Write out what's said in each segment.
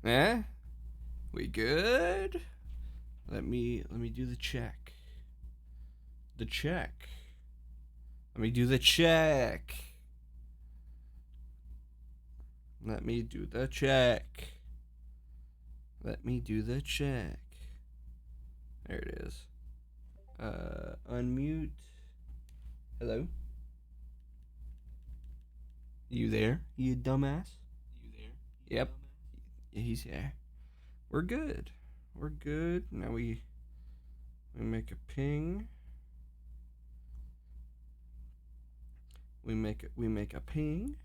Eh? We good? Let me do the check. The check. Let me do the check. Let me do the check. Let me do the check. There it is. Unmute. Hello? You there, you dumbass? Yep. He's here. We're good. We're good. Now we make a ping. We make a ping.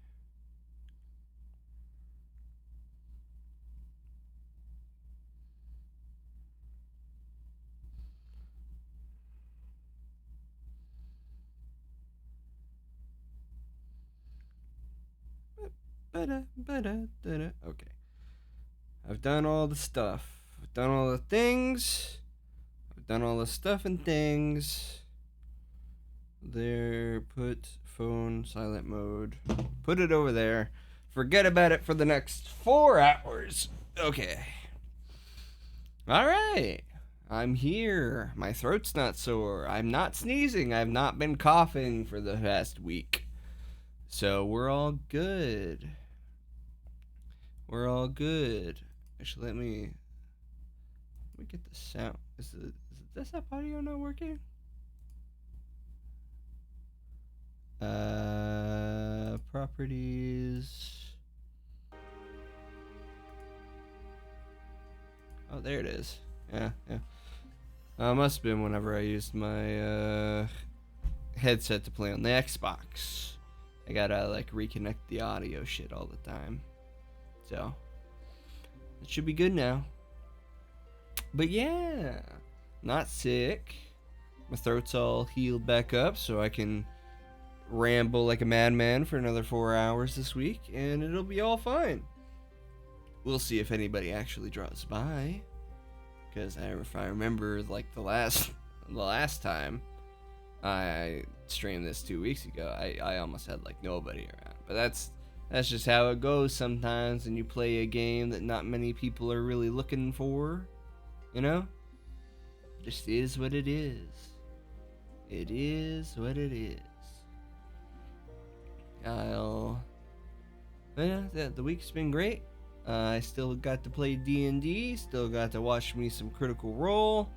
Okay. I've done all the stuff. I've done all the things. I've done all the stuff and things. There, put phone silent mode. Put it over there. Forget about it for the next 4 hours. Okay. Alright. I'm here. My throat's not sore. I'm not sneezing. I've not been coughing for the past week. So we're all good. We're all good. Actually, let me get the sound. Is the desktop audio not working? Properties. Oh, there it is. Yeah. Must have been whenever I used my headset to play on the Xbox. I gotta like reconnect the audio shit all the time. So it should be good now. But yeah, not sick. My throat's all healed back up, so I can ramble like a madman for another 4 hours this week, and it'll be all fine. We'll see if anybody actually drops by, because if I remember, like the last time I streamed this 2 weeks ago, I almost had like nobody around. But that's just how it goes sometimes when you play a game that not many people are really looking for. You know? Just is what it is. It is what it is. The week's been great. I still got to play D&D. Still got to watch me some Critical Role.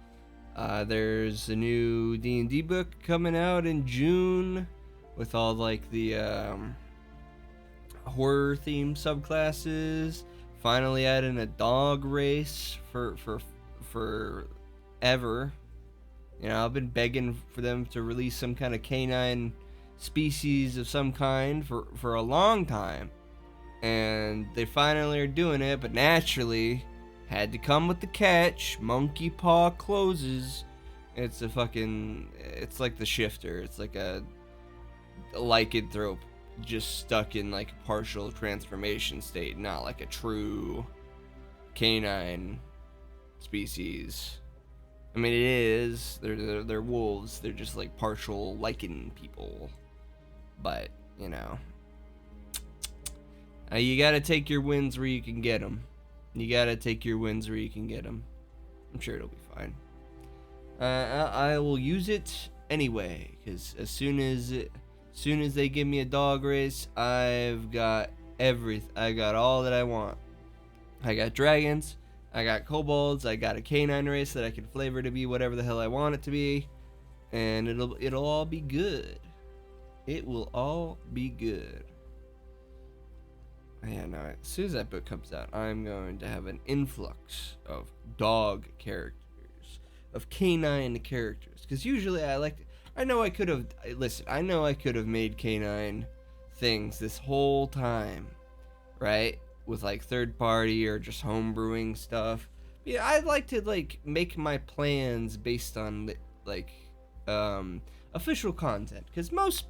There's a new D&D book coming out in June with all like the horror themed subclasses. Finally adding a dog race for ever. You know, I've been begging for them to release some kind of canine species of some kind for a long time. And they finally are doing it, but naturally had to come with the catch. Monkey paw closes. It's like the shifter. It's like a lycanthrope just stuck in like a partial transformation state, not like a true canine species. I mean, it is. They're wolves. They're just like partial lichen people. But, you know. You gotta take your wins where you can get them. I'm sure it'll be fine. I will use it anyway, because as soon as they give me a dog race, I've got everything. I got all that I want. I got dragons. I got kobolds. I got a canine race that I can flavor to be whatever the hell I want it to be, and it'll all be good. It will all be good. Yeah, no, as soon as that book comes out, I'm going to have an influx of dog characters, of canine characters. Because usually I know I could have made canine things this whole time, right? With like third party or just homebrewing stuff. But yeah, I'd like to like make my plans based on like official content. Because most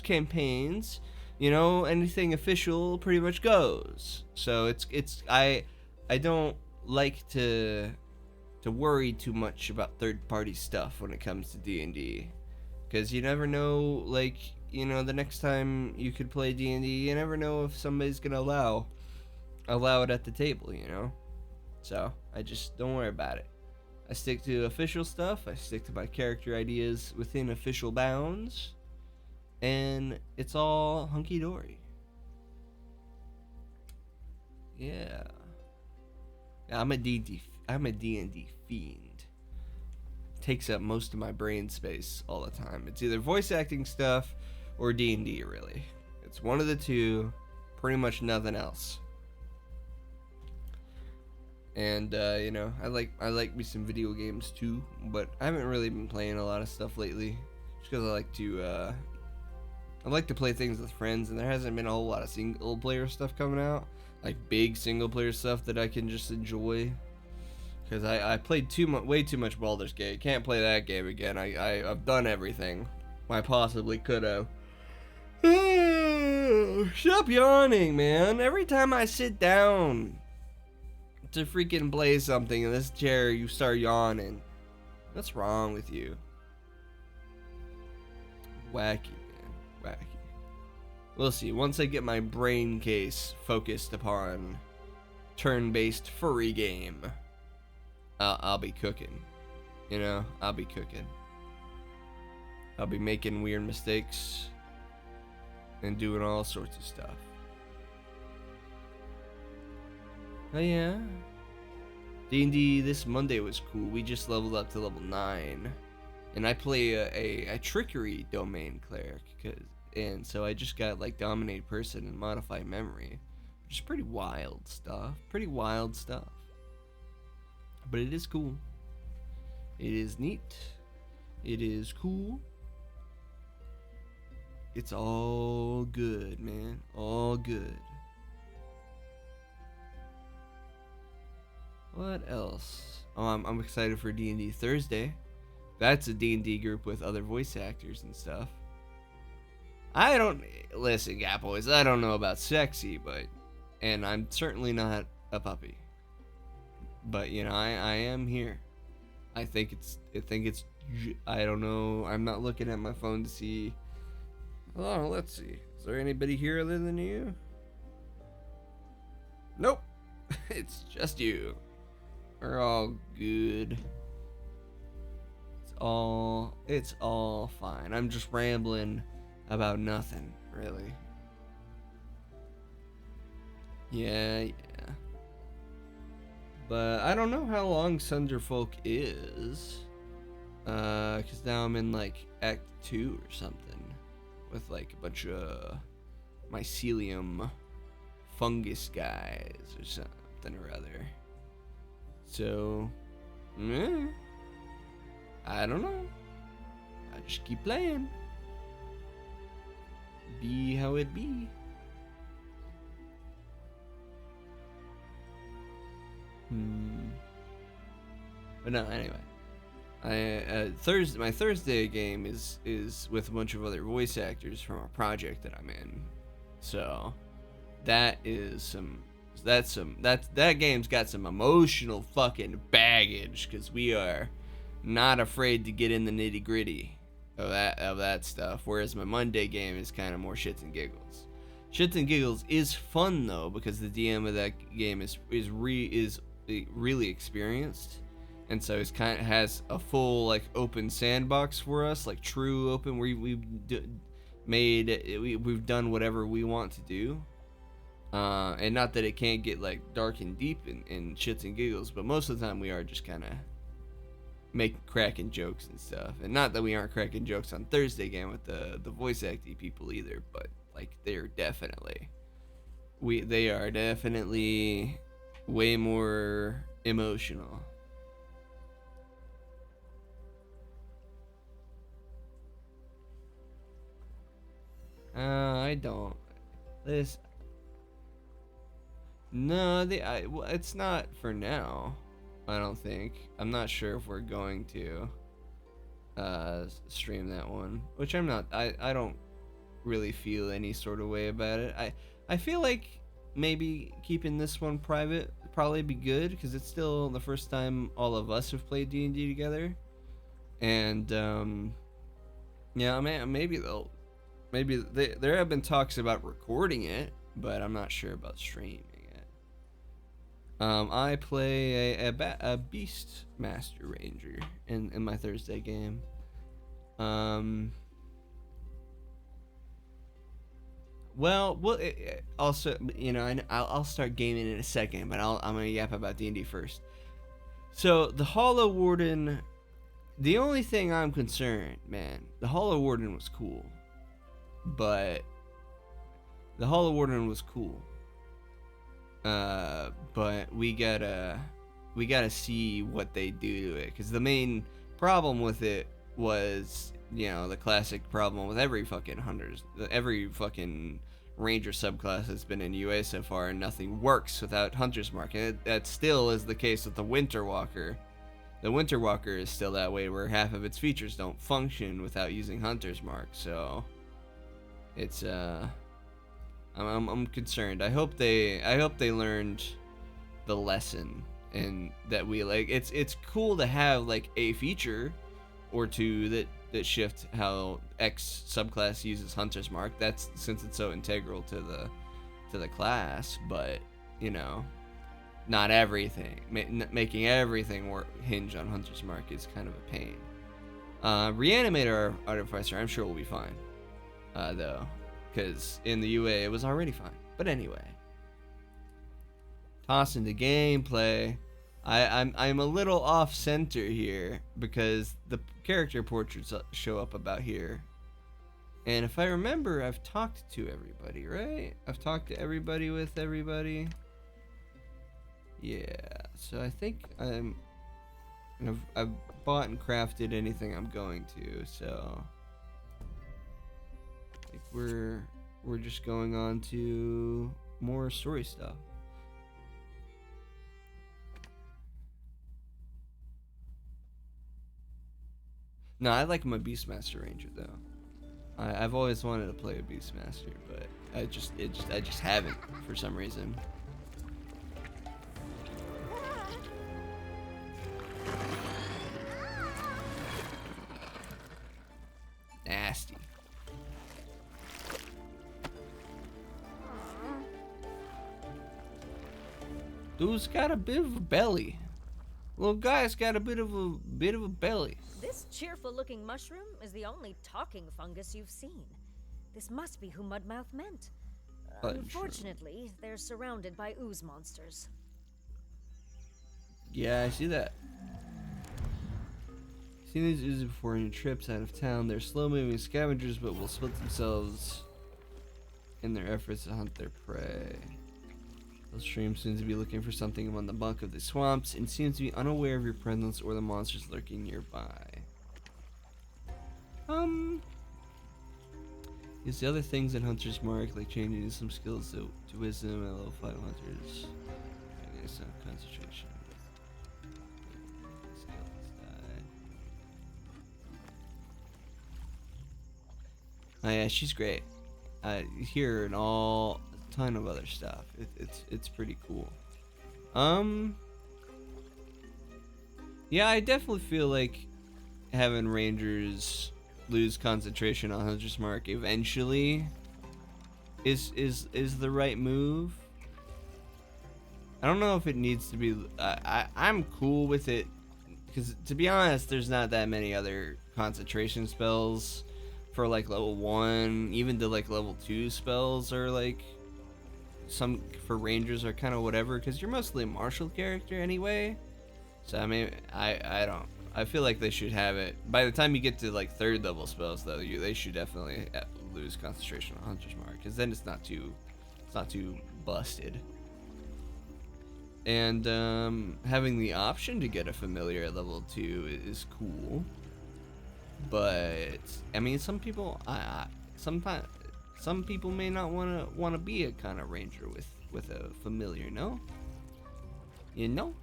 campaigns, you know, anything official pretty much goes. So I don't like to worry too much about third party stuff when it comes to D&D, because you never know, like, you know, the next time you could play D&D, you never know if somebody's gonna allow allow it at the table, you know? So, I just don't worry about it. I stick to official stuff, I stick to my character ideas within official bounds, and it's all hunky dory. Yeah. I'm a D&D fiend. Takes up most of my brain space all the time. It's either voice acting stuff or D&D, really. It's one of the two, pretty much nothing else. And you know, I like me some video games too, but I haven't really been playing a lot of stuff lately, just because I like to play things with friends, and there hasn't been a whole lot of single player stuff coming out, like big single player stuff that I can just enjoy. Because I played way too much Baldur's Gate. Can't play that game again. I've done everything I possibly could have. Stop yawning, man. Every time I sit down to freaking play something in this chair, you start yawning. What's wrong with you? Wacky, man. Wacky. We'll see. Once I get my brain case focused upon turn-based furry game, I'll be cooking. You know, I'll be cooking. I'll be making weird mistakes and doing all sorts of stuff. Oh yeah. D&D this Monday was cool. We just leveled up to level 9. And I play a trickery domain cleric, and so I just got like dominate person and modify memory, which is pretty wild stuff. But it is cool. It is neat. It is cool. It's all good, man. All good. What else? Oh, I'm excited for D&D Thursday. That's a D&D group with other voice actors and stuff. Listen, Gap Boys, I don't know about sexy, and I'm certainly not a puppy. But, you know, I am here. I think it's, I don't know, I'm not looking at my phone to see. Oh, let's see. Is there anybody here other than you? Nope. It's just you. We're all good. It's all fine. I'm just rambling about nothing, really. Yeah. But I don't know how long Sunderfolk is. 'Cause now I'm in like Act 2 or something. With like a bunch of mycelium fungus guys or something or other. So, I don't know. I just keep playing. Be how it be. But no, anyway. My Thursday game is with a bunch of other voice actors from a project that I'm in. So that game's got some emotional fucking baggage, because we are not afraid to get in the nitty gritty of that stuff. Whereas my Monday game is kind of more shits and giggles. Shits and giggles is fun though, because the DM of that game is really experienced, and so it's kind of has a full like open sandbox for us, like true open, where we've done whatever we want to do. And not that it can't get like dark and deep in shits and giggles, but most of the time we are just kind of cracking jokes and stuff. And not that we aren't cracking jokes on Thursday game with the voice acting people either, but like they are definitely way more emotional. I don't. No, it's not for now. I don't think. I'm not sure if we're going to stream that one, which I'm not. I don't really feel any sort of way about it. I feel like maybe keeping this one private would probably be good, because it's still the first time all of us have played D&D together, and yeah, maybe there have been talks about recording it, but I'm not sure about streaming it. I play a Beast Master Ranger in my Thursday game. Also, you know, I'll start gaming in a second, but I'm gonna yap about D&D first. So the Hollow Warden, the only thing I'm concerned, man, the Hollow Warden was cool, but the Hollow Warden was cool. But we gotta see what they do to it, because the main problem with it was, you know, the classic problem with every fucking ranger subclass that's been in UA so far, and nothing works without Hunter's Mark. And that still is the case with the Winter Walker. The Winter Walker is still that way, where half of its features don't function without using Hunter's Mark. So it's I'm concerned. I hope they learned the lesson, and that we like it's cool to have like a feature or two that shift how X subclass uses Hunter's Mark. That's since it's so integral to the class, but you know, not everything. Making everything hinge on Hunter's Mark is kind of a pain. Reanimator Artificer, I'm sure will be fine, though, because in the UA it was already fine. But anyway, toss into gameplay. I'm a little off center here because the character portraits show up about here, and if I remember, I've talked to everybody, right? I've talked to everybody with everybody. Yeah, so I think I've bought and crafted anything I'm going to, so I think we're just going on to more story stuff. No, I like my Beastmaster Ranger though. I've always wanted to play a Beastmaster, but I just haven't for some reason. Nasty. Dude's got a bit of a belly. Little guy's got a bit of a belly. This cheerful-looking mushroom is the only talking fungus you've seen. This must be who Mudmouth meant. Unfortunately, they're surrounded by ooze monsters. Yeah, I see that. Seen these oozes before on your trips out of town. They're slow-moving scavengers, but will split themselves in their efforts to hunt their prey. Those streams seem to be looking for something among the bulk of the swamps and seem to be unaware of your presence or the monsters lurking nearby. Is the other things in Hunter's Mark, like changing some skills to wisdom at level 5 hunters. Okay, some concentration. Oh yeah, she's great. Here and all ton of other stuff. It's pretty cool. Yeah, I definitely feel like having Rangers lose concentration on Hunter's Mark eventually is the right move. I don't know if it needs to be. I'm cool with it because, to be honest, there's not that many other concentration spells for like level 1. Even the like level 2 spells are like, some for Rangers are kind of whatever, because you're mostly a martial character anyway. So I mean, I feel like they should have it by the time you get to like 3rd level spells, though. They should definitely lose concentration on Hunter's Mark, because then it's not too busted. And having the option to get a familiar at level 2 is cool. But I mean, some people some people may not want to be a kind of ranger with a familiar, no? You know?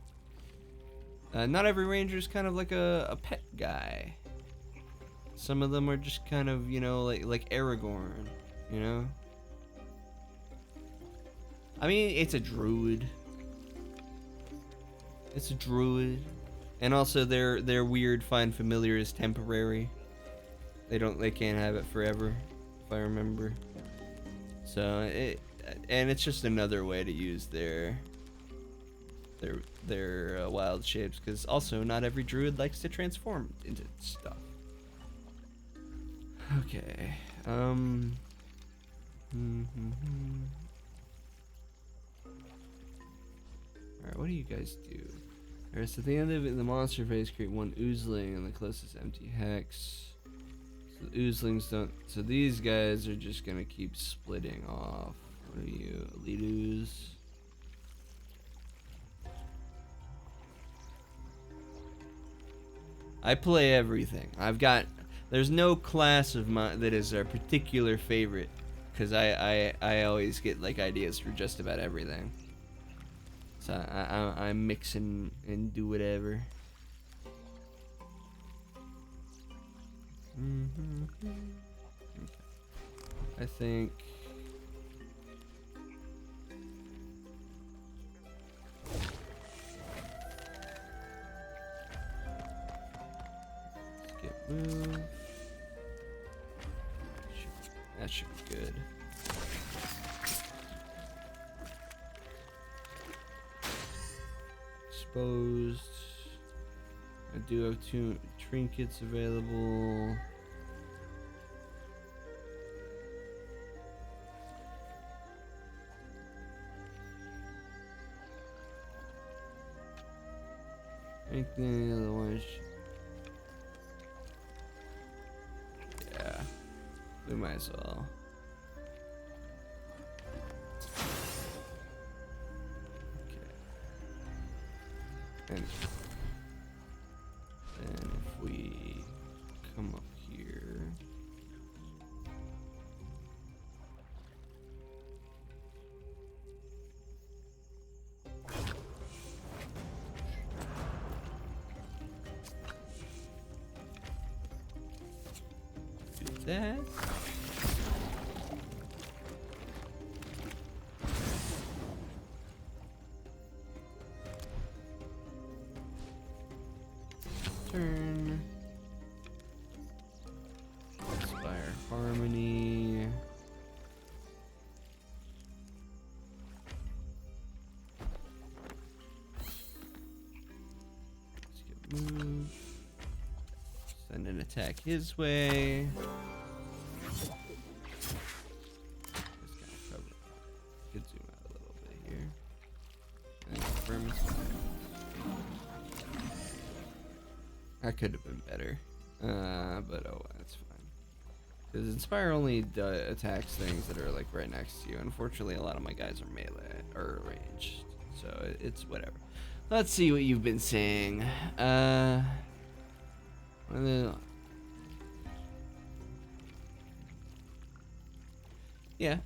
Not every ranger is kind of like a pet guy. Some of them are just kind of, you know, like Aragorn, you know? I mean, it's a druid. It's a druid. And also their weird find familiar is temporary. They can't have it forever, if I remember. So it's just another way to use their their wild shapes, because also not every druid likes to transform into stuff. Okay. Alright, what do you guys do? Alright, so at the end of it, the monster phase, create one oozling and the closest empty hex. So the oozlings don't. So these guys are just gonna keep splitting off. What are you? Elite ooze? I play everything. There's no class of mine that is a particular favorite, because I always get like ideas for just about everything. So I mix and do whatever. Okay. I think. Skip move. That should be good. Exposed. I do have 2 trinkets available. I think the other one is. Yeah, we might as well. And then if we come up here, do that. Turn. Inspire Harmony. Skip move. Send an attack his way. Just kind of cover. Could zoom out a little bit here. And confirm his fire. That could have been better, but oh, that's fine. Because Inspire only attacks things that are like right next to you. Unfortunately, a lot of my guys are melee or ranged, so it's whatever. Let's see what you've been saying. Yeah,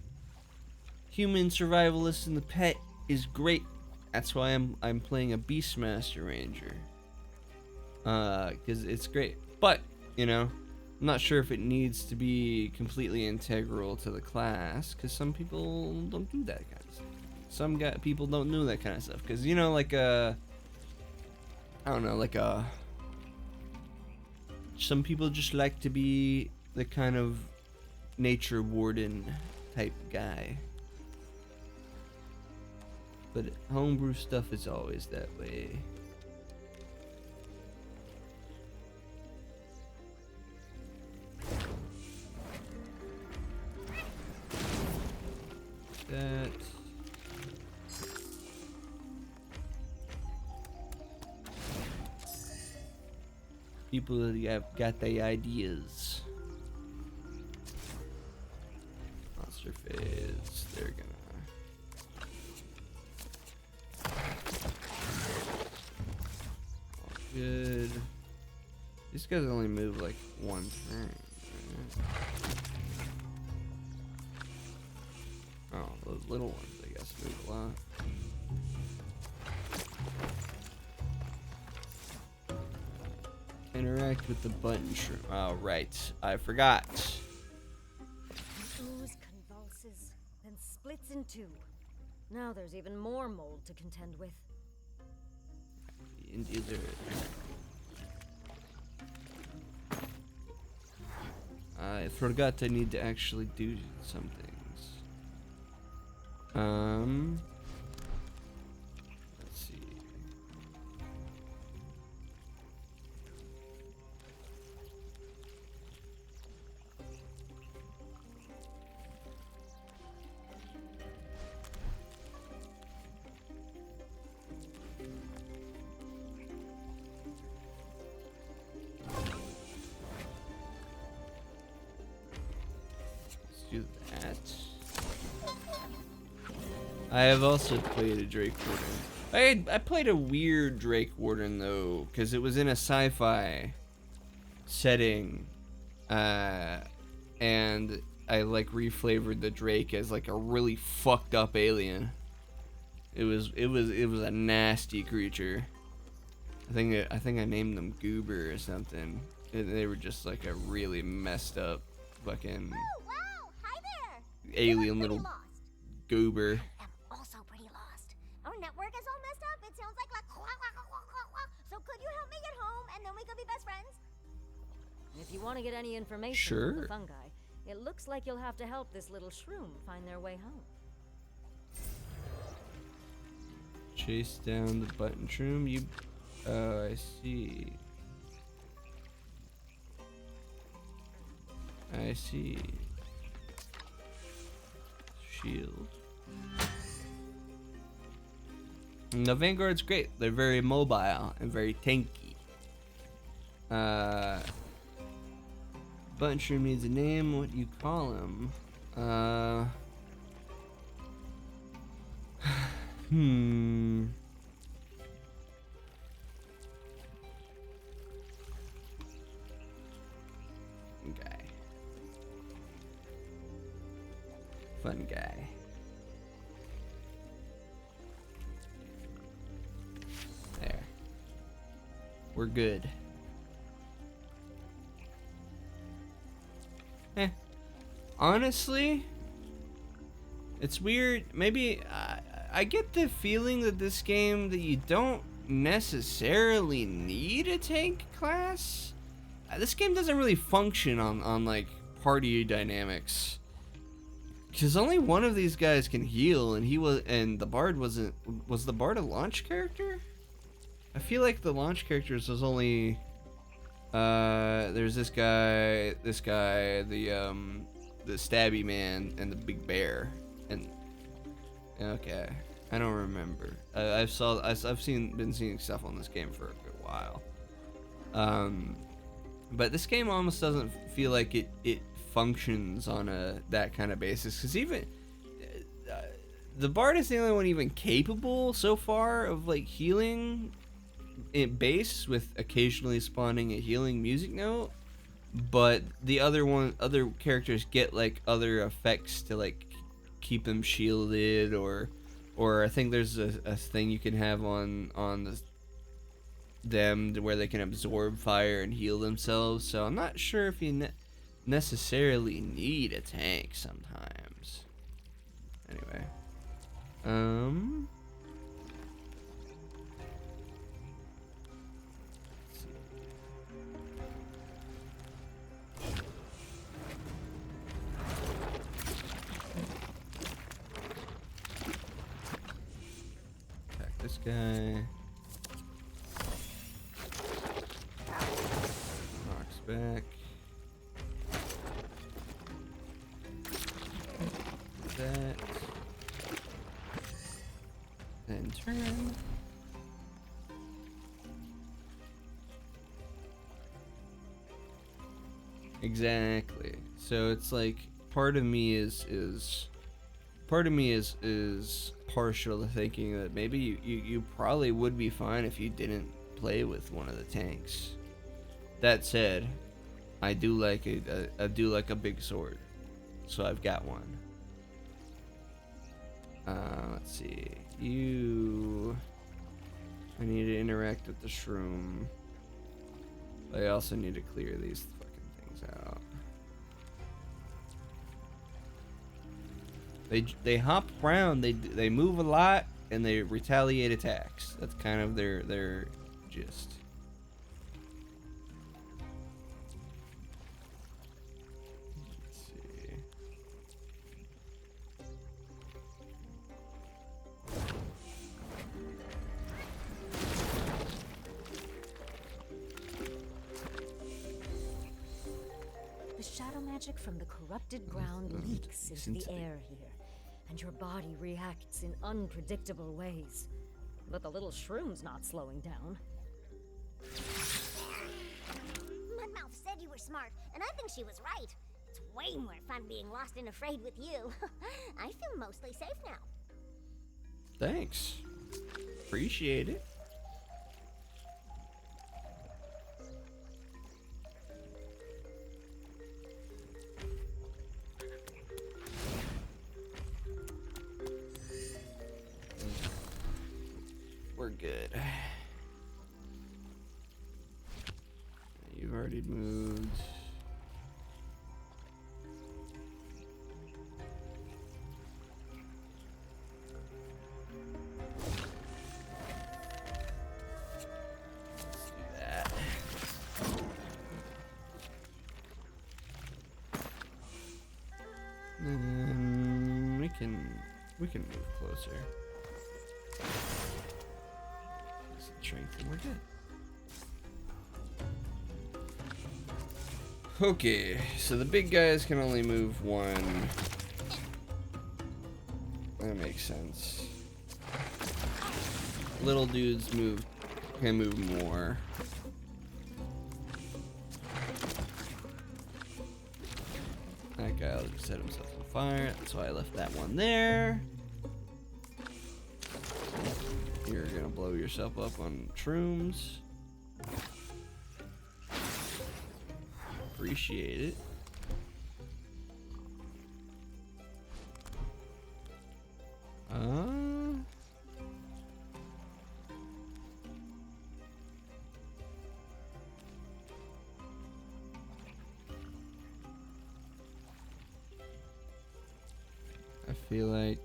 human survivalist in the pet is great. That's why I'm playing a Beastmaster Ranger. Because it's great, but you know, I'm not sure if it needs to be completely integral to the class, because some people don't do that kind of stuff. Some people don't know that kind of stuff, because you know, like I don't know, like some people just like to be the kind of nature warden type guy, but homebrew stuff is always that way. That. People that have got the ideas. Monster phase. They're gonna. All good. These guys only move like one turn. Right? Oh, those little ones, I guess, move a lot. Interact with the button shroom. Oh, right. I forgot. Ooze convulses, then splits in 2. Now there's even more mold to contend with. Indeed there is. I forgot I need to actually do some things. Let's see. I have also played a Drake Warden. I played a weird Drake Warden though, because it was in a sci-fi setting, and I like reflavored the Drake as like a really fucked up alien. It was a nasty creature. I think I named them Goober or something. They were just like a really messed up fucking Oh, wow! Hi there! alien little Lost. goober. I'm also pretty lost. Our network is all messed up. It sounds like quack, quack, quack, quack, quack, quack. So could you help me get home and then we could be best friends? If you want to get any information Sure. from the fungi, it looks like you'll have to help this little shroom find their way home. Chase down the button shroom. You. Oh, I see. I see. Shield. And the Vanguard's great. They're very mobile and very tanky. Button shroom needs a name. What do you call him? Guy. Fun guy. There. We're good. Honestly, it's weird. Maybe I get the feeling that this game that you don't necessarily need a tank class. This game doesn't really function on like party dynamics, because only one of these guys can heal, and the Bard wasn't. Was the Bard a launch character? I feel like the launch characters was only. There's this guy, the stabby man, and the big bear, and okay, I don't remember. I've been seeing stuff on this game for a good while. But this game almost doesn't feel like it functions on that kind of basis, because even the Bard is the only one even capable so far of like healing in base, with occasionally spawning a healing music note. But the other characters get like other effects to like keep them shielded, or I think there's a thing you can have on them where they can absorb fire and heal themselves. So I'm not sure if you necessarily need a tank sometimes. Anyway, attack this guy. Knocks back. That. Then turn. Exactly. So it's like part of me is partial to thinking that maybe you probably would be fine if you didn't play with one of the tanks. That said, I do like a big sword, so I've got one. Let's see. I need to interact with the shroom. I also need to clear these fucking things out. They hop around, they move a lot, and they retaliate attacks. That's kind of their gist. Let's see. The shadow magic from the corrupted ground leaks into the air here, and your body reacts in unpredictable ways. But the little shroom's not slowing down. Mudmouth said you were smart, and I think she was right. It's way more fun being lost and afraid with you. I feel mostly safe now. Thanks. Appreciate it. We're good. You've already moved. Let's do that. And we can move closer. Strength and we're good. Okay, so the big guys can only move one. That makes sense. Little dudes can move more. That guy will set himself on fire. That's why I left that one there. You're gonna blow yourself up on shrooms. Appreciate it. I feel like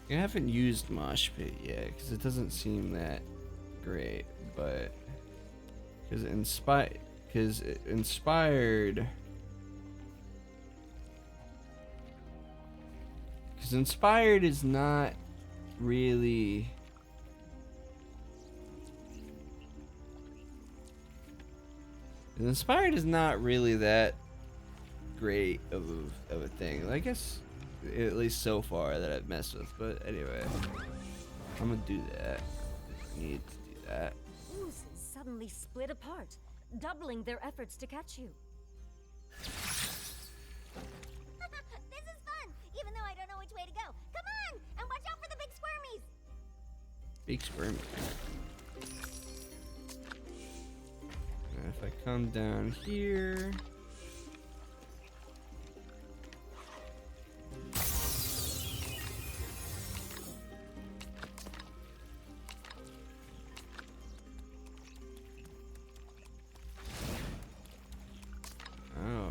I haven't used Mosh Pit yet because it doesn't seem that great, but because inspired is not really that great of a thing. I guess at least so far that I've messed with, but anyway, I'm gonna do that. I need to do that. Oozes suddenly split apart, doubling their efforts to catch you. This is fun, even though I don't know which way to go. Come on, and watch out for the big squirmies. Big squirmy. And if I come down here.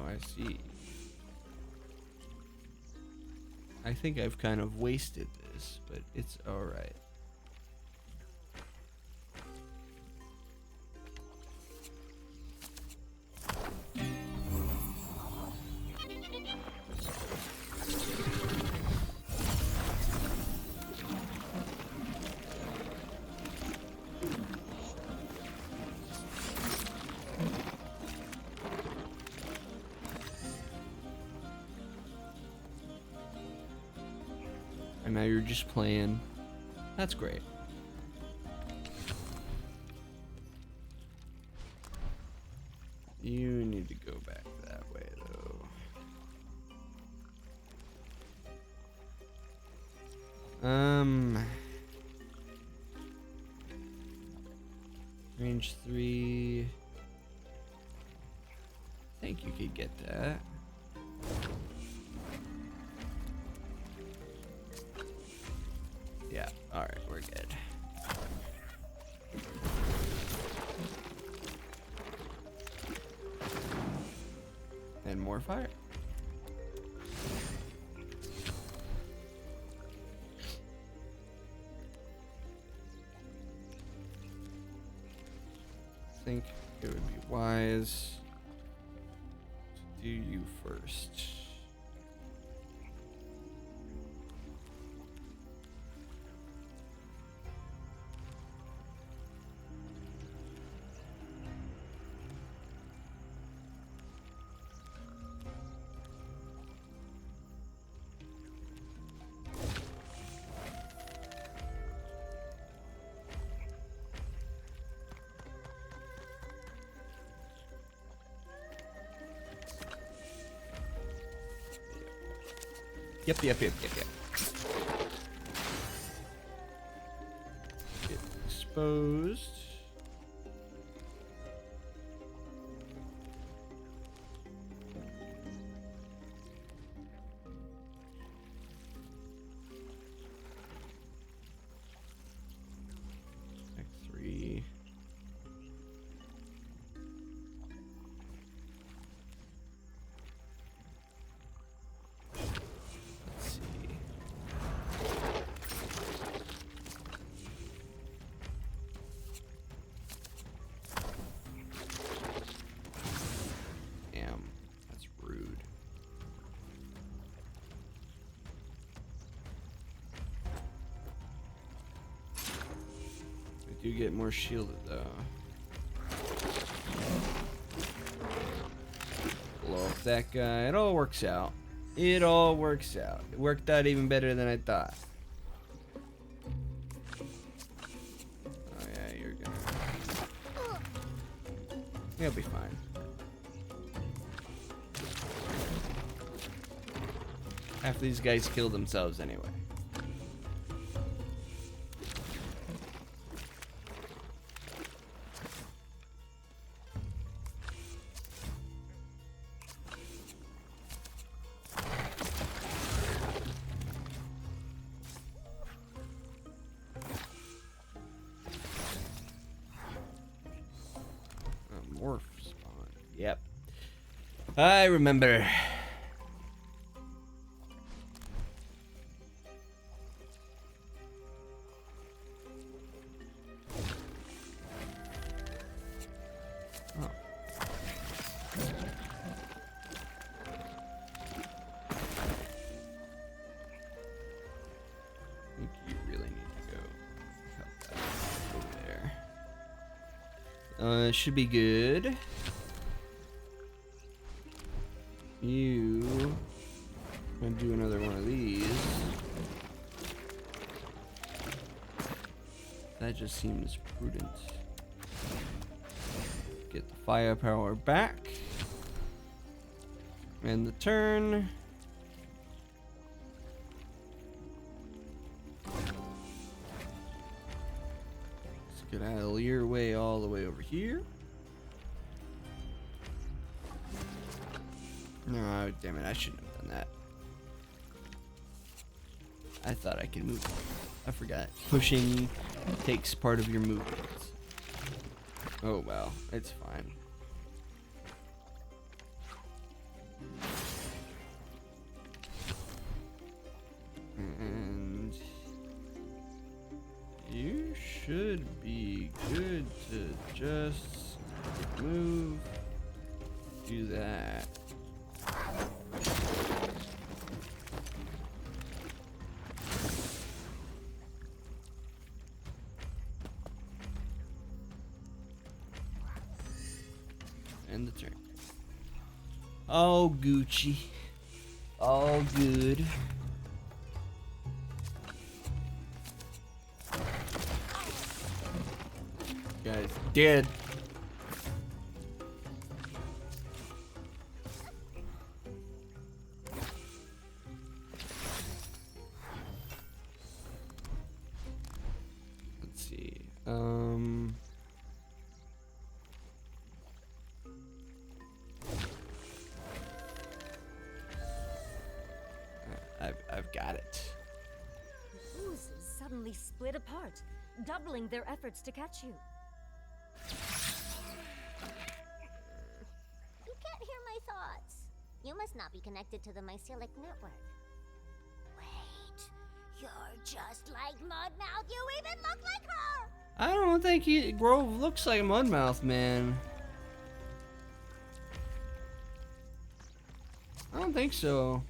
I see. I think I've kind of wasted this, but it's alright. And now you're just playing. That's great. You need to go back that way, though. Range 3. I think you could get that. Yeah, alright, we're good. And more fire. I think it would be wise to do you first. Yep. exposed. X3. Let's see. Damn, that's rude. We do get more shielded though. Blow up that guy. It all works out. It all works out. It worked out even better than I thought. Oh yeah, you're gonna. You'll be fine. Half these guys kill themselves anyway. Morph spawn. Yep. I remember. Oh. I think you really need to go help that over there. Should be good. You gonna do another one of these. That just seems prudent. Get the firepower back. And the turn. Let's get out of your way all the way over here. No, damn it, I shouldn't have done that. I thought I could move. I forgot. Pushing takes part of your movement. Oh well, it's fine. And you should be good to just move. Do that. And the turn. All Gucci. All good. Guys, dead. Let's see. I've got it. The oozes suddenly split apart, doubling their efforts to catch you. You can't hear my thoughts. You must not be connected to the mycelic network. Wait, you're just like Mudmouth. You even look like her. I don't think Grove looks like a Mudmouth, man. I don't think so.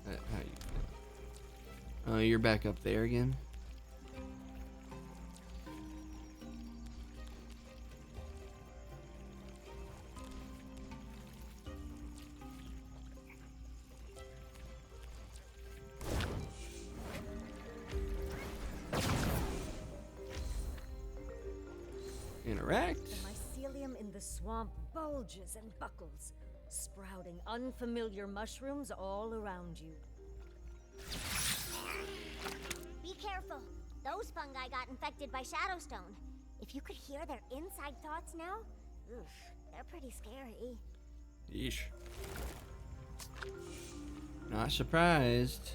How you feel? Oh, you're back up there again? Interact. The mycelium in the swamp bulges and buckles, sprouting unfamiliar mushrooms all around you. Be careful. Those fungi got infected by Shadowstone. If you could hear their inside thoughts now, oof, they're pretty scary. Yeesh. Not surprised.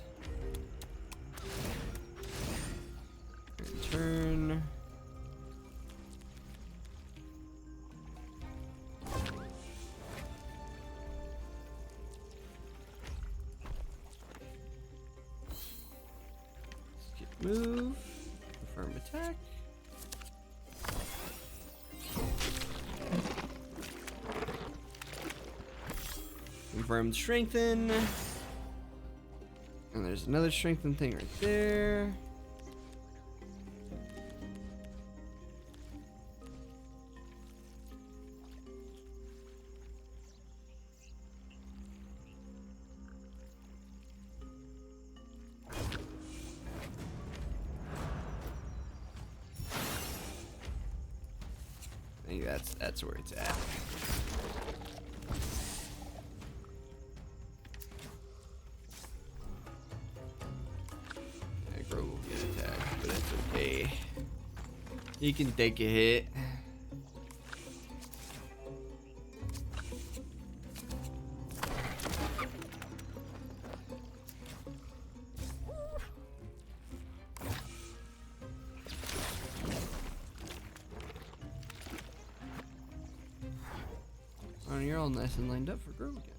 Turn. Skip move. Confirm attack. Confirm strengthen. And there's another strengthen thing right there. I think that's where it's at. Aggro will get attacked, but that's okay. He can take a hit. Oh, you're all nice and lined up for Grove again.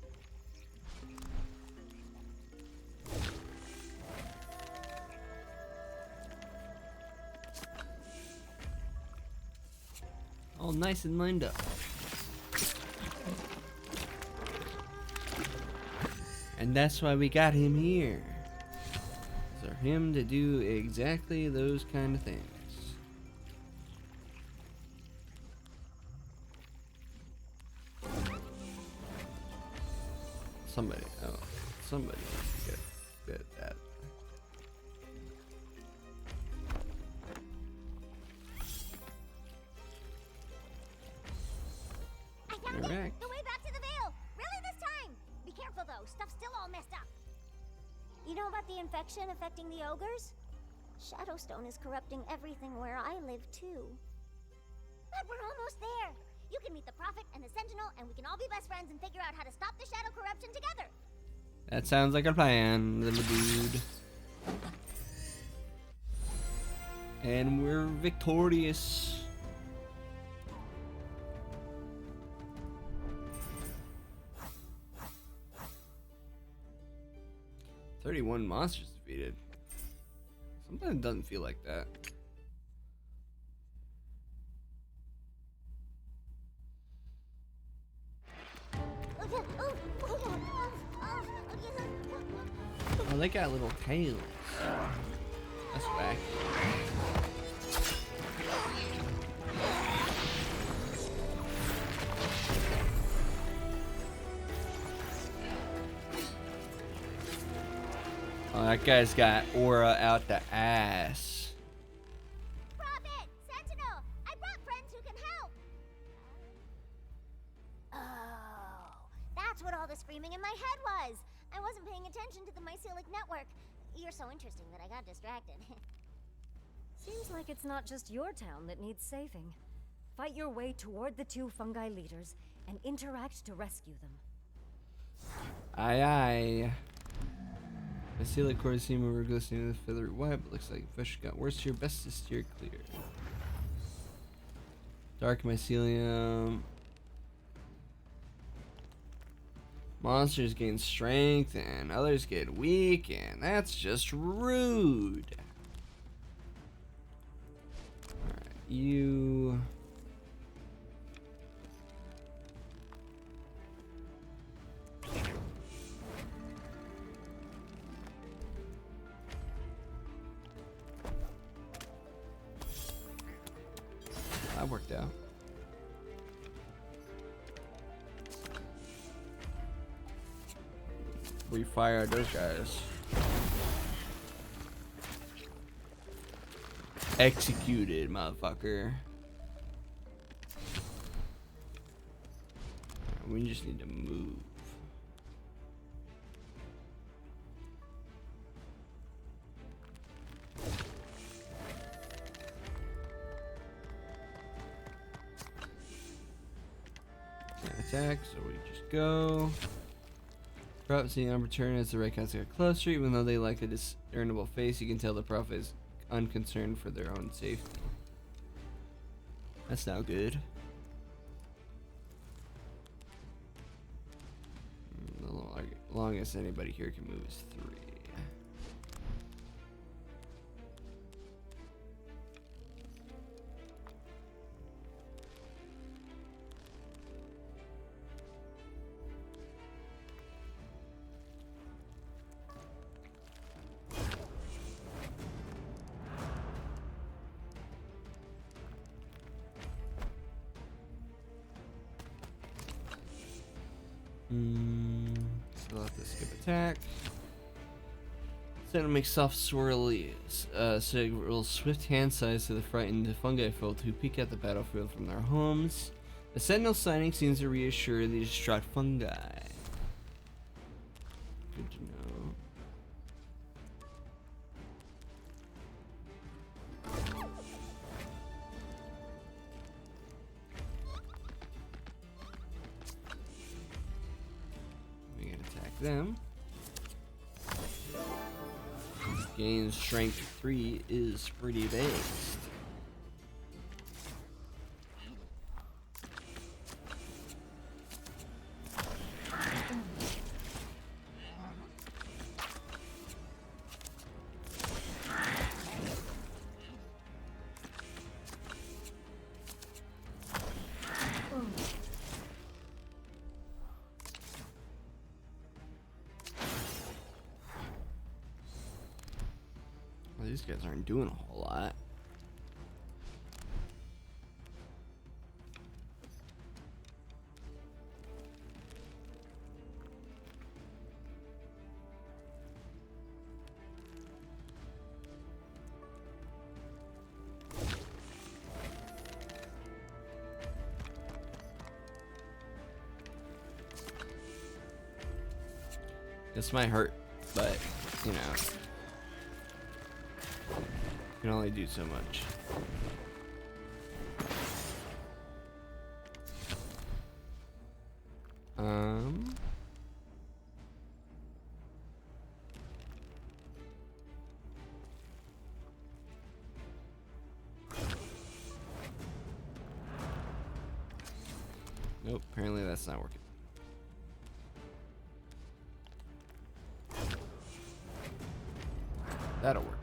All nice and lined up. And that's why we got him here. For him to do exactly those kind of things. Somebody needs to get good at that. I found it! The way back to the Vale! Really this time! Be careful though, stuff's still all messed up. You know about the infection affecting the ogres? Shadowstone is corrupting everything where I live too. But we're almost there! You can meet the Prophet and the Sentinel, and we can all be best friends and figure out how to stop the shadow corruption together. That sounds like a plan, little dude. And we're victorious. "31 monsters defeated." Sometimes it doesn't feel like that. Oh, they got little tails. That's whack. Oh, that guy's got aura out the ass. Prophet! Sentinel! I brought friends who can help! Oh, that's what all the screaming in my head was. I wasn't paying attention to the mycelic network. You're so interesting that I got distracted. Seems like it's not just your town that needs saving. Fight your way toward the two fungi leaders and interact to rescue them. Aye aye. Mycelic cords seem over glistening with feathery white, but looks like fish got worse. Your best to steer clear. Dark mycelium. Monsters gain strength and others get weak, and that's just rude. Alright, you... That worked out. We fired those guys. Executed, motherfucker. We just need to move. Attack, so we just go. Prophet seeing on return as the red counts get closer, even though they like a discernible face, you can tell the prophet is unconcerned for their own safety. That's not good. The longest anybody here can move is 3. Still have to skip attack. Then make soft swirlies. Signal swift hand size to the frightened fungi folk who peek at the battlefield from their homes. The sentinel signing seems to reassure the distraught fungi. Good to know. We can attack them. Gain strength 3 is pretty based. These guys aren't doing a whole lot. This might hurt, but you know. Can only do so much. Nope, apparently that's not working. That'll work.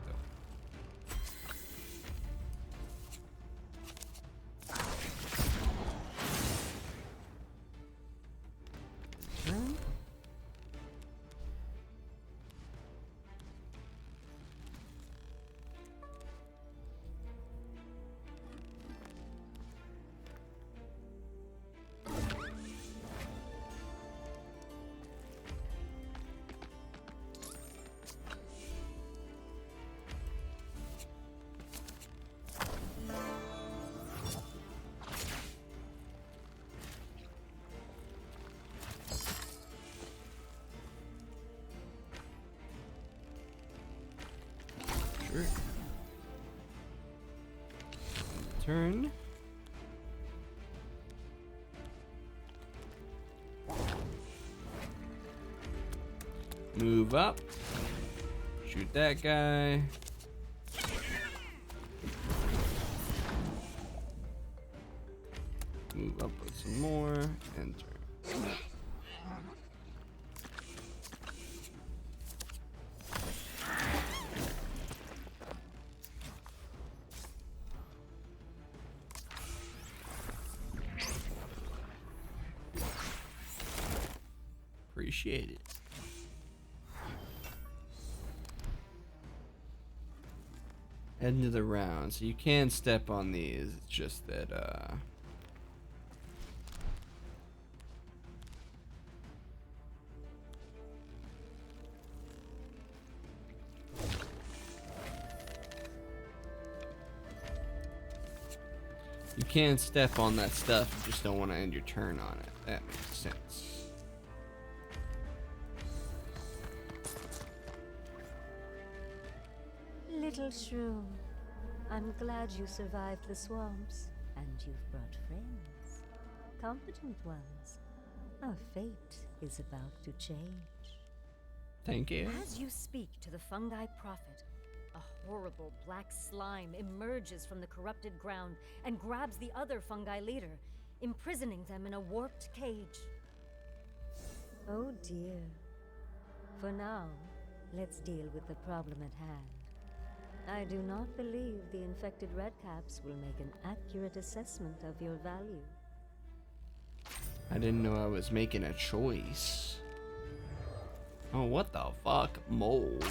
Sure. Turn. Move up. Shoot that guy. Move up with some more and turn. Appreciate it. End of the round. So you can step on these. It's just that You can't step on that stuff, you just don't want to end your turn on it. That makes sense. Little shroom, I'm glad you survived the swamps, and you've brought friends. Competent ones. Our fate is about to change. Thank you. As you speak to the fungi prophet, a horrible black slime emerges from the corrupted ground and grabs the other fungi leader, imprisoning them in a warped cage. Oh dear. For now, let's deal with the problem at hand. I do not believe the infected redcaps will make an accurate assessment of your value. I didn't know I was making a choice. Oh, what the fuck? Mold.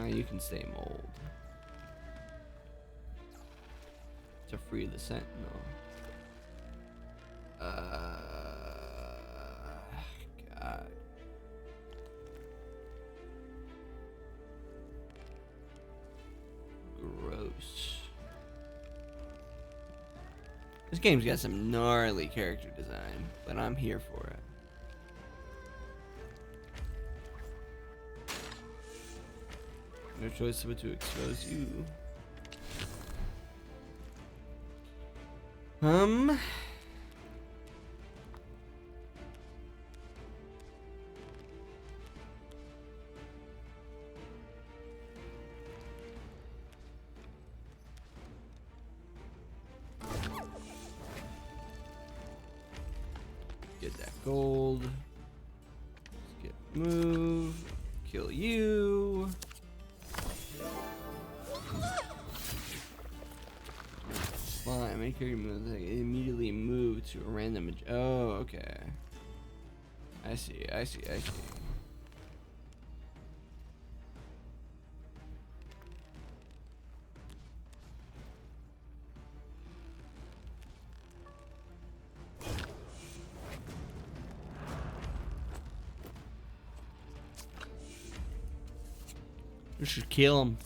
You can stay mold. To free the sentinel. God. Gross. This game's got some gnarly character design, but I'm here for it. No choice but to expose you. Get that gold. Skip move. Kill you. Slime. Make your move. Immediately move to a random. Oh, okay. I see. I see. I see. We should kill him.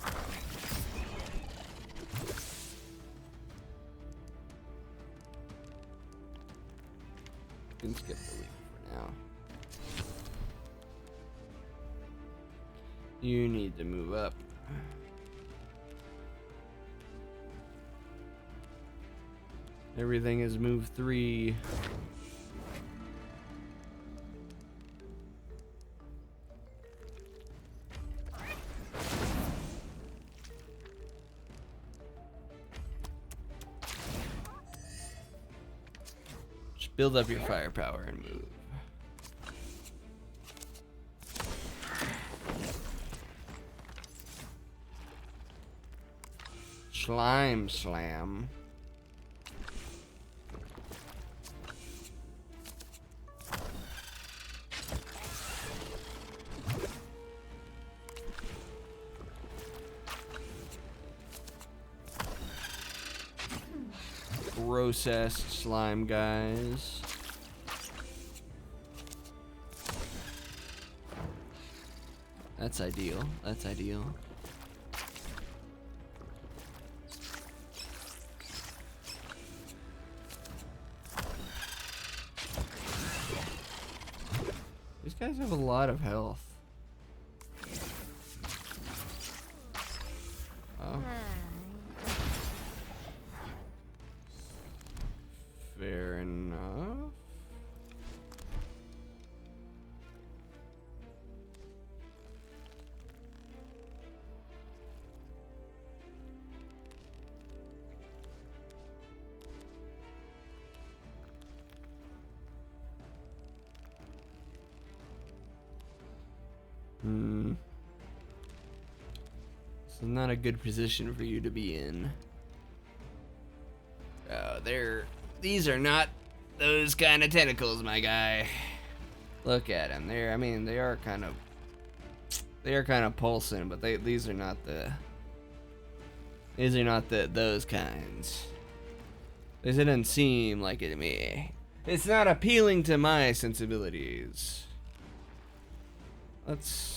Can skip the leap for now. You need to move up. Everything is move 3. Build up your firepower and move. Slime slam. Gross ass slime guys. That's ideal. That's ideal. These guys have a lot of health. Oh. Fair enough. This is not a good position for you to be in. These are not those kind of tentacles, my guy. Look at them. I mean, they are kind of pulsing, but these are not those kinds. This didn't seem like it to me. It's not appealing to my sensibilities. Let's.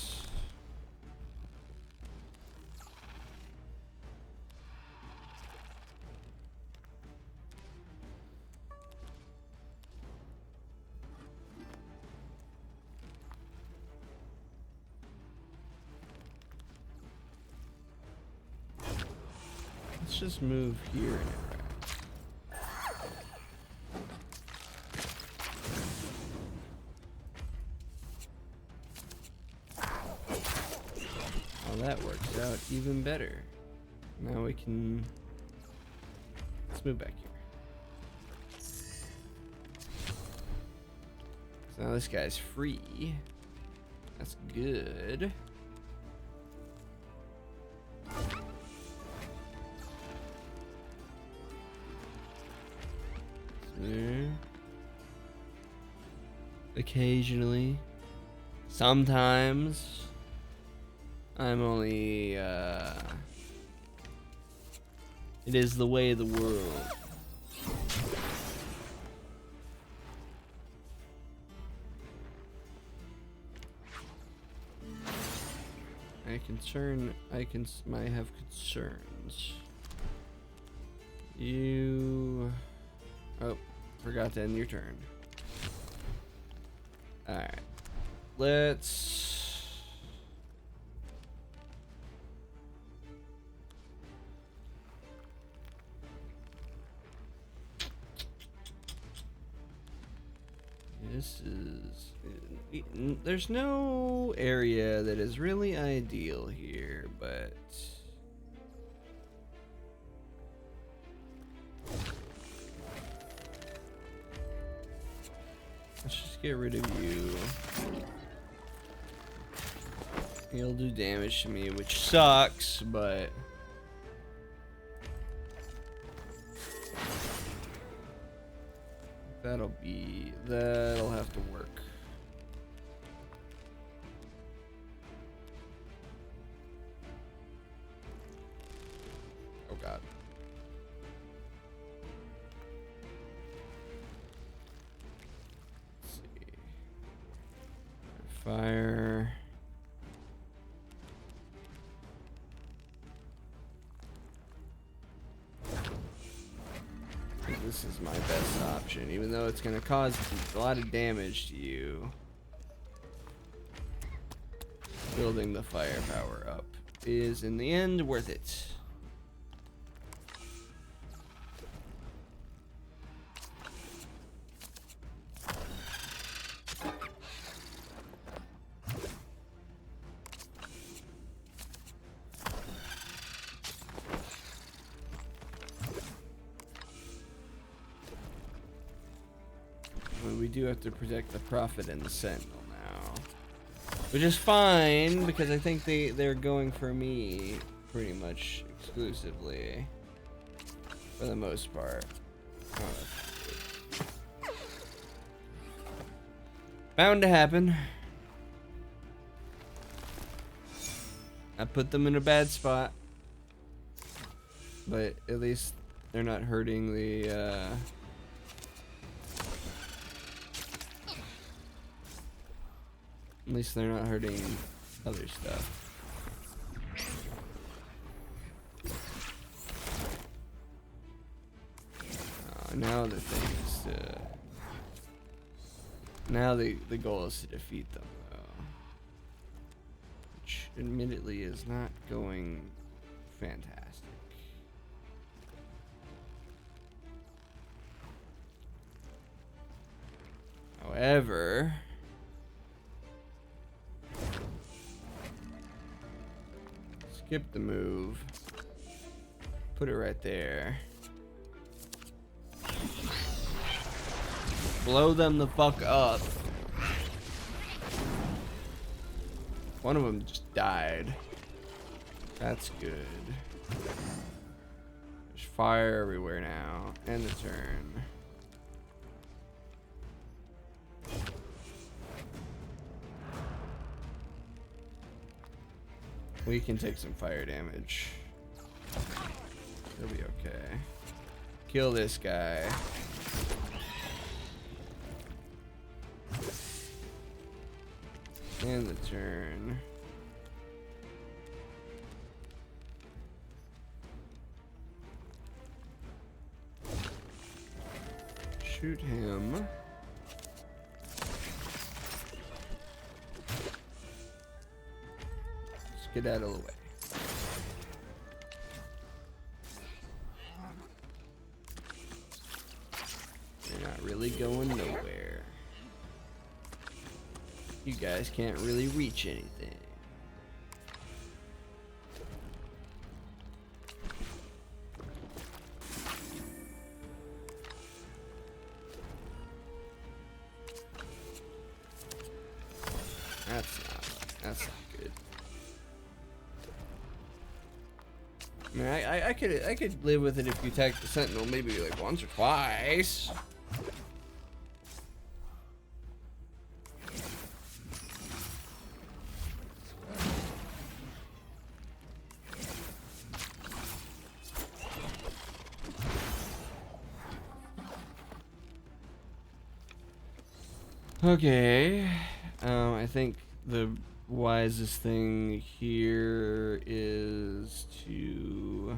just move here and oh, that works out even better. Now we can... Let's move back here. So now this guy's free. That's good. There. Occasionally. Sometimes. I'm only, it is the way of the world. I have concerns. You... Oh, forgot to end your turn. Alright. Let's... This is... There's no area that is really ideal here, but... Let's just get rid of you. You'll do damage to me, which sucks, but... That'll have to work. Oh god. Let's see. Fire. This is my best option, even though it's going to cause a lot of damage to you. Building the firepower up is, in the end, worth it. We do have to protect the Prophet and the Sentinel now, which is fine because I think they're going for me pretty much exclusively for the most part. Oh, bound to happen. I put them in a bad spot, but at least they're not hurting the at least they're not hurting other stuff. Now the thing is to... Now the goal is to defeat them, though. Which, admittedly, is not going fantastic. However... Skip the move. Put it right there. Blow them the fuck up. One of them just died. That's good. There's fire everywhere now. End the turn. We can take some fire damage. It'll be okay. Kill this guy. And the turn. Shoot him. Get out of the way. going nowhere. You guys can't really reach anything. That's not good. I mean, I could live with it if you attack the sentinel maybe like once or twice. Okay, I think the wisest thing here is to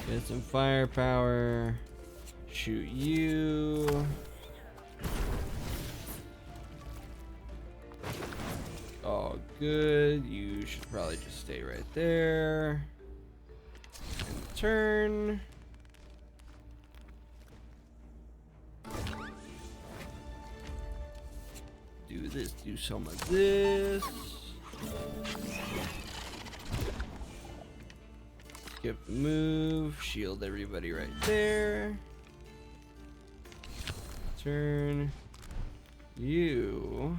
get some firepower, shoot you. All good. You should probably just stay right there. And turn. Do this, do some of this. Skip the move, shield everybody right there. Turn. You.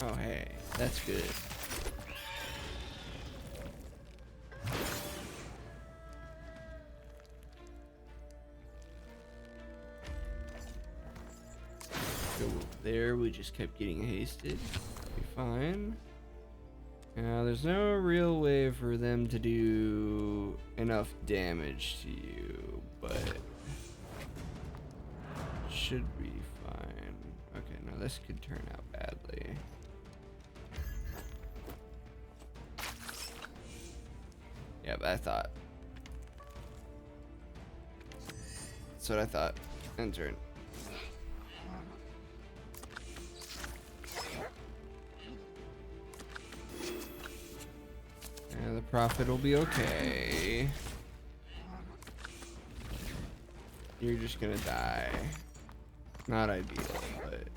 Oh, hey, that's good. Go over there, we just kept getting hasted. Be fine. Now, there's no real way for them to do enough damage to you, but should be fine. Okay, now this could turn out badly. Yeah, but I thought. That's what I thought. End turn. And the prophet will be okay. You're just gonna die. Not ideal, but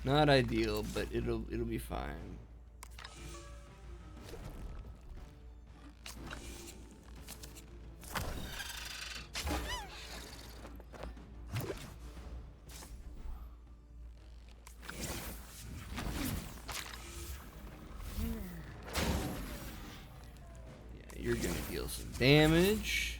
not ideal, but it'll be fine. Yeah, you're gonna deal some damage.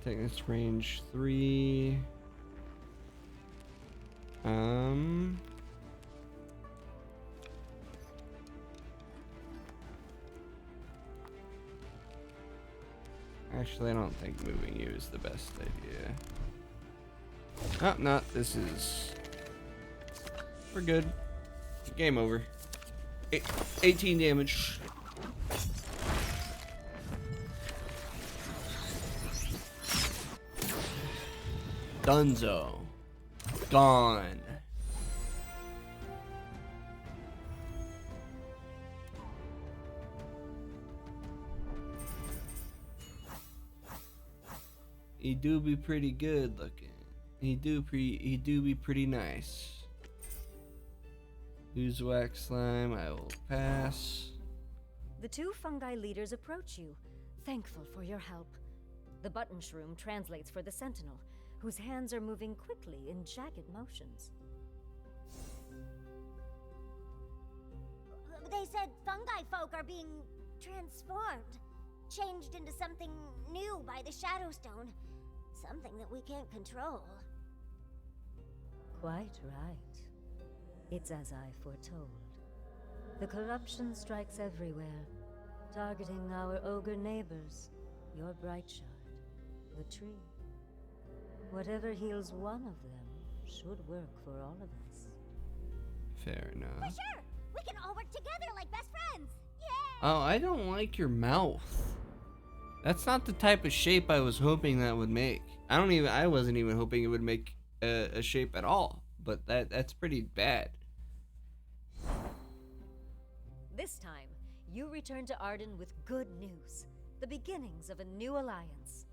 Take this range 3. Actually, I don't think moving you is the best idea. Oh, no, this is... We're good. Game over. 18 damage. Dunzo. Gone. He do be pretty good looking. He do be pretty nice. Use wax slime, I will pass. The two fungi leaders approach you, thankful for your help. The button shroom translates for the sentinel, whose hands are moving quickly in jagged motions. They said fungi folk are being transformed, changed into something new by the Shadowstone. Something that we can't control. Quite right. It's as I foretold. The corruption strikes everywhere, targeting our ogre neighbors. your bright shard, the tree. Whatever heals one of them should work for all of us. Fair For enough. sure! We can all work together like best friends! Yay! Oh, I don't like your mouth. That's not the type of shape I was hoping that would make. I wasn't even hoping it would make a shape at all. But that's pretty bad. This time, you return to Arden with good news. The beginnings of a new alliance.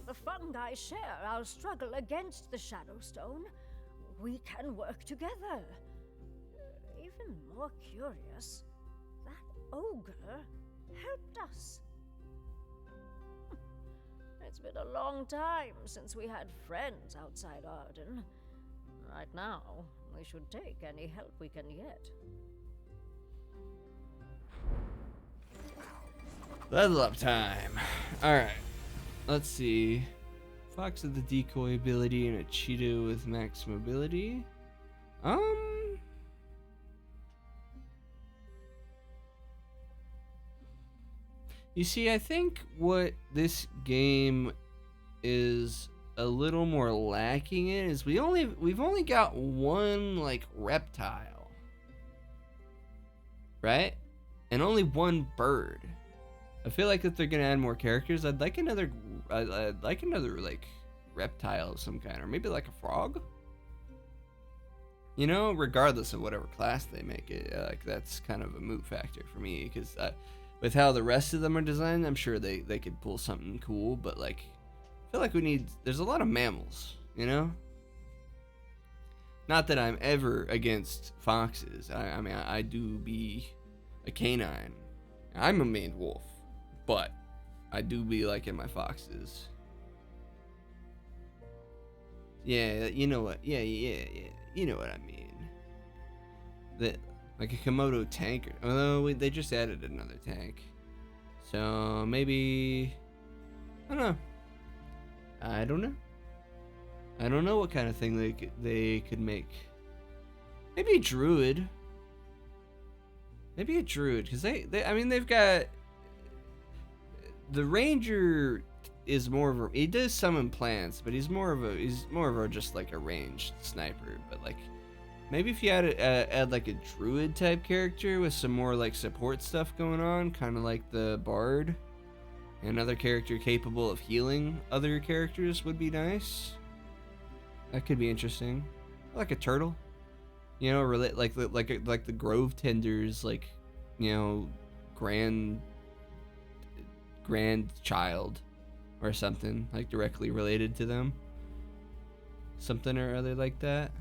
The fungi share our struggle against the Shadowstone. We can work together. Even more curious, that ogre helped us. It's been a long time since we had friends outside Arden. Right now, we should take any help we can get. Level up time. Alright. Let's see. Fox with the decoy ability and a Cheeto with max mobility. You see, I think what this game is a little more lacking in is we've only got one like reptile. Right? And only one bird. I feel like if they're gonna add more characters, I'd like another like reptile of some kind, or maybe like a frog. You know, regardless of whatever class they make it, like that's kind of a moot factor for me because with how the rest of them are designed, I'm sure they could pull something cool. But like, I feel like there's a lot of mammals, you know. Not that I'm ever against foxes. I mean, I do be a canine. I'm a maned wolf. But I do be liking my foxes. Yeah, you know what? Yeah. You know what I mean. That like a Komodo tank. Although they just added another tank, so maybe I don't know. I don't know what kind of thing they could make. Maybe a druid. Because they've got. The ranger is more of a, he does summon plants, but he's more of a just like a ranged sniper. But like maybe if you add like a druid type character with some more like support stuff going on, kind of like the bard, another character capable of healing other characters would be nice. That could be interesting. Like a turtle, you know, relate like the grove tenders, like, you know, grandchild or something like directly related to them, something or other like that.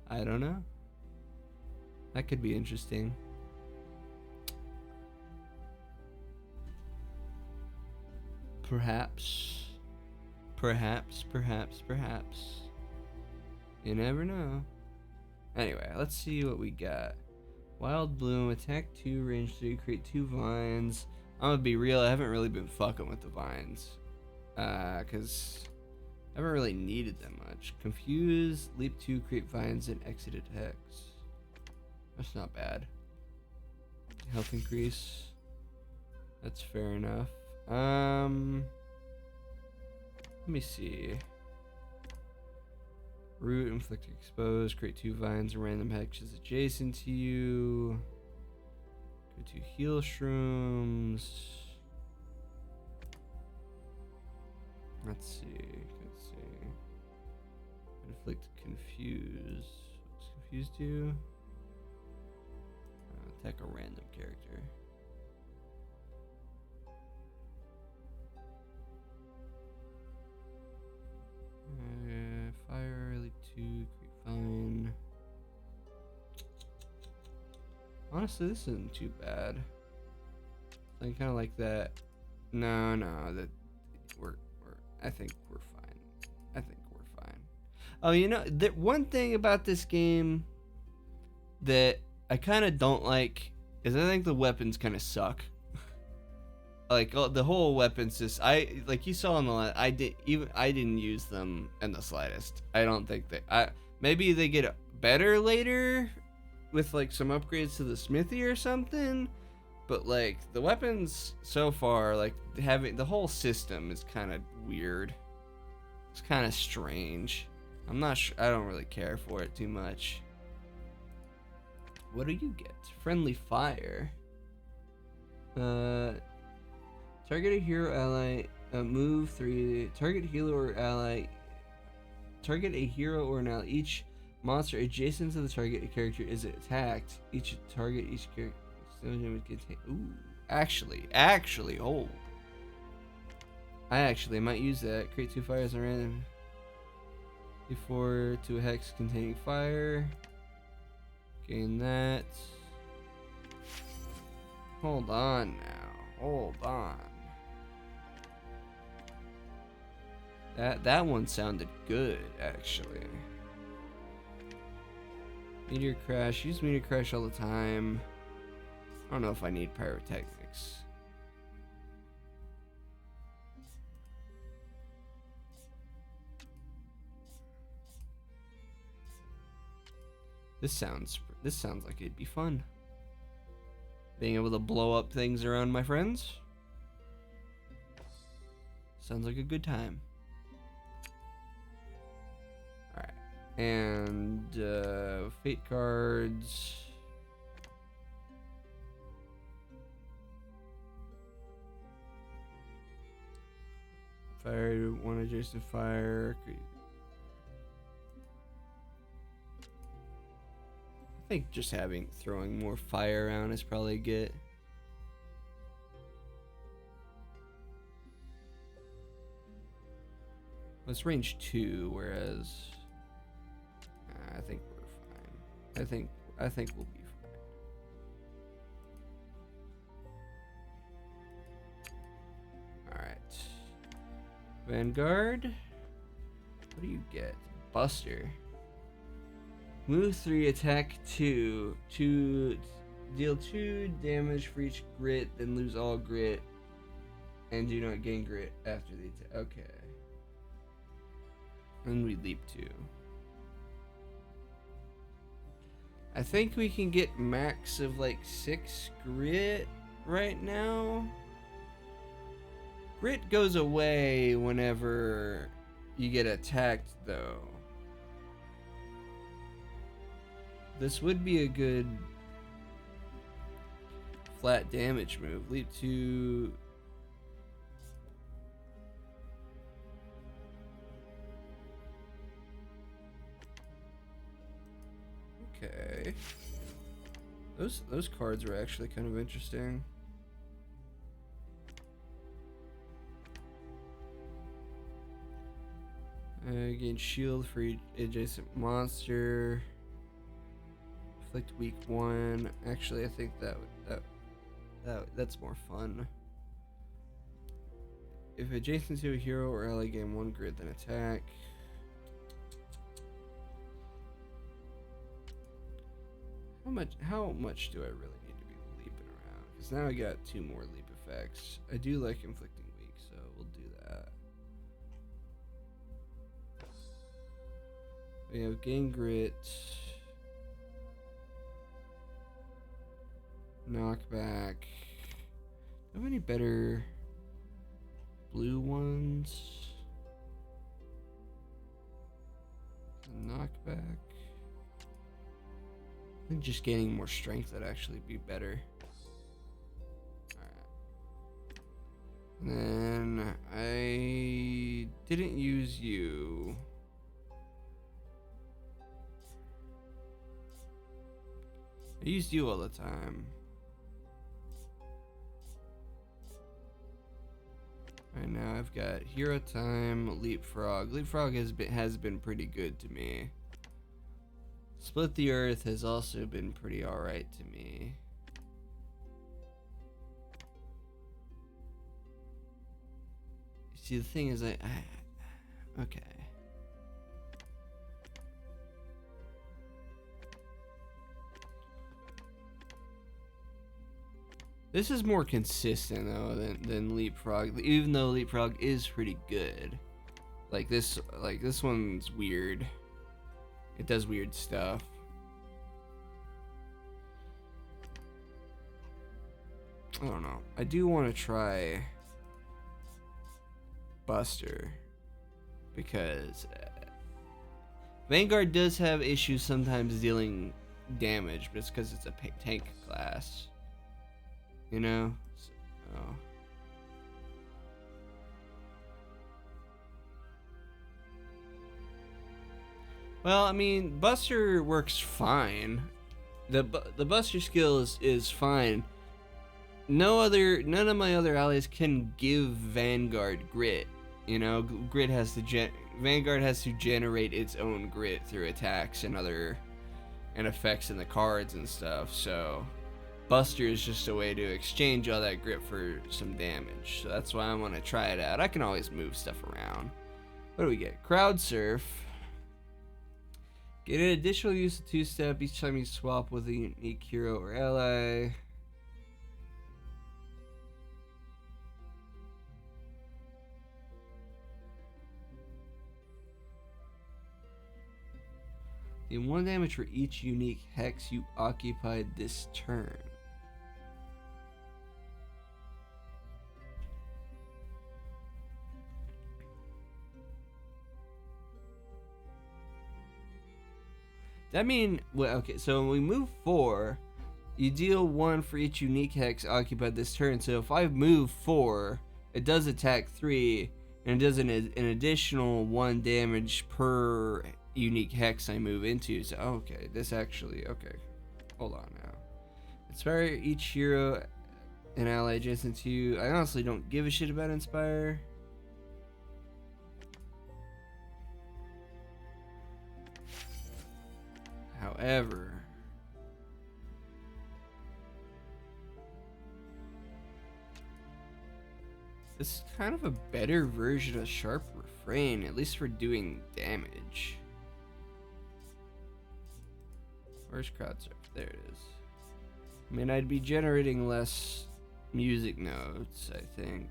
I don't know, that could be interesting. Perhaps you never know. Anyway, let's see what we got. Wild bloom, attack 2, range 3, create 2 vines. I'm gonna be real, I haven't really been fucking with the vines. Cause I haven't really needed them much. Confuse, leap 2, create vines, and exit attacks. That's not bad. Health increase. That's fair enough. Let me see. Root, inflict expose, create 2 vines and random hexes adjacent to you. Go to heal shrooms. Let's see. Inflict confuse. What's confuse do? Attack a random character. Fire, leap 2, create vine. Honestly, this isn't too bad. I kind of like that. No, that I think we're fine. Oh, you know, the one thing about this game that I kind of don't like is I think the weapons kind of suck. Like the whole weapon system, like you saw in the last, I didn't use them in the slightest. I don't think maybe they get better later with like some upgrades to the smithy or something, but like the weapons so far, like having the whole system is kind of weird. It's kind of strange. I'm not sure. I don't really care for it too much. What do you get? Friendly fire. Target a hero ally. Move 3. Target healer or ally. Target a hero or an ally. Each monster adjacent to the target character is attacked. Each character. Ooh, actually, oh. I might use that. Create 2 fires on random. Before to a hex containing fire. Gain that. Hold on now. Hold on. That one sounded good, actually. Meteor crash. Use meteor crash all the time. I don't know if I need pyrotechnics. This sounds like it'd be fun. Being able to blow up things around my friends. Sounds like a good time. Alright. And fate cards. Fire, 1 adjacent fire. I think just throwing more fire around is probably good. Let's range 2, whereas I think we're fine. I think we'll be fine. All right. Vanguard. What do you get? Buster. Move 3, attack 2. Deal 2 damage for each grit, then lose all grit, and do not gain grit after the attack. Okay. And we leap 2. I think we can get max of like 6 grit right now. Grit goes away whenever you get attacked, though. This would be a good flat damage move. Leap 2. Okay. Those cards were actually kind of interesting. Gain shield for each adjacent monster. Inflict weak 1. Actually, I think that's more fun. If adjacent to a hero or ally, gain 1 grit, then attack. How much do I really need to be leaping around? Because now I got 2 more leap effects. I do like inflicting weak, so we'll do that. We have gain grit, knockback. Do I have any better blue ones? Knockback. I think just gaining more strength would actually be better. Alright. And then I didn't use you. I used you all the time. Right now I've got hero time, leapfrog. Leapfrog has been pretty good to me. Split the earth has also been pretty alright to me. See, the thing is, okay. This is more consistent though than leapfrog, even though leapfrog is pretty good. Like this one's weird. It does weird stuff. I don't know. I do want to try Buster because Vanguard does have issues sometimes dealing damage, but it's because it's a tank class. You know? So, well, I mean, Buster works fine. The Buster skill is fine. None of my other allies can give Vanguard grit. You know, Vanguard has to generate its own grit through attacks and effects in the cards and stuff. So Buster is just a way to exchange all that grit for some damage. So that's why I want to try it out. I can always move stuff around. What do we get? Crowd Surf. Get an additional use of 2-step each time you swap with a unique hero or ally. Deal 1 damage for each unique hex you occupied this turn. That mean, well, okay, so when we move 4, you deal 1 for each unique hex occupied this turn. So if I move 4, it does attack 3, and it does an additional 1 damage per unique hex I move into. So, okay, this actually, okay, hold on now. Inspire each hero and ally adjacent to you. I honestly don't give a shit about Inspire. However, this is kind of a better version of Sharp Refrain, at least for doing damage. Where's Crowd Surf? There it is. I mean, I'd be generating less music notes, I think.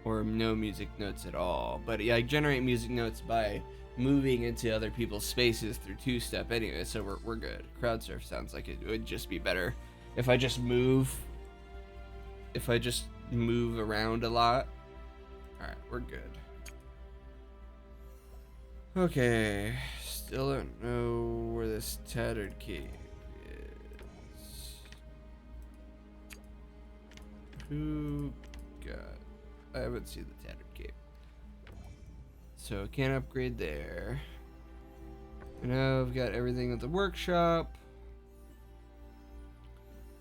Or no music notes at all. But yeah, I generate music notes by moving into other people's spaces through 2-step anyway, so we're good. Crowd Surf sounds like it would just be better if I just move around a lot. Alright, we're good. Okay, still don't know where this tattered cave is. Who got... I haven't seen the tattered cave. So can't upgrade there. And now I've got everything at the workshop.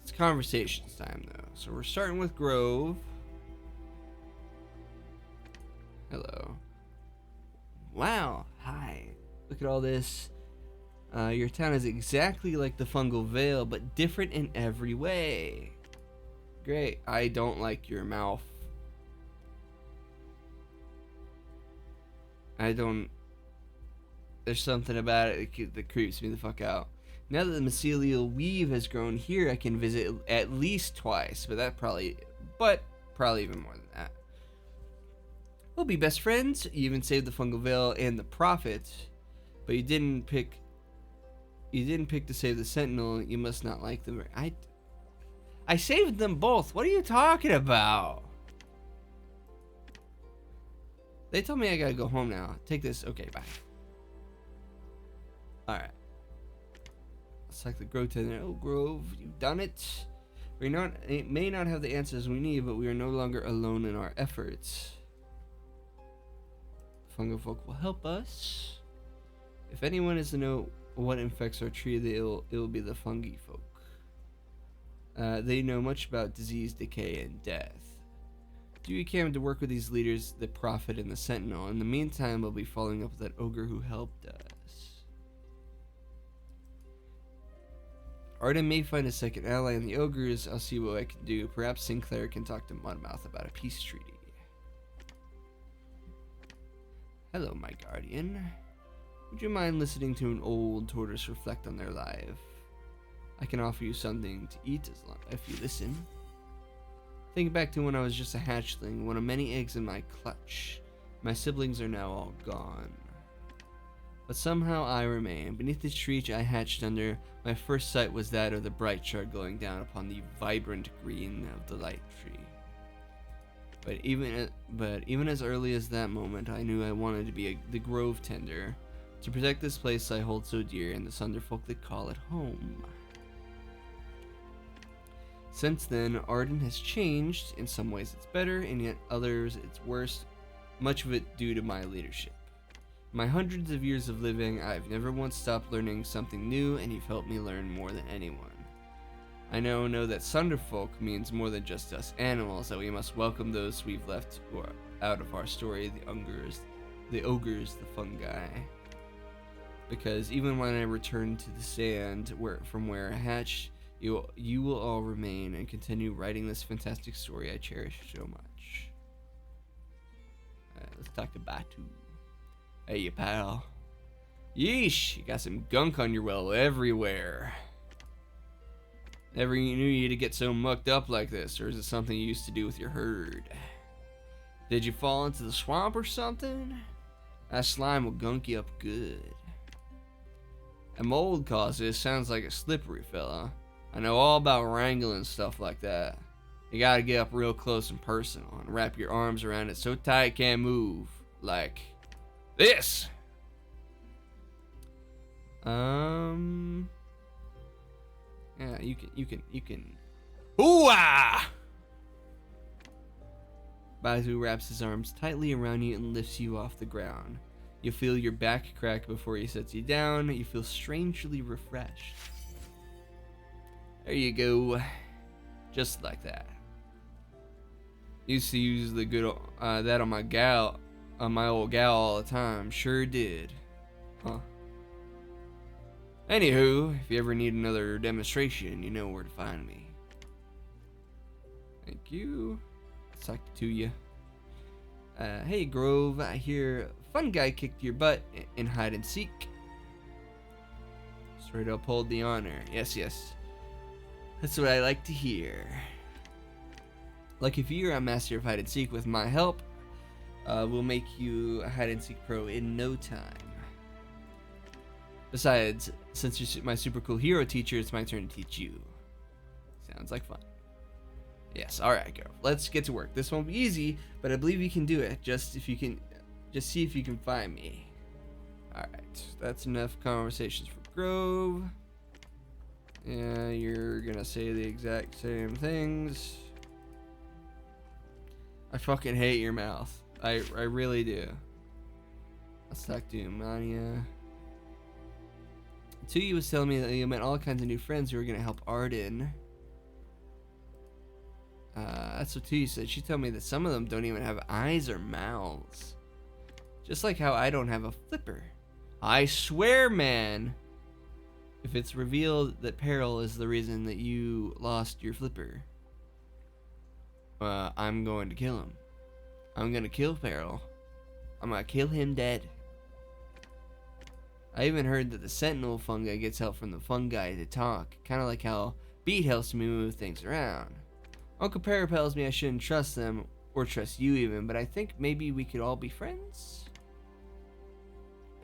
It's conversations time though. So we're starting with Grove. Hello. Wow. Hi. Look at all this. Your town is exactly like the Fungal Vale, but different in every way. Great. I don't like your mouth. There's something about it that creeps me the fuck out. Now that the mycelial weave has grown here, I can visit at least twice, but probably even more than that. We'll be best friends. You even saved the Fungal Veil and the Prophet, but you didn't pick to save the Sentinel. You must not like them. I saved them both. What are you talking about? They told me I gotta go home now. Take this. Okay, bye. Alright. It's like the Grove Tender. Oh, Grove, you've done it. It may not have the answers we need, but we are no longer alone in our efforts. Sunderfolk will help us. If anyone is to know what infects our tree, it will be the fungi folk. They know much about disease, decay, and death. Do you can to work with these leaders, the Prophet and the Sentinel. In the meantime, we'll be following up with that ogre who helped us. Arden may find a second ally in the ogres. I'll see what I can do. Perhaps Sinclair can talk to Mudmouth about a peace treaty. Hello, my guardian. Would you mind listening to an old tortoise reflect on their life? I can offer you something to eat if you listen. Think back to when I was just a hatchling, one of many eggs in my clutch. My siblings are now all gone. But somehow I remain. Beneath the tree I hatched under, my first sight was that of the bright shard glowing down upon the vibrant green of the light tree. But even as early as that moment, I knew I wanted to be the grove tender, to protect this place I hold so dear, and the Sunderfolk that call it home. Since then, Arden has changed. In some ways it's better, and yet others it's worse, much of it due to my leadership. In my hundreds of years of living, I've never once stopped learning something new, and you've helped me learn more than anyone. I now know that Sunderfolk means more than just us animals, that we must welcome those we've left who are out of our story, the ogres, the fungi. Because even when I return to the sand from where I hatched, you will all remain and continue writing this fantastic story I cherish so much. Alright, let's talk to Batu. Hey, you pal. Yeesh, you got some gunk on your well everywhere. Never knew you to get so mucked up like this, or is it something you used to do with your herd? Did you fall into the swamp or something? That slime will gunk you up good. A mold cause this, sounds like a slippery fella. I know all about wrangling stuff like that. You gotta get up real close and personal and wrap your arms around it so tight it can't move. Like this. Yeah, you can. Hoo-ah! Baizu wraps his arms tightly around you and lifts you off the ground. You feel your back crack before he sets you down. You feel strangely refreshed. There you go. Just like that. Used to use the good that on my old gal all the time. Sure did. Huh. Anywho, if you ever need another demonstration, you know where to find me. Thank you. Let's talk to you. Hey Grove, I hear fun guy kicked your butt in hide and seek. Straight up hold the honor. Yes, yes. That's what I like to hear. Lucky for you, I'm master of hide and seek. With my help, we'll make you a hide and seek pro in no time. Besides, since you're my super cool hero teacher, it's my turn to teach you. Sounds like fun. Yes, alright, girl. Let's get to work. This won't be easy, but I believe you can do it. Just see if you can find me. Alright, that's enough conversations for Grove. Yeah, you're gonna say the exact same things. I fucking hate your mouth. I really do. Let's talk to Mania. Tuyi was telling me that you met all kinds of new friends who were gonna help Arden. That's what Tuyi said. She told me that some of them don't even have eyes or mouths. Just like how I don't have a flipper. I swear, man, if it's revealed that Peril is the reason that you lost your flipper, I'm going to kill him. I'm gonna kill Peril. I'm gonna kill him dead. I even heard that the Sentinel fungi gets help from the fungi to talk, kind of like how Beat helps me move things around. Uncle Peril tells me I shouldn't trust them, or trust you even, but I think maybe we could all be friends?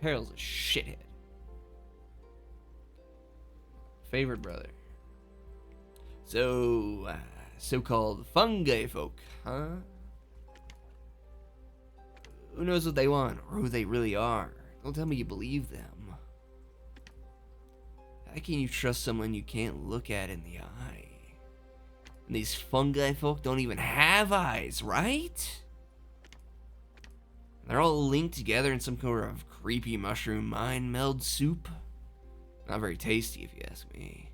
Peril's a shithead. Favorite brother. So, so-called fungi folk, huh? Who knows what they want, or who they really are? Don't tell me you believe them. How can you trust someone you can't look at in the eye? And these fungi folk don't even have eyes, right? They're all linked together in some kind of creepy mushroom mind meld soup. Not very tasty if you ask me.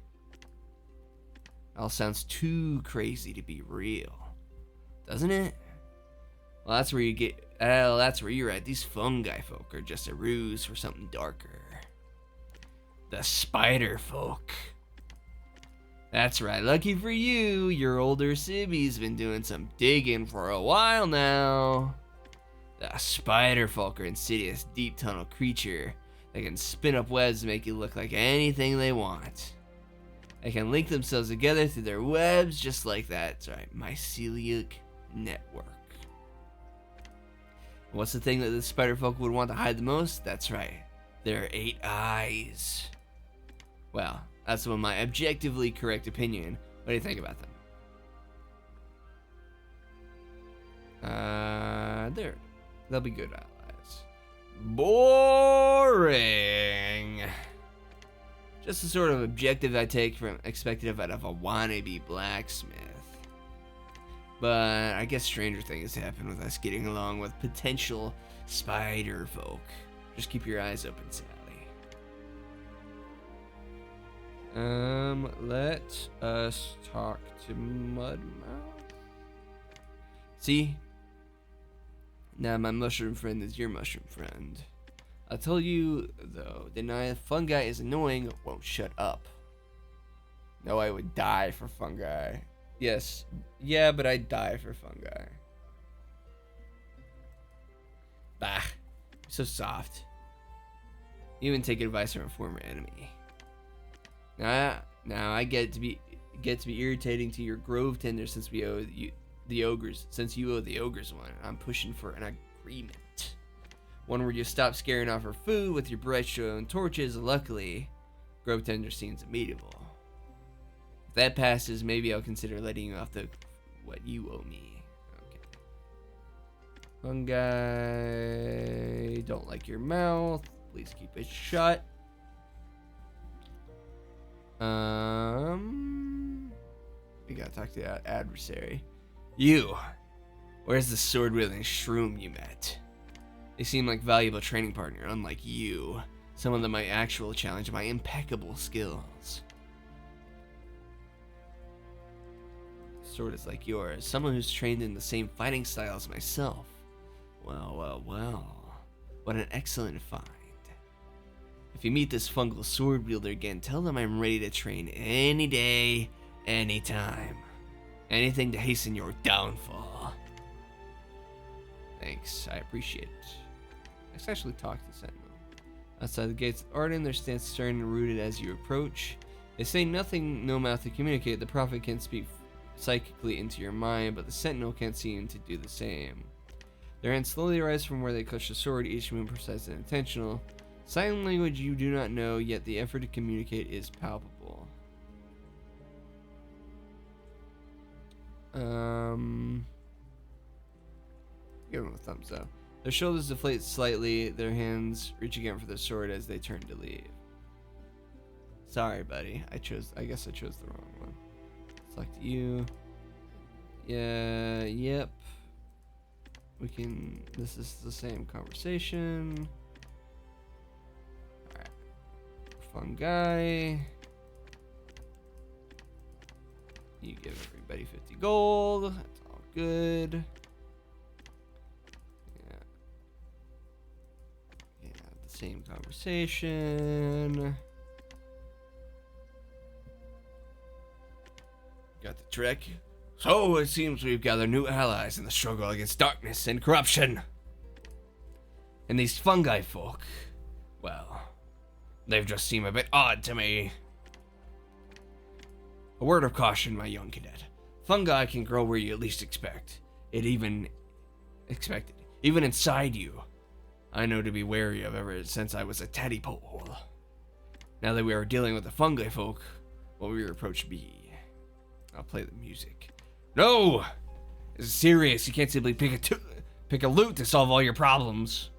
It all sounds too crazy to be real, doesn't it? Well, that's where you get. Well, that's where you're at. These fungi folk are just a ruse for something darker. The spider folk. That's right. Lucky for you, your older Sibby's been doing some digging for a while now. The spider folk are insidious, deep tunnel creature. They can spin up webs to make you look like anything they want. They can link themselves together through their webs just like that. That's right, mycelial network. What's the thing that the spider folk would want to hide the most? That's right, There are 8 eyes. Well, that's my objectively correct opinion. What do you think about them? They'll be good allies. Boring. Just the sort of objective I expected out of a wannabe blacksmith. But I guess stranger things happen with us getting along with potential spider folk. Just keep your eyes open, Sally. Let us talk to Mudmouth. See? Now my mushroom friend is your mushroom friend. I'll tell you, though, the fungi is annoying, won't shut up. No, I would die for fungi. Yes, yeah, but I'd die for fungi. Bah, you're so soft. You even take advice from a former enemy. Now I get to be irritating to your grove tender since we owe you the ogres. Since you owe the ogres one, I'm pushing for an agreement. One where you stop scaring off her food with your bright stone torches. Luckily, grove tender seems amenable. If that passes, maybe I'll consider letting you off what you owe me. Okay. Fungi don't like your mouth. Please keep it shut. We gotta talk to the adversary. You. Where's the sword-wielding shroom you met? They seem like valuable training partner, unlike you. Some of them might actually challenge my impeccable skills. Sword is like yours, someone who's trained in the same fighting style as myself. Well. What an excellent find. If you meet this fungal sword wielder again, tell them I'm ready to train any day, anytime. Anything to hasten your downfall. Thanks, I appreciate it. Let's actually talk to the Sentinel. Outside the gates of Arden, there stands stern and rooted as you approach. They say nothing, no mouth to communicate. The prophet can speak psychically into your mind, but the Sentinel can't seem to do the same. Their hands slowly rise from where they clutch the sword, each move precise and intentional. Sign language you do not know, yet the effort to communicate is palpable. Give them a thumbs up. Their shoulders deflate slightly, their hands reach again for the sword as they turn to leave. Sorry, buddy. I guess I chose the wrong one. Select you. Yeah, yep. This is the same conversation. Alright. Fungi. You give everybody 50 gold. That's all good. Same conversation. Got the trick. So it seems we've gathered new allies in the struggle against darkness and corruption. And these fungi folk, well, they've just seemed a bit odd to me. A word of caution, my young cadet. Fungi can grow where you least expect. Even inside you. I know to be wary of ever since I was a tadpole. Now that we are dealing with the fungi folk, what will your approach be? I'll play the music. No! This is serious. You can't simply pick a lute to solve all your problems.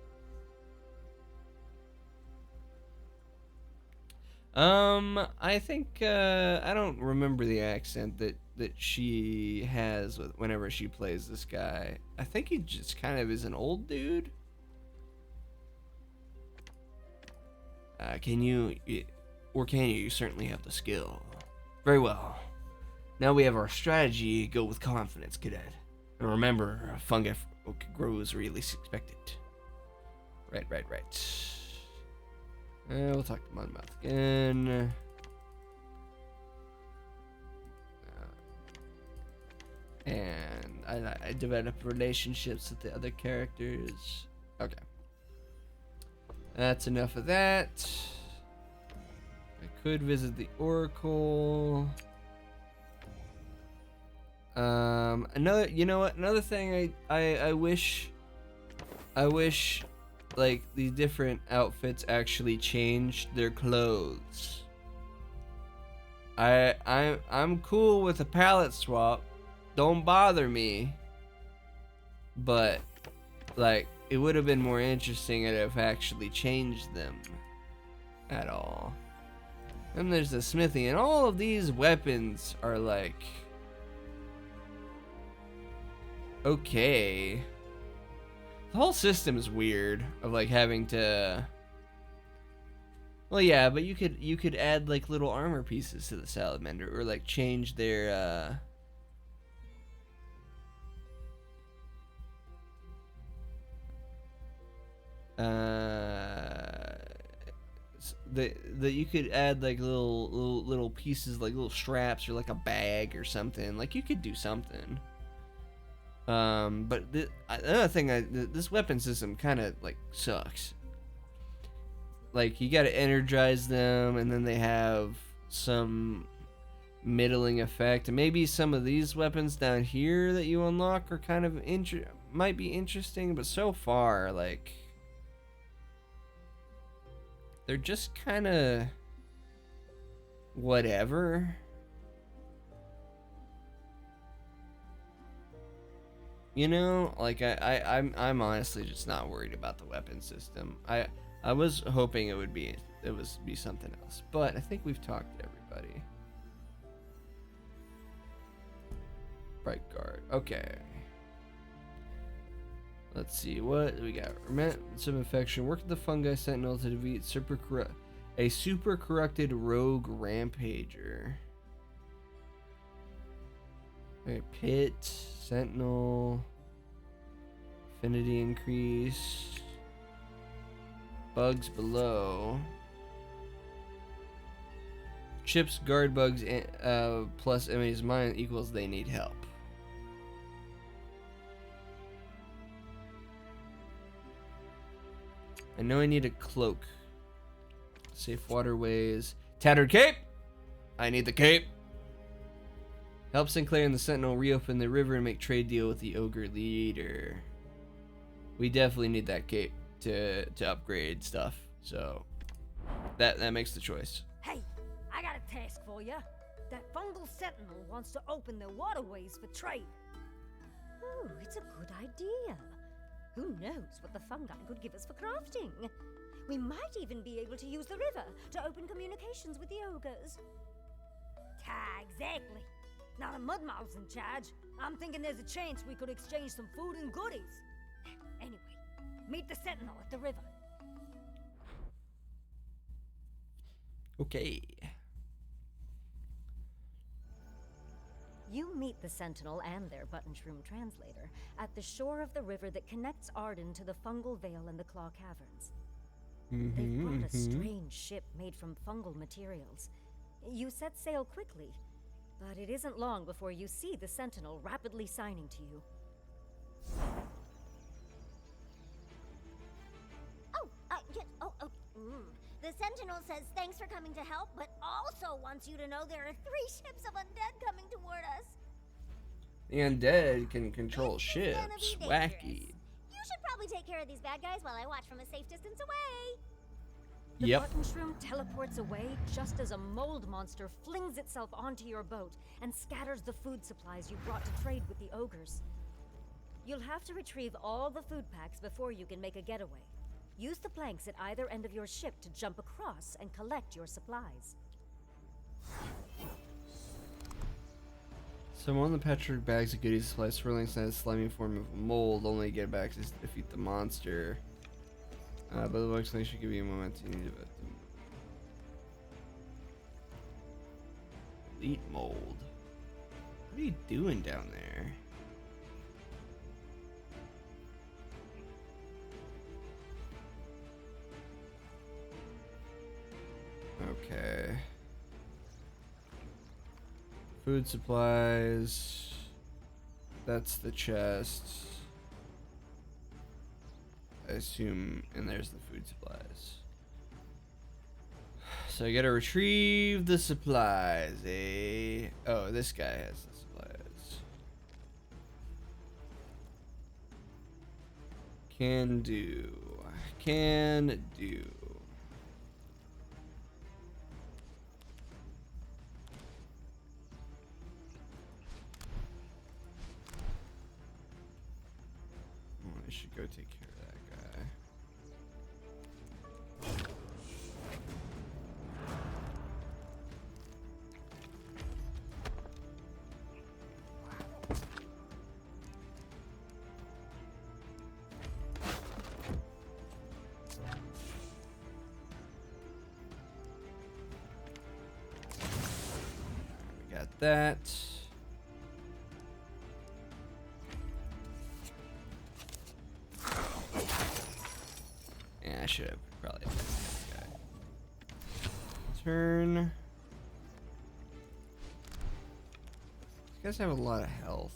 I think, I don't remember the accent that she has whenever she plays this guy. I think he just kind of is an old dude. Can you certainly have the skill. Very well. Now we have our strategy. Go with confidence, cadet. And remember, fungi grows where you least expect it. Right. We'll talk to Mudmouth again. And I develop relationships with the other characters. Okay. That's enough of that. I could visit the Oracle. Another thing I wish like these different outfits actually changed their clothes. I'm cool with a palette swap. Don't bother me. But like it would have been more interesting if actually changed them at all. Then there's the smithy, and all of these weapons are like okay. The whole system is weird of like having to. Well, yeah, but you could add like little armor pieces to the salamander, or like change their the you could add like little pieces, like little straps or like a bag or something. Like you could do something. But another thing, this weapon system kind of like sucks. Like you gotta energize them, and then they have some middling effect. And maybe some of these weapons down here that you unlock are kind of might be interesting, but so far, like, they're just kind of whatever. You know, like I'm honestly just not worried about the weapon system. I was hoping it would be something else, but I think we've talked to everybody. Bright guard. Okay. Let's see what we got. Some infection. Work with the fungi sentinel to defeat a super corrupted rogue rampager. Okay, pit, sentinel, affinity increase, bugs below, chips guard bugs plus enemy's mind equals they need help. I know I need a cloak. Safe waterways. Tattered cape! I need the cape. Help Sinclair and the Sentinel reopen the river and make trade deal with the ogre leader. We definitely need that cape to upgrade stuff. So that makes the choice. Hey, I got a task for you. That fungal sentinel wants to open the waterways for trade. Oh, it's a good idea. Who knows what the fungi could give us for crafting? We might even be able to use the river to open communications with the ogres. Exactly. Now the Mudmouth's in charge. I'm thinking there's a chance we could exchange some food and goodies. Anyway, meet the sentinel at the river. Okay. You meet the Sentinel and their button shroom translator at the shore of the river that connects Arden to the Fungal Vale and the Claw Caverns. They've brought a strange ship made from fungal materials. You set sail quickly, but it isn't long before you see the Sentinel rapidly signing to you. The Sentinel says thanks for coming to help, but also wants you to know there are 3 ships of undead coming toward us. The undead can control It's ships. gonna be dangerous. Wacky. You should probably take care of these bad guys while I watch from a safe distance away. The Yep. button shroom teleports away just as a mold monster flings itself onto your boat and scatters the food supplies you brought to trade with the ogres. You'll have to retrieve all the food packs before you can make a getaway. Use the planks at either end of your ship to jump across and collect your supplies. So one of the petrified bags of goodies supplies swirling inside a slimy form of mold, only get back to defeat the monster. But the explanation should give you a moment to need about them. Elite mold. What are you doing down there? Okay. Food supplies. That's the chest. I assume, and there's the food supplies. So I gotta retrieve the supplies, eh? Oh, this guy has the supplies. Can do. can do. Oh, I should go take care of that guy. We got that. Yeah, I should have probably attacked that guy. Turn. These guys have a lot of health.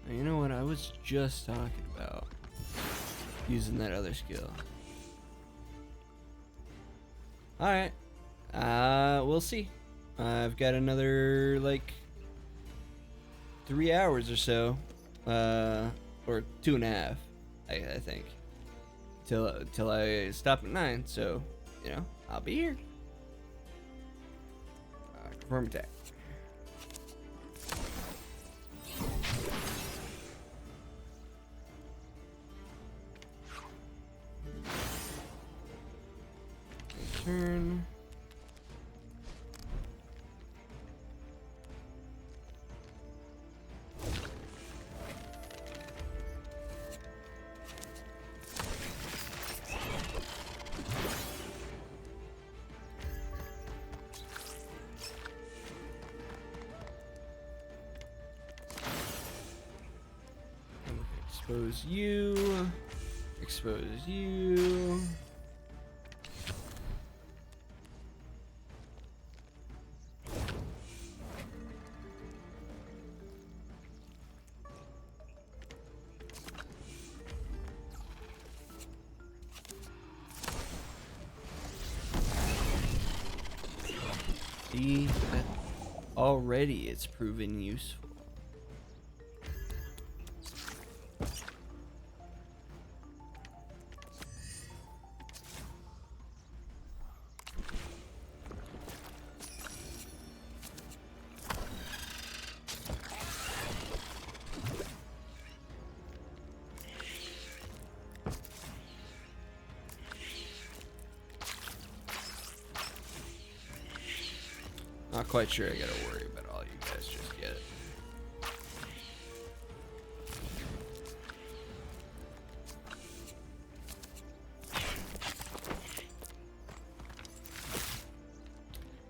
You know what? I was just talking about using that other skill. Alright. We'll see. I've got another, like, 3 hours or so. Or 2.5, I think. Till I stop at 9, so, you know, I'll be here. Confirm attack. Turn. Expose you. Expose you. See, already it's proven useful. Not quite sure I gotta worry about all you guys just yet.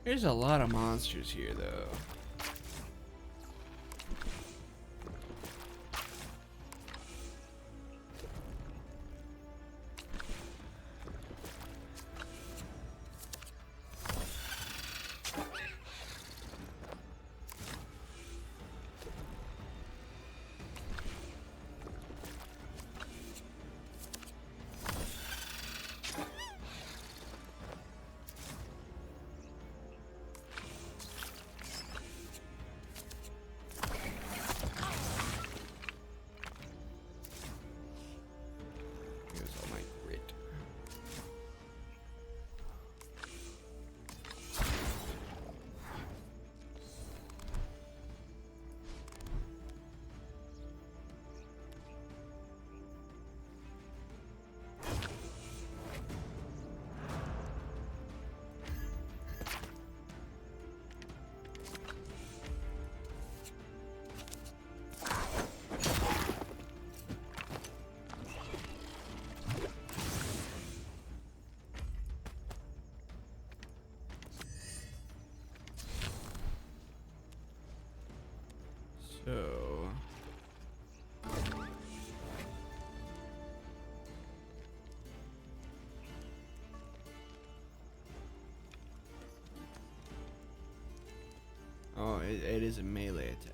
There's a lot of monsters here, though. Here's all my grit. So oh, it is a melee attack.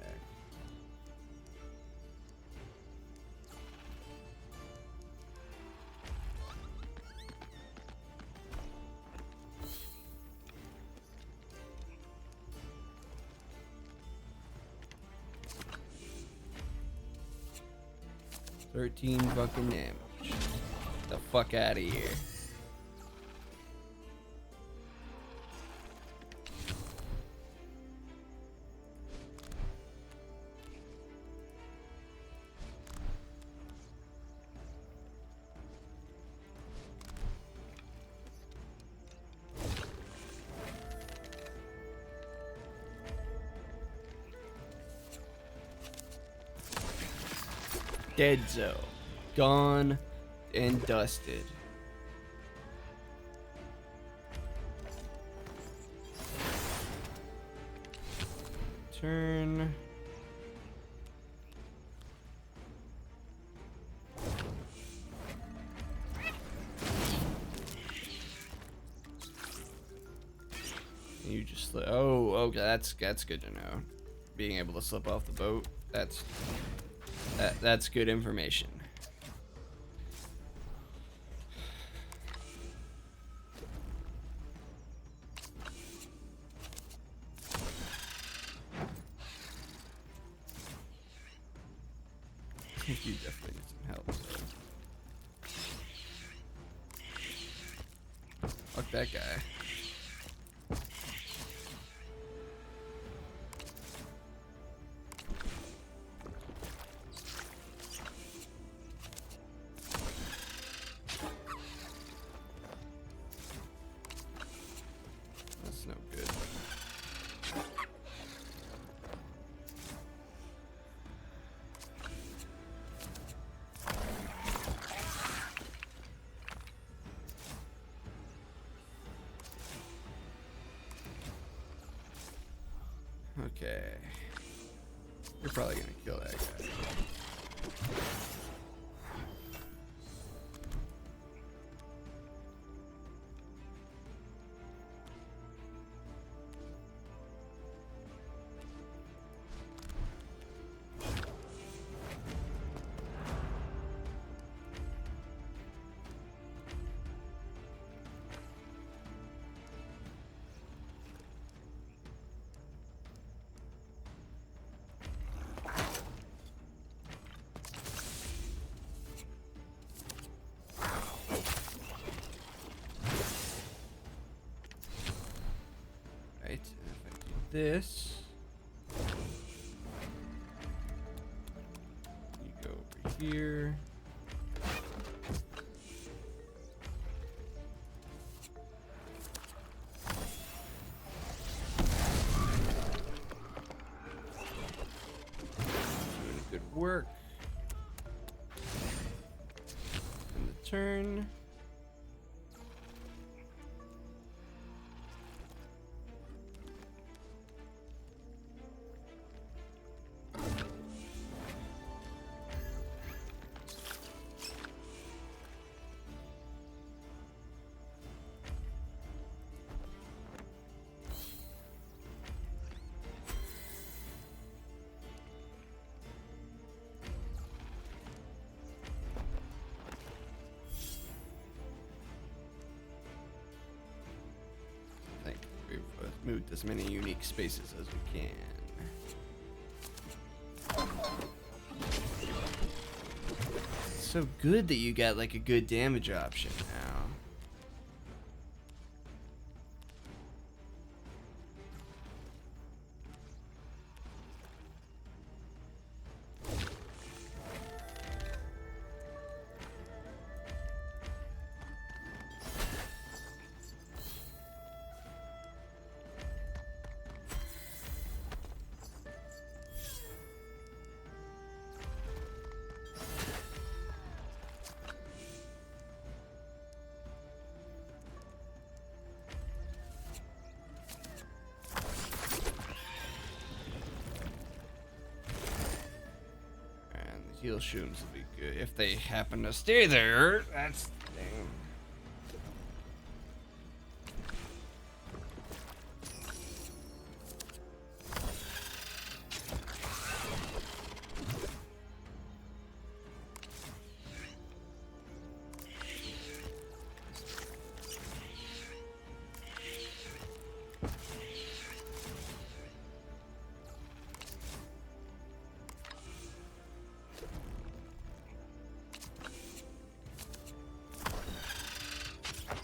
13 fucking damage. Get the fuck out of here. Dead zone. Gone and dusted. Turn. You just oh, okay, that's good to know. Being able to slip off the boat, that's good information. I think you definitely need some help. So. Fuck that guy. That's no good. Okay. You're probably gonna kill that guy. Right, and if I do this, you go over here. Doing good work. And the turn. I think we've moved as many unique spaces as we can. It's so good that you got like a good damage option now. Heal shooms will be good if they happen to stay there. That's the thing.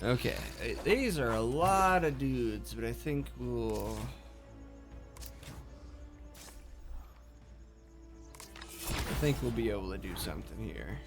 Okay, these are a lot of dudes, but I think we'll be able to do something here.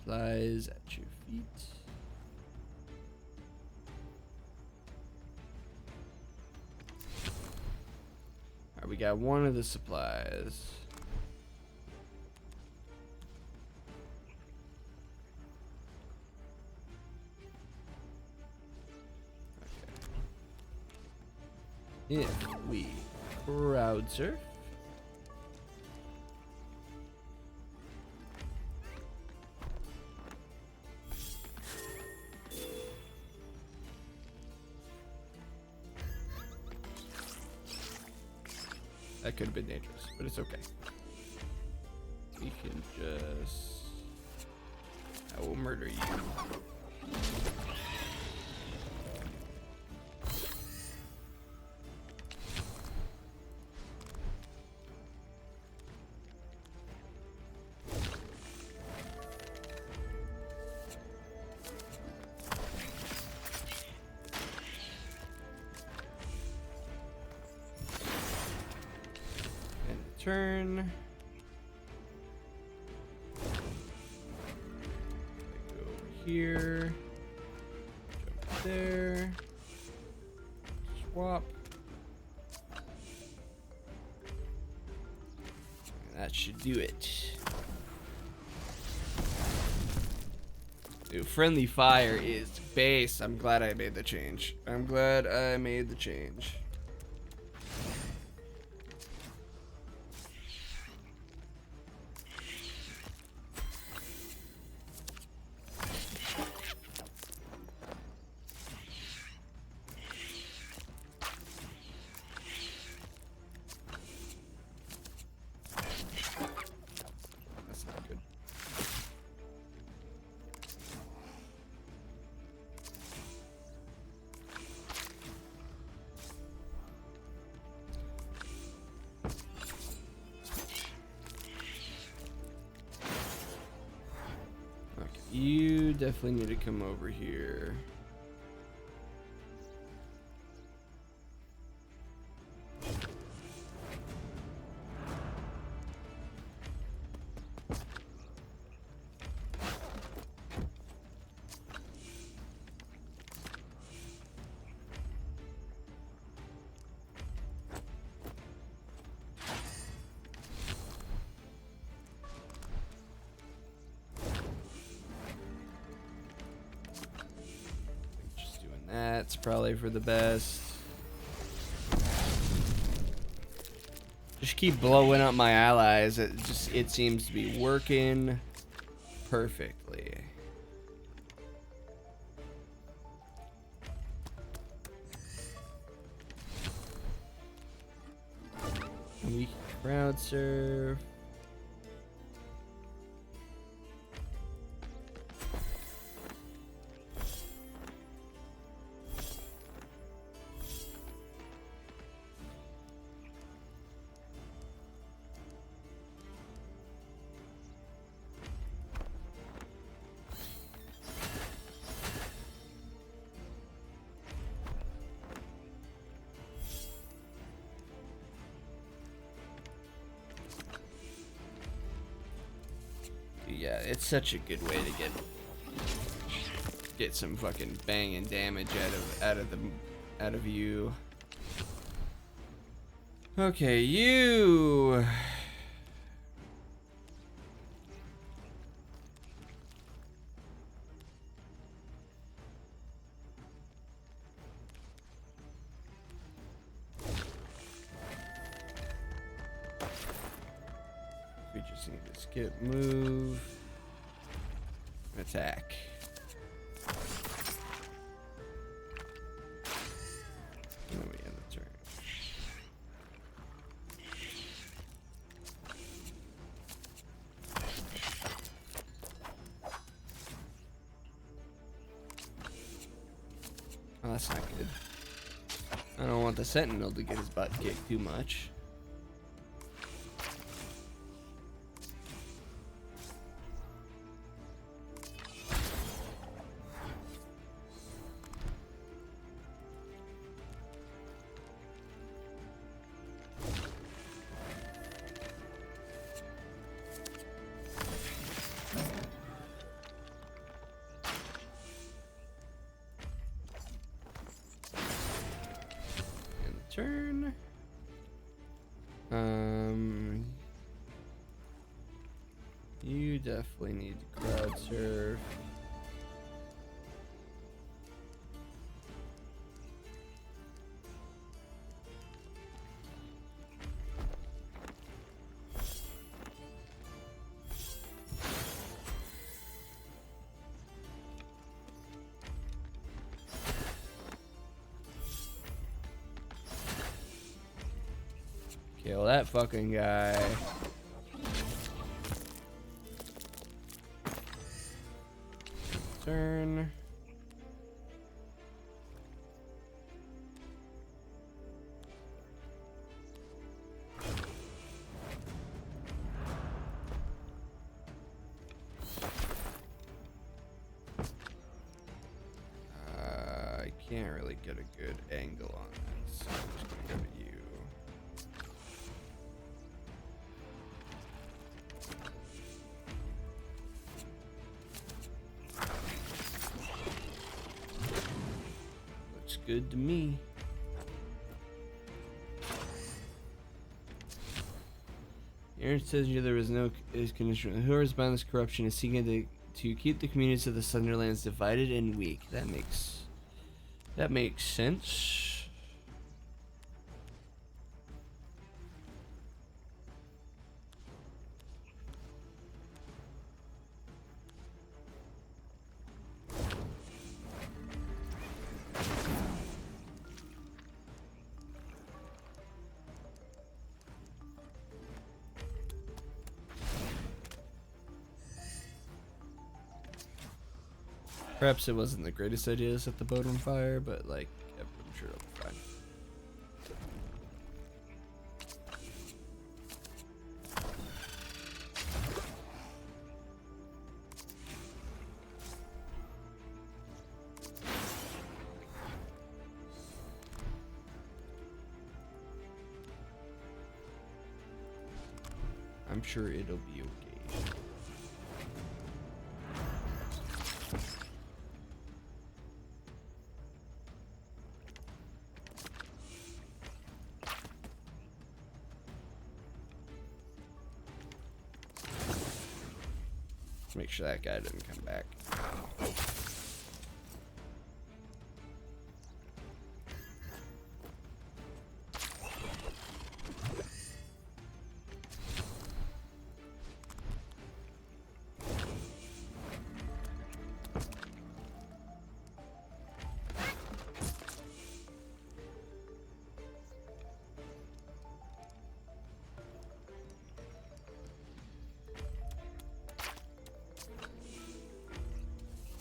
Supplies at your feet. Alright, we got one of the supplies. Okay. If we crowd surf. That could have been dangerous, but it's okay. We can just... I will murder you. Turn. Go over here. Jump there. Swap. That should do it. Dude, friendly fire is base. I'm glad I made the change. I'm glad I made the change. You definitely need to come over here. That's probably for the best. Just keep blowing up my allies. It seems to be working perfectly. And we can crowd surf. Yeah, it's such a good way to get some fucking banging damage out of you. Okay, you. We just need to skip move. Attack. And then we end the turn. that's not good. I don't want the Sentinel to get his butt kicked too much. Turn. You definitely need to crowd surf. Kill that fucking guy. Turn. I can't really get a good angle on this, so I'm just gonna go to you. Looks good to me. Aaron says here there was no condition. Whoever's behind this corruption is seeking to keep the communities of the Sunderlands divided and weak. That makes sense. Perhaps it wasn't the greatest idea to set the boat on fire, but like, I'm sure it'll be fine. I'm sure it'll be okay. Make sure that guy didn't come back.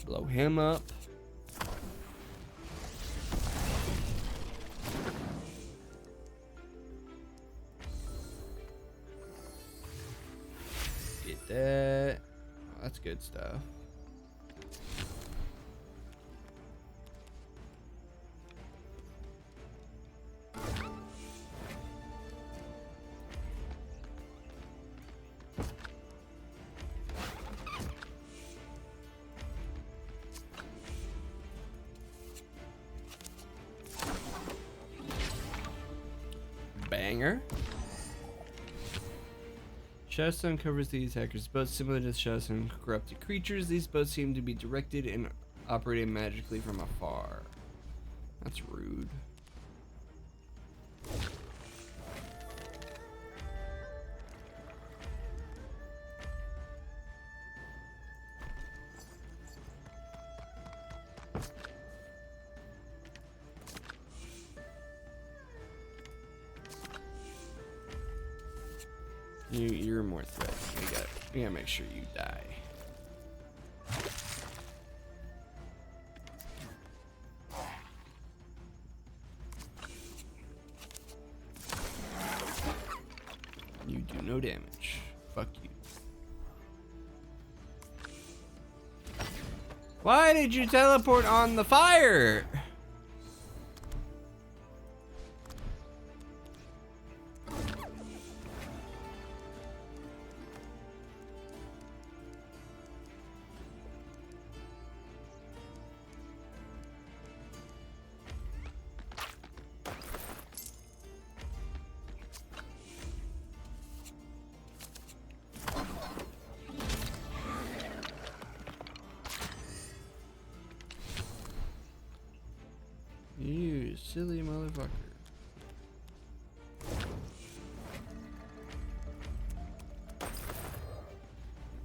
Blow him up. Get that. Oh, that's good stuff. Banger. Shadowstone covers the attackers' boats similar to the Shadowstone corrupted creatures. These boats seem to be directed and operated magically from afar. That's rude. You're more threatening. We gotta make sure you die. You do no damage. Fuck you. Why did you teleport on the fire? You silly motherfucker.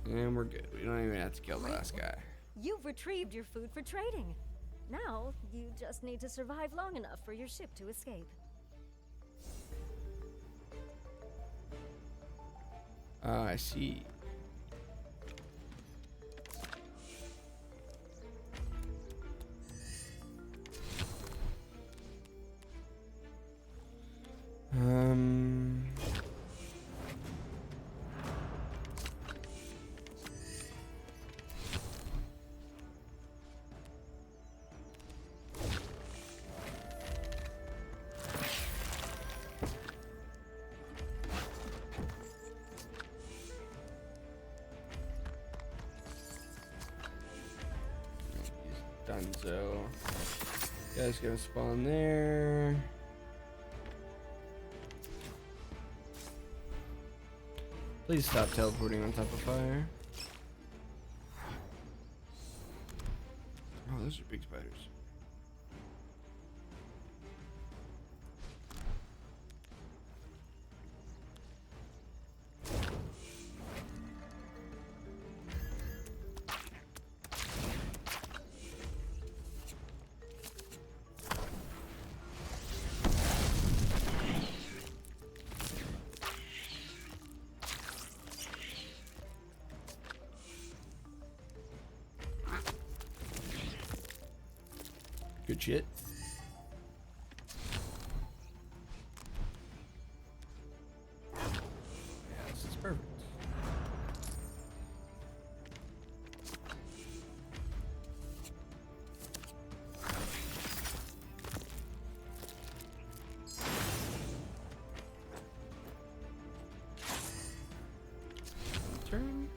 And we're good. We don't even have to kill the last guy. You've retrieved your food for trading. Now, you just need to survive long enough for your ship to escape. Ah, I see. Dunzo. Guy's gonna spawn there. Please stop teleporting on top of fire. Oh, those are big spiders. Good shit. Yeah, this is perfect. Turn.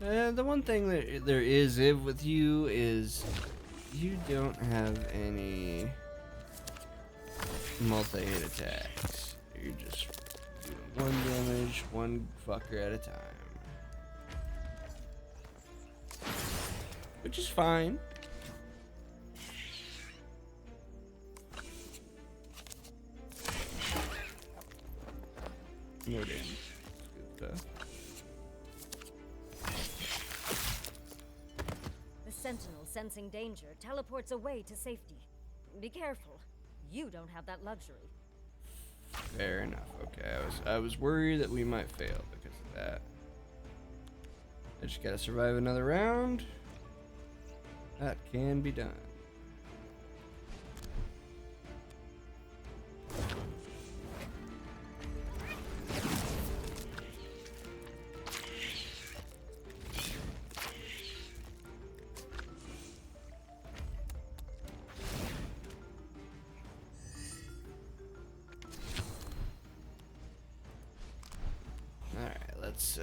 And the one thing that there is with you is you don't have any multi-hit attacks. You're just doing one damage, one fucker at a time. Which is fine. No damage. Good stuff. The sentinel, sensing danger, teleports away to safety. Be careful. You don't have that luxury. Fair enough. Okay, I was worried that we might fail because of that. I just gotta survive another round. That can be done. Let's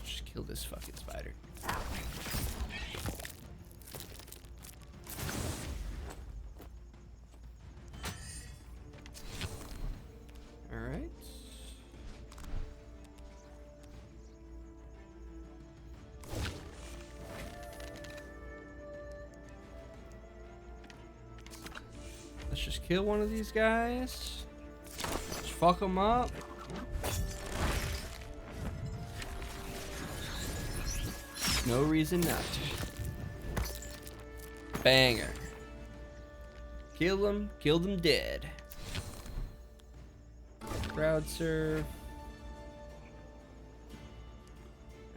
just kill this fucking spider. Let's just kill one of these guys. Just fuck them up. No reason not to. Banger. Kill them dead. Crowd surf.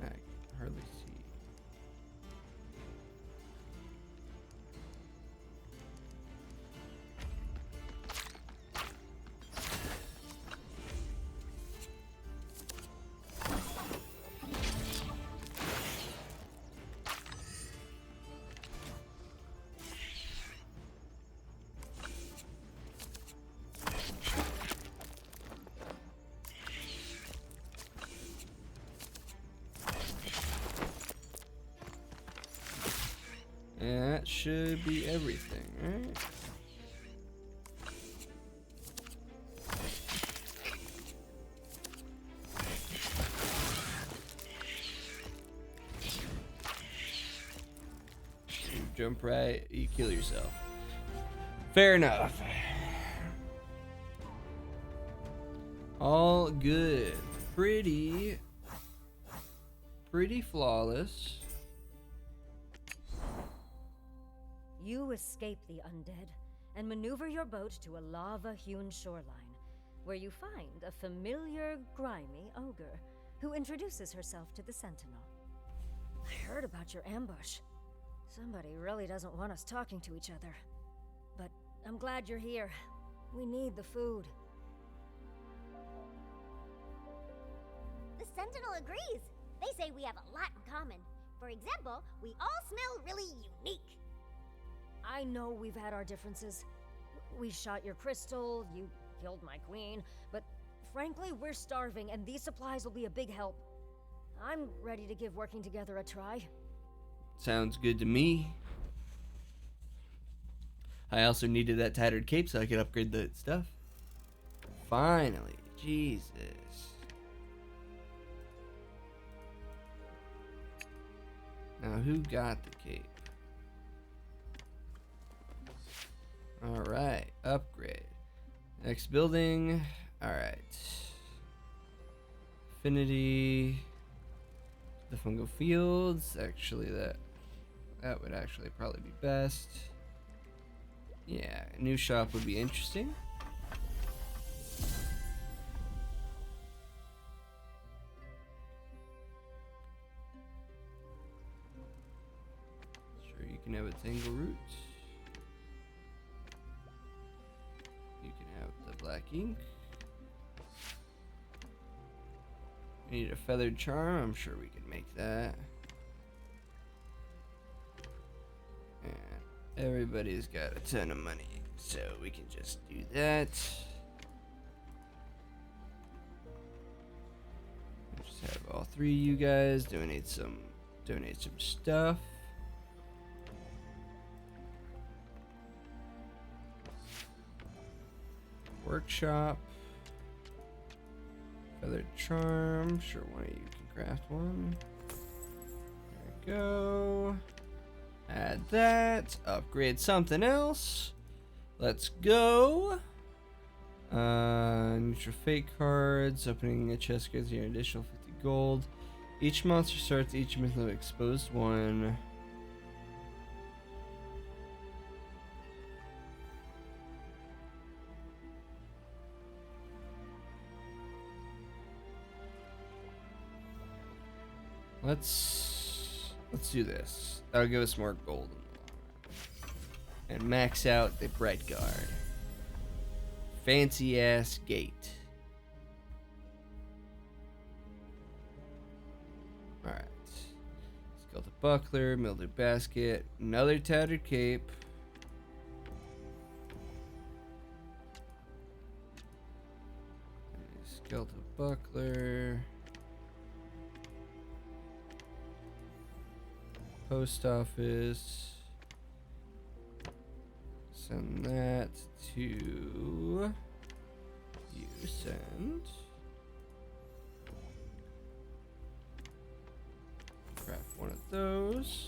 I can hardly see. That should be everything, right? You jump right, you kill yourself. Fair enough. All good. Pretty flawless. You escape the undead and maneuver your boat to a lava-hewn shoreline, where you find a familiar, grimy ogre who introduces herself to the Sentinel. I heard about your ambush. Somebody really doesn't want us talking to each other. But I'm glad you're here. We need the food. The Sentinel agrees. They say we have a lot in common. For example, we all smell really unique. I know we've had our differences. We shot your crystal, you killed my queen, but frankly, we're starving and these supplies will be a big help. I'm ready to give working together a try. Sounds good to me. I also needed that tattered cape so I could upgrade the stuff. Finally. Jesus. Now, who got the cape? Alright, upgrade. Next building. Alright. Affinity. The fungal fields. Actually, that would actually probably be best. Yeah, a new shop would be interesting. Sure, you can have a tangle root. You can have the black ink. We need a feathered charm. I'm sure we can make that. And everybody's got a ton of money, so we can just do that. We'll just have all three of you guys donate some stuff. Workshop. Feathered charm. Sure, one of you can craft one. There we go. Add that. Upgrade something else. Let's go. Neutral fate cards. Opening a chest gives you an additional 50 gold. Each monster starts each month with exposed one. Let's do this. That'll give us more gold in the long run. And max out the Bright Guard. Fancy ass gate. Alright. Skeleton buckler, mildew basket, another tattered cape. Skeleton buckler. Post office. Send that to you. Send. Craft one of those.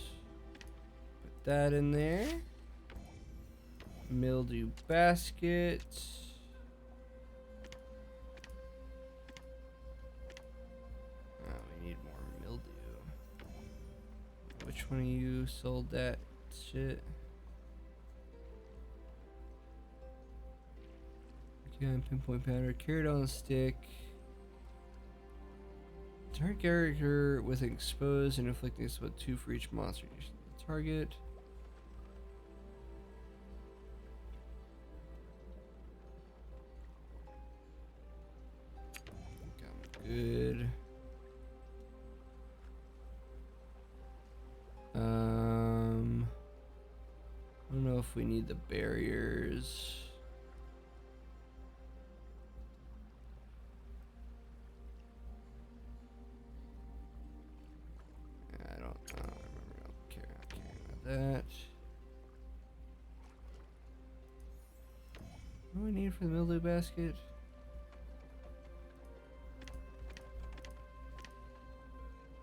Put that in there. mildew basket. Oh, we need more mildew. Which one of you sold that shit? Okay, pinpoint powder, carrot on a stick. Target character with exposed and inflicting about 2 for each monster. Target. Good. I don't know if we need the barriers. I don't remember. I don't care about that. What do I need for the mildew basket?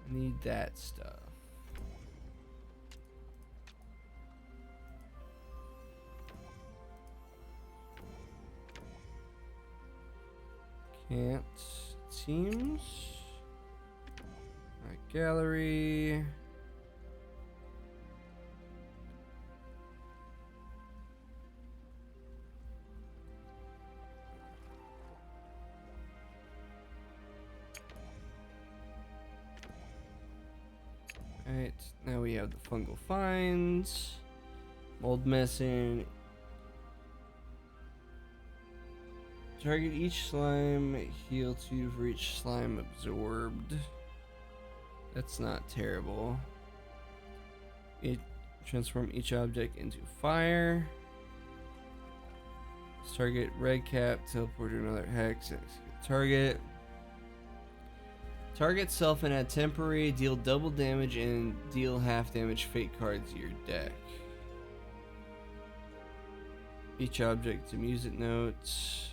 I need that stuff. Can't. It seems. Alright, gallery. Alright, now we have the fungal finds, mold medicine. Target each slime, heal 2 for each slime absorbed. That's not terrible. Transform each object into fire. Target red cap, teleport to another hex. Target. Target self and add temporary, deal double damage, and deal half damage fate cards to your deck. Each object to music notes.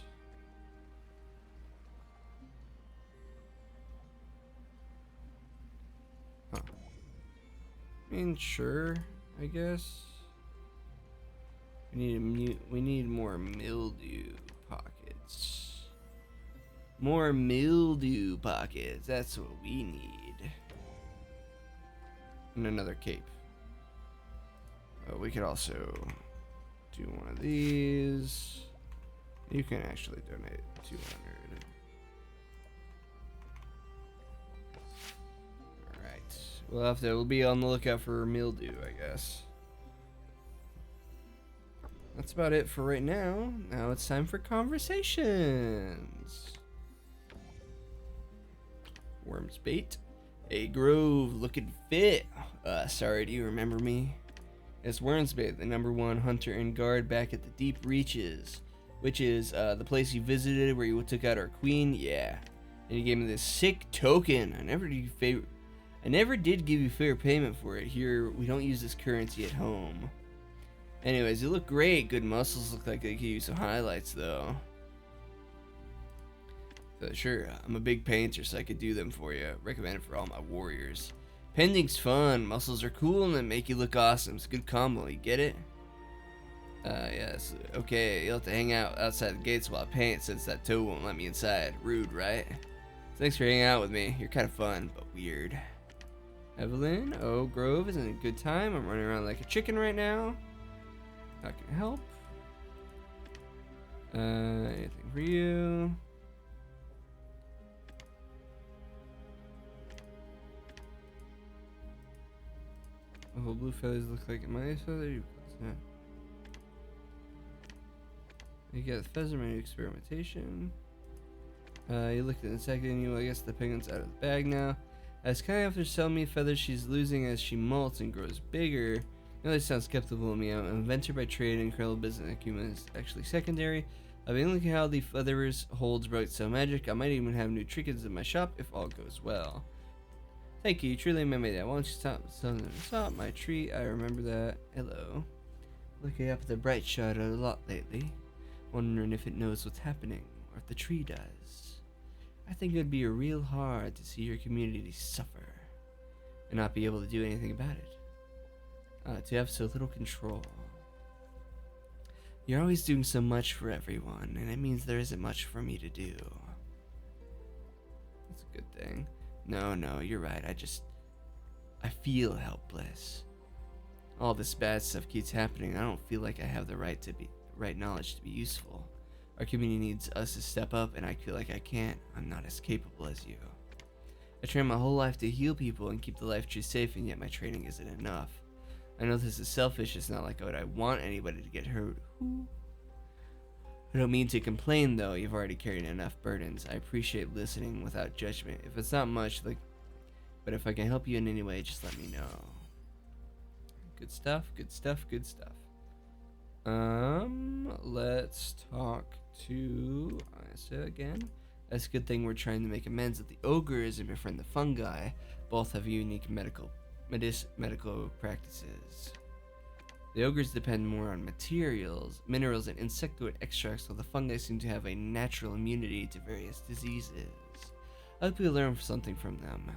Huh. I mean, sure, I guess. We need more mildew pockets. More mildew pockets. That's what we need. And another cape. We could also do one of these. You can actually donate 200. Alright. We'll be on the lookout for mildew, I guess. That's about it for right now. Now it's time for conversations. Worm's bait. Hey Grove, looking fit. Sorry, do you remember me? It's Wormsbait, the #1 hunter and guard back at the Deep Reaches, which is the place you visited where you took out our queen. Yeah, and you gave me this sick token. I never did give you fair payment for it. Here, we don't use this currency at home. Anyways, you look great. Good muscles. Look like they could use some highlights though. Sure, I'm a big painter, so I could do them for you. Recommend it for all my warriors. Pending's fun. Muscles are cool and they make you look awesome. It's a good combo. You get it? Yes. Okay, you'll have to hang out outside the gates while I paint since that toe won't let me inside. Rude, right? Thanks for hanging out with me. You're kind of fun, but weird. Evelyn, oh, Grove isn't a good time. I'm running around like a chicken right now. Not gonna help. Anything for you? Oh, blue feathers look like my feather. Yeah. You got the feather menu experimentation. You looked at the second. I guess the penguin's out of the bag now. As kind after selling me feathers she's losing as she molts and grows bigger. You know, they sound skeptical of me. I'm an inventor by trade and incredible business acumen is actually secondary. I've been looking at how the feathers holds bright so magic. I might even have new trinkets in my shop if all goes well. Thank you, you truly made my day. Why don't you stop my tree? I remember that. Hello. Looking up at the bright shot a lot lately. Wondering if it knows what's happening, or if the tree does. I think it would be real hard to see your community suffer, and not be able to do anything about it. To have so little control. You're always doing so much for everyone, and it means there isn't much for me to do. That's a good thing. No, you're right. I feel helpless. All this bad stuff keeps happening. I don't feel like I have the right knowledge to be useful. Our community needs us to step up, and I feel like I can't. I'm not as capable as you. I trained my whole life to heal people and keep the life tree safe, and yet my training isn't enough. I know this is selfish. It's not like I want anybody to get hurt. I don't mean to complain, though. You've already carried enough burdens. I appreciate listening without judgment. If it's not much, but if I can help you in any way, just let me know. Good stuff. Let's talk to Isa again. That's a good thing we're trying to make amends with the ogres and befriend the fungi. Both have unique medical practices. The ogres depend more on minerals, and insectoid extracts, while the fungi seem to have a natural immunity to various diseases. I hope we learn something from them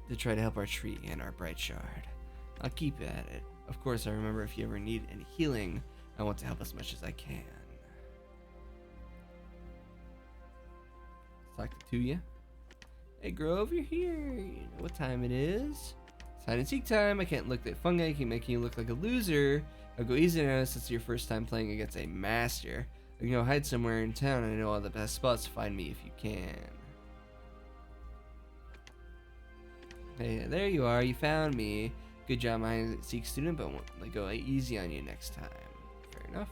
to try to help our tree and our bright shard. I'll keep at it. Of course, I remember if you ever need any healing, I want to help as much as I can. Let's talk to you. Hey, Grove, you're here. You know what time it is. It's hide and seek time. I can't look at fungi. Keep making you look like a loser. I'll go easy now since it's your first time playing against a master. You can go hide somewhere in town, and I know all the best spots to find me if you can. Hey, there you are. You found me. Good job, hide and seek student, but I won't go easy on you next time. Fair enough.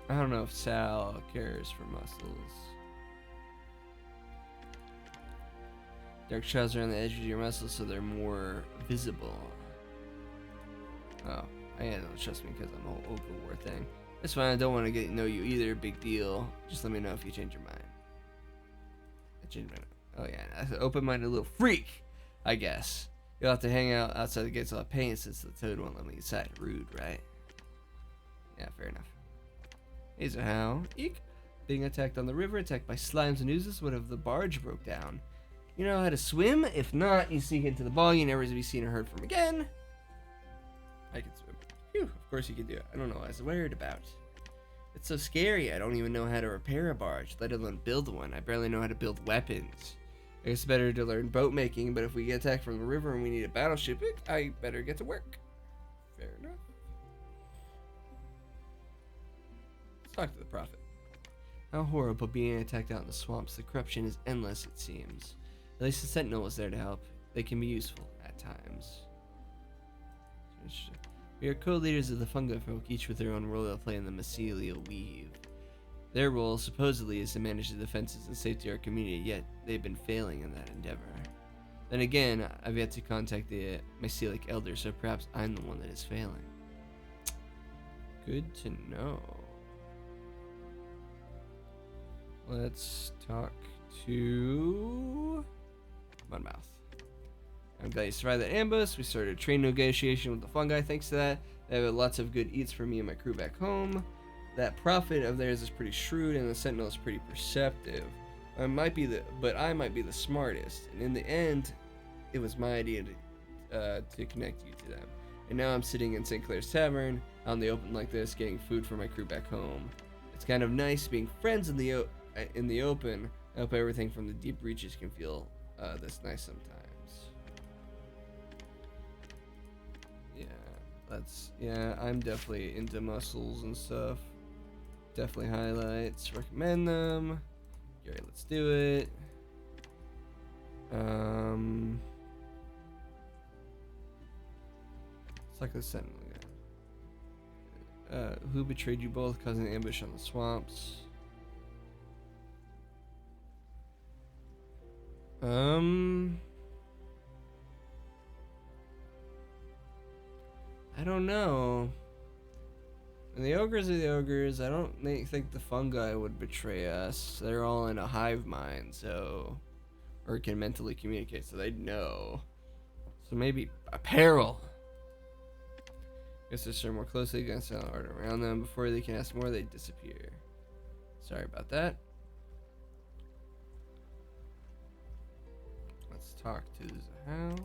I don't know if Sal cares for muscles. Dark shadows around the edge of your muscles so they're more visible. Oh, I don't trust me because I'm a whole open war thing. That's fine, I don't want to get to know you either, big deal. Just let me know if you change your mind. I changed my mind. Oh yeah, that's an open-minded little freak, I guess. You'll have to hang out outside the gates of pain since the toad won't let me inside. Rude, right? Yeah, fair enough. Hey, so how? Eek. Being attacked on the river, attacked by slimes and oozes. What if the barge broke down? You know how to swim? If not, you sink into the bog. You never to be seen or heard from again. I can swim. Phew, of course you can do it. I don't know what I was worried about. It's so scary. I don't even know how to repair a barge, let alone build one. I barely know how to build weapons. I guess it's better to learn boat making, but if we get attacked from the river and we need a battleship, I better get to work. Fair enough. Let's talk to the prophet. How horrible being attacked out in the swamps. The corruption is endless, it seems. At least the sentinel was there to help. They can be useful at times. We are co-leaders of the fungi folk, each with their own role to play in the mycelial weave. Their role, supposedly, is to manage the defenses and safety of our community, yet they've been failing in that endeavor. Then again, I've yet to contact the mycelic elder, so perhaps I'm the one that is failing. Good to know. Let's talk to Mudmouth. I'm glad you survived that ambush. We started a trade negotiation with the fungi thanks to that. They have lots of good eats for me and my crew back home. That prophet of theirs is pretty shrewd, and the sentinel is pretty perceptive. But I might be the smartest. And in the end, it was my idea to connect you to them. And now I'm sitting in St. Clair's Tavern, out in the open like this, getting food for my crew back home. It's kind of nice being friends in the open. I hope everything from the deep reaches can feel this nice sometimes. Yeah, I'm definitely into muscles and stuff. Definitely highlights. Recommend them. Alright, let's do it. It's like the sentinel guy. Who betrayed you both, causing an ambush on the swamps? I don't know. And the ogres are the ogres. I don't think the fungi would betray us. They're all in a hive mind, or can mentally communicate, so they'd know. So maybe a peril. Guess they're serve more closely against the art around them. Before they can ask more, they disappear. Sorry about that. Let's talk to Zahal.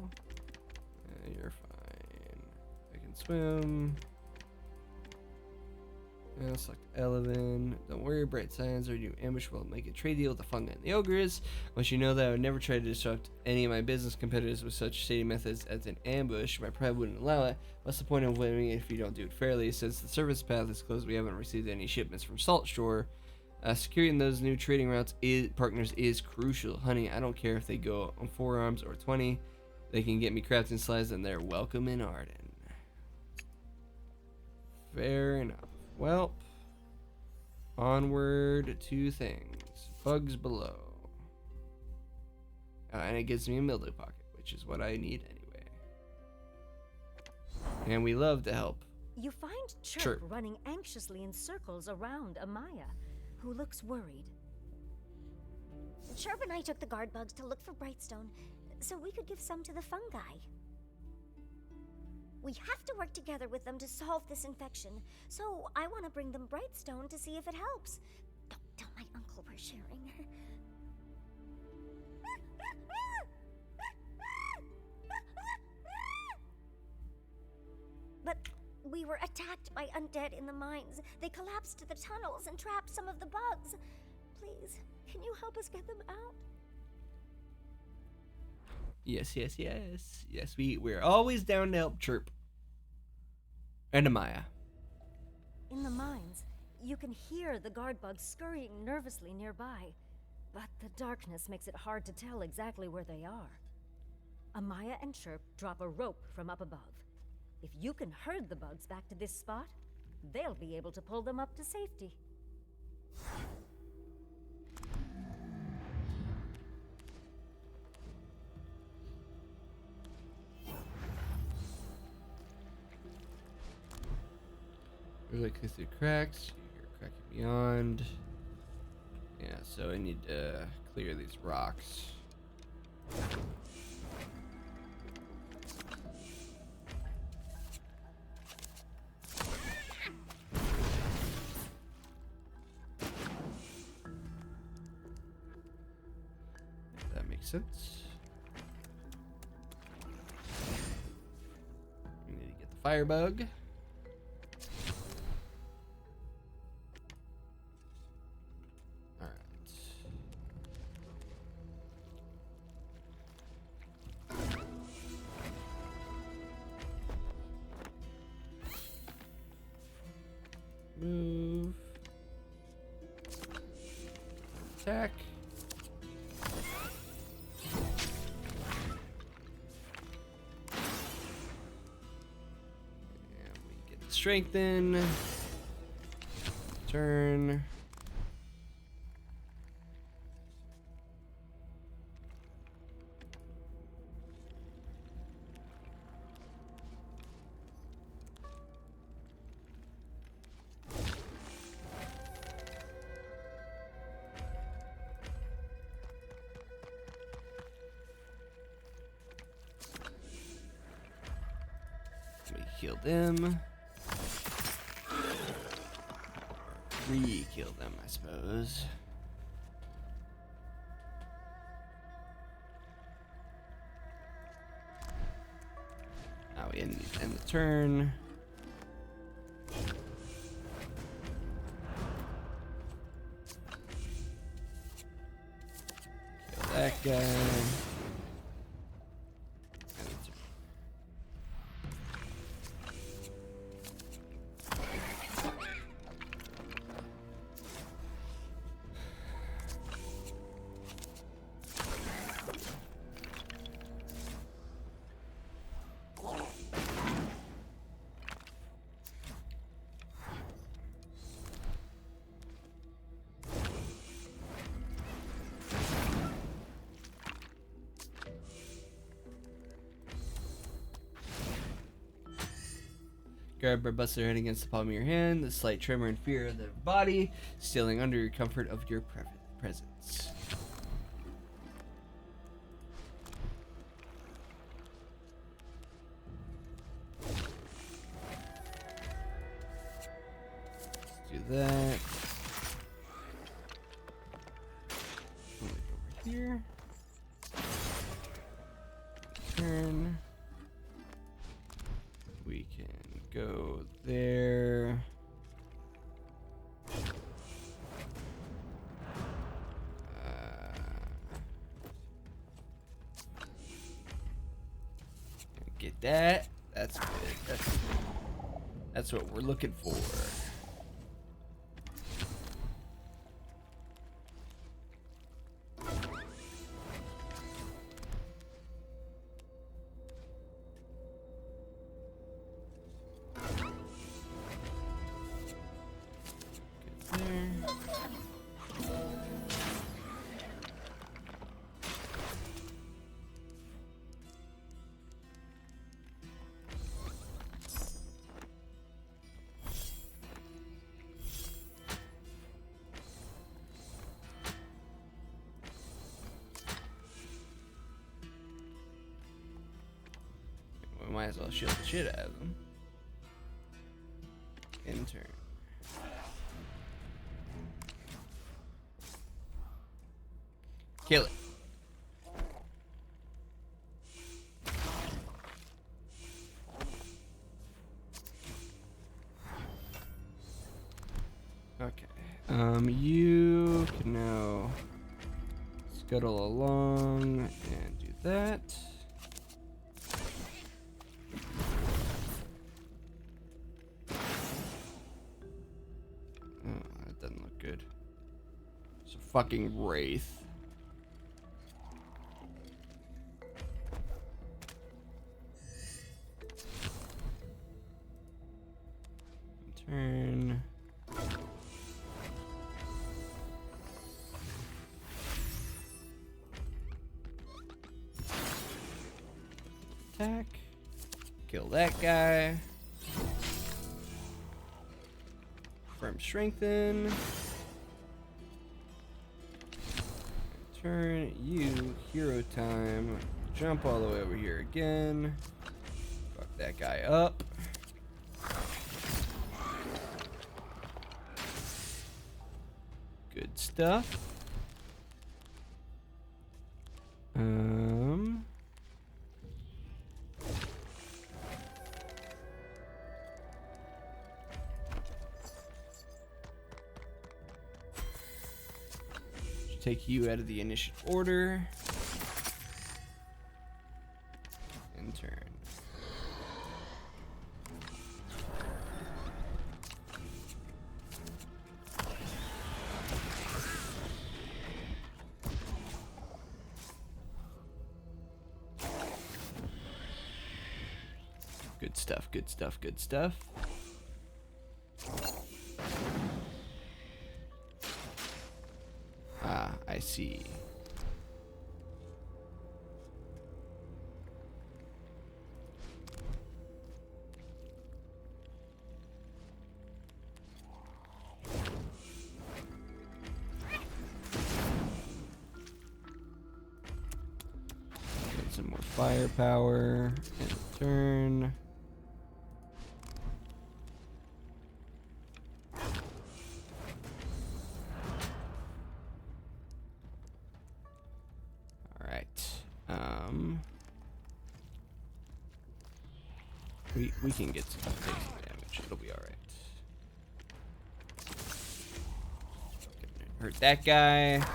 You're fine. swim. Select Elevin. Don't worry, bright signs or new ambush will make a trade deal with the fungi and the ogres. Once you know that I would never try to disrupt any of my business competitors with such shady methods as an ambush, my pride wouldn't allow it. What's the point of winning if you don't do it fairly? Since the service path is closed, we haven't received any shipments from Salt Shore. Securing those new trading routes partners is crucial. Honey, I don't care if they go on 4 arms or 20. They can get me crafting slides and they're welcome in Arden. Fair enough. Well, onward to things. Bugs below. And it gives me a mildew pocket, which is what I need anyway. And we love to help. You find Chirp running anxiously in circles around Amaya, who looks worried. Chirp and I took the guard bugs to look for Brightstone, so we could give some to the fungi. We have to work together with them to solve this infection, so I want to bring them Brightstone to see if it helps. Don't tell my uncle we're sharing. But we were attacked by undead in the mines. They collapsed the tunnels and trapped some of the bugs. Please, can you help us get them out? Yes. Yes, we're always down to help Chirp. And Amaya. In the mines, you can hear the guard bugs scurrying nervously nearby, but the darkness makes it hard to tell exactly where they are. Amaya and Chirp drop a rope from up above. If you can herd the bugs back to this spot, they'll be able to pull them up to safety. Really clear through cracks. You hear cracking beyond. Yeah, so I need to clear these rocks. That makes sense. We need to get the firebug. Move. Attack. And we get the strengthen. Turn. Kill them. Re-kill them, I suppose. Now we end the turn. Kill that guy. Grab or bust their head against the palm of your hand, the slight tremor and fear of their body, stealing under your comfort of your presence. Let's do that. Over here. Turn. We can go there. Get that. That's good. That's what we're looking for. Get there. We might as well shield the shit out of them. Intern. Kill it. Okay. You can now scuttle along and do that. Oh, that doesn't look good. It's a fucking wraith. Turn. Attack. Kill that guy. Firm strengthen. Turn you hero time. Jump all the way over here again. Fuck that guy up. Good stuff. Take you out of the initiative order. And turn. Good stuff, good stuff, good stuff. Ah, I see. Get some more firepower and turn. We can get some damage. It'll be all right. Hurt that guy.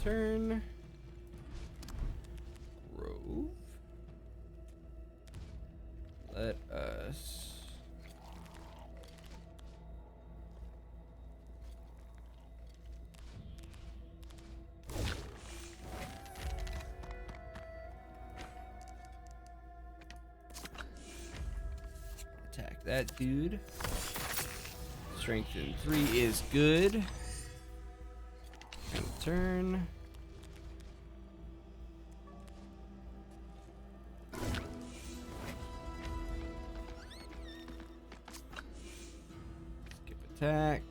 Turn. Rove. Let us. Attack that dude. Strength in 3 is good. And turn. Skip attack.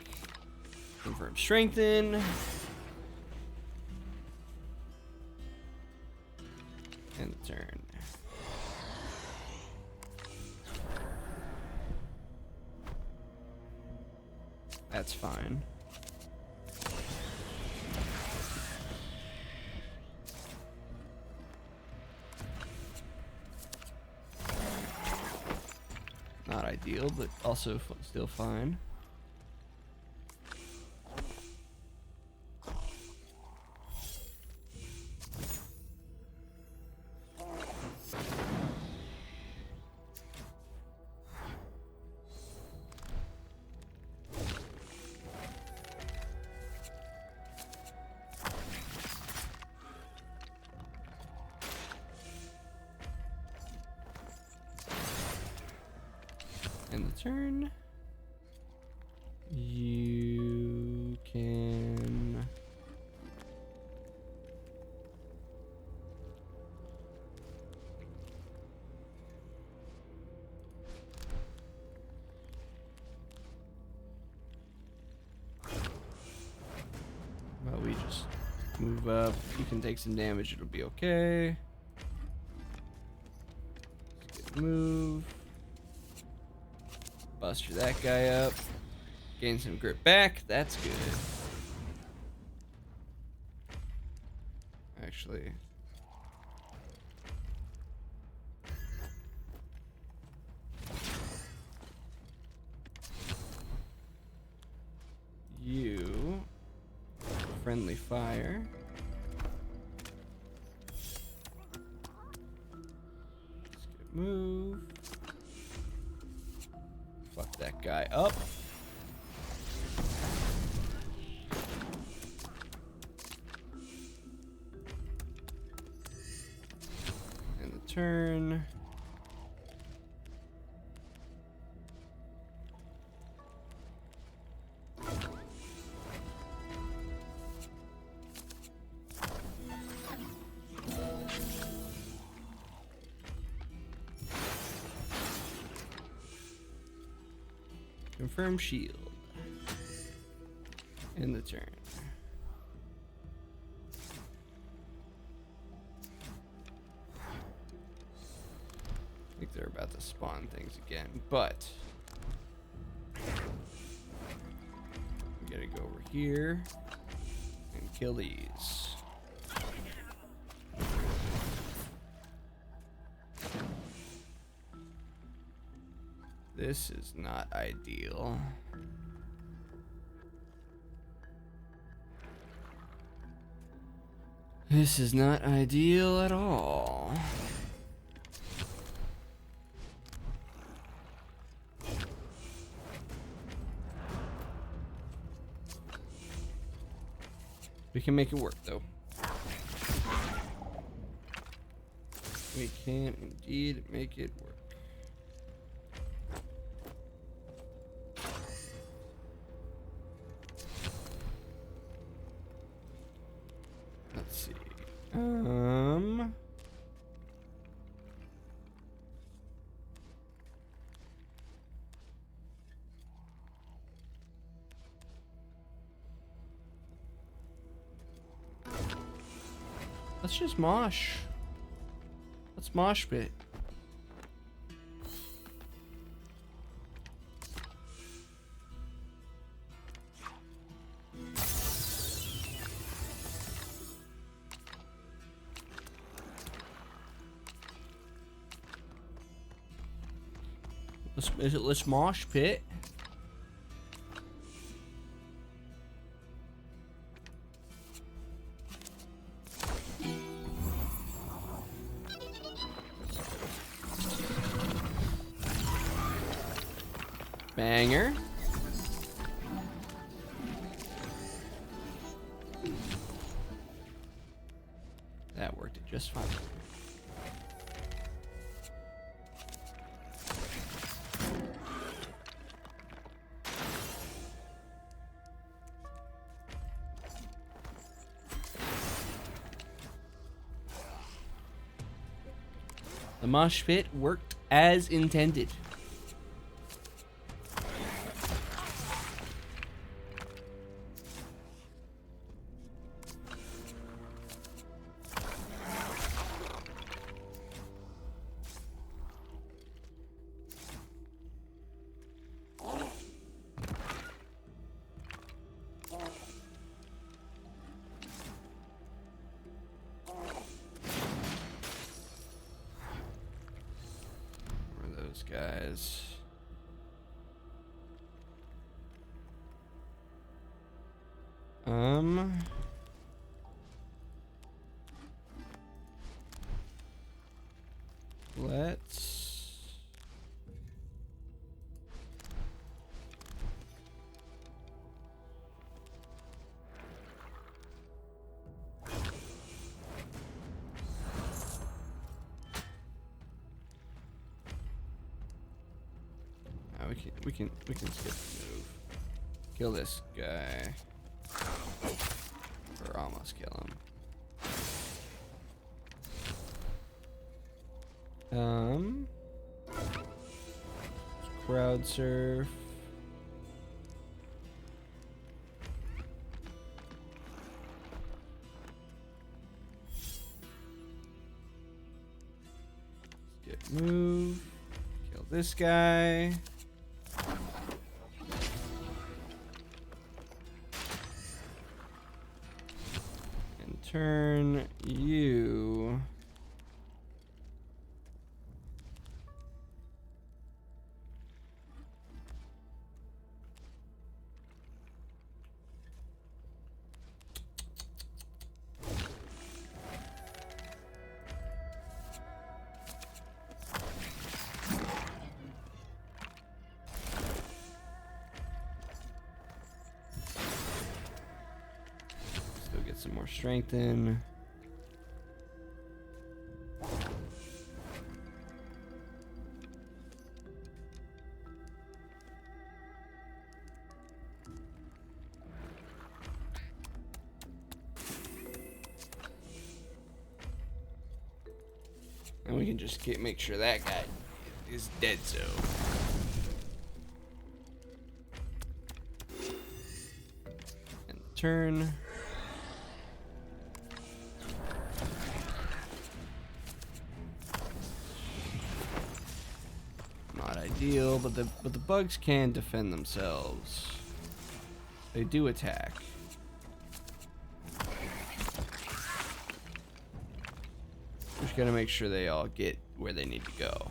Confirm strengthen. And turn. That's fine. Not ideal, but also still fine. End the turn. You can... Well, we just move up. You can take some damage. It'll be okay. Move. Buster that guy up. Gain some grip back. That's good. Actually. You. Friendly fire. Let's get move. Fuck that guy up. And the turn. Confirm shield. In the turn. I think they're about to spawn things again, but we gotta go over here and kill these. This is not ideal. This is not ideal at all. We can make it work, though. We can indeed make it work. Let's see. Let's just mosh. Let's mosh pit. Let's mosh pit. Banger. That worked just fine. The mosh pit worked as intended. these guys. Let's we can skip the move. Kill this guy. Or almost kill him. Crowd surf. Skip move. Kill this guy. And turn you. Some more strength in. And we can just make sure that guy is dead, so. And turn. Ideal, but the bugs can defend themselves. They do attack. Just gotta make sure they all get where they need to go.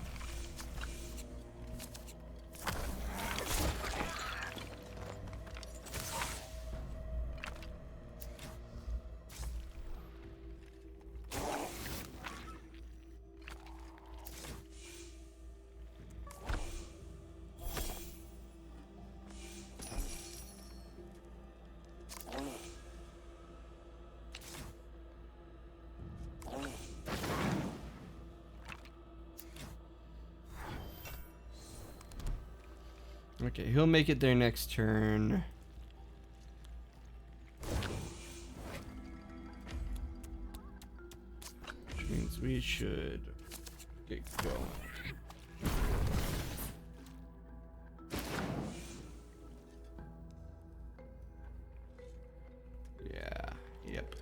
Okay, he'll make it their next turn. Which means we should get going. Yeah, yep.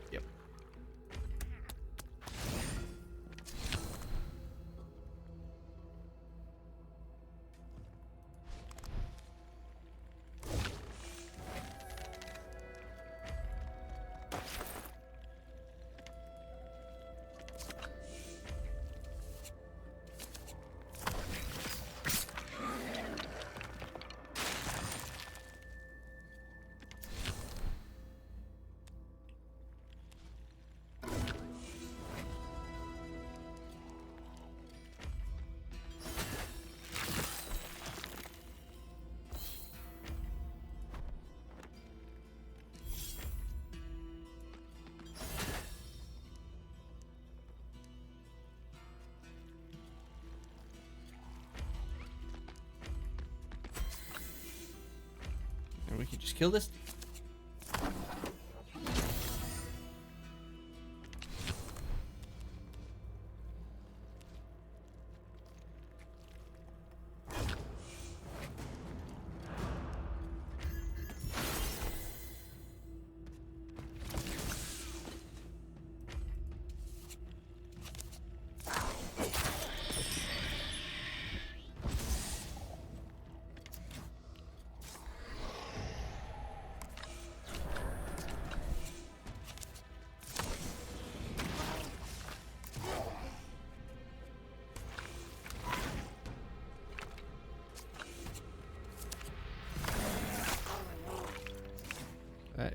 And we can just kill this.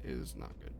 is not good.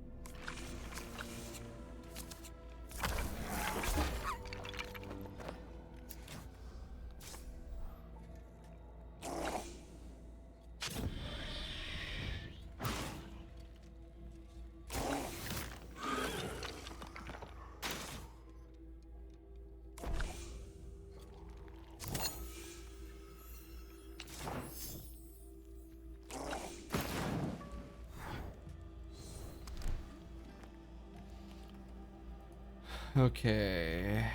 Okay.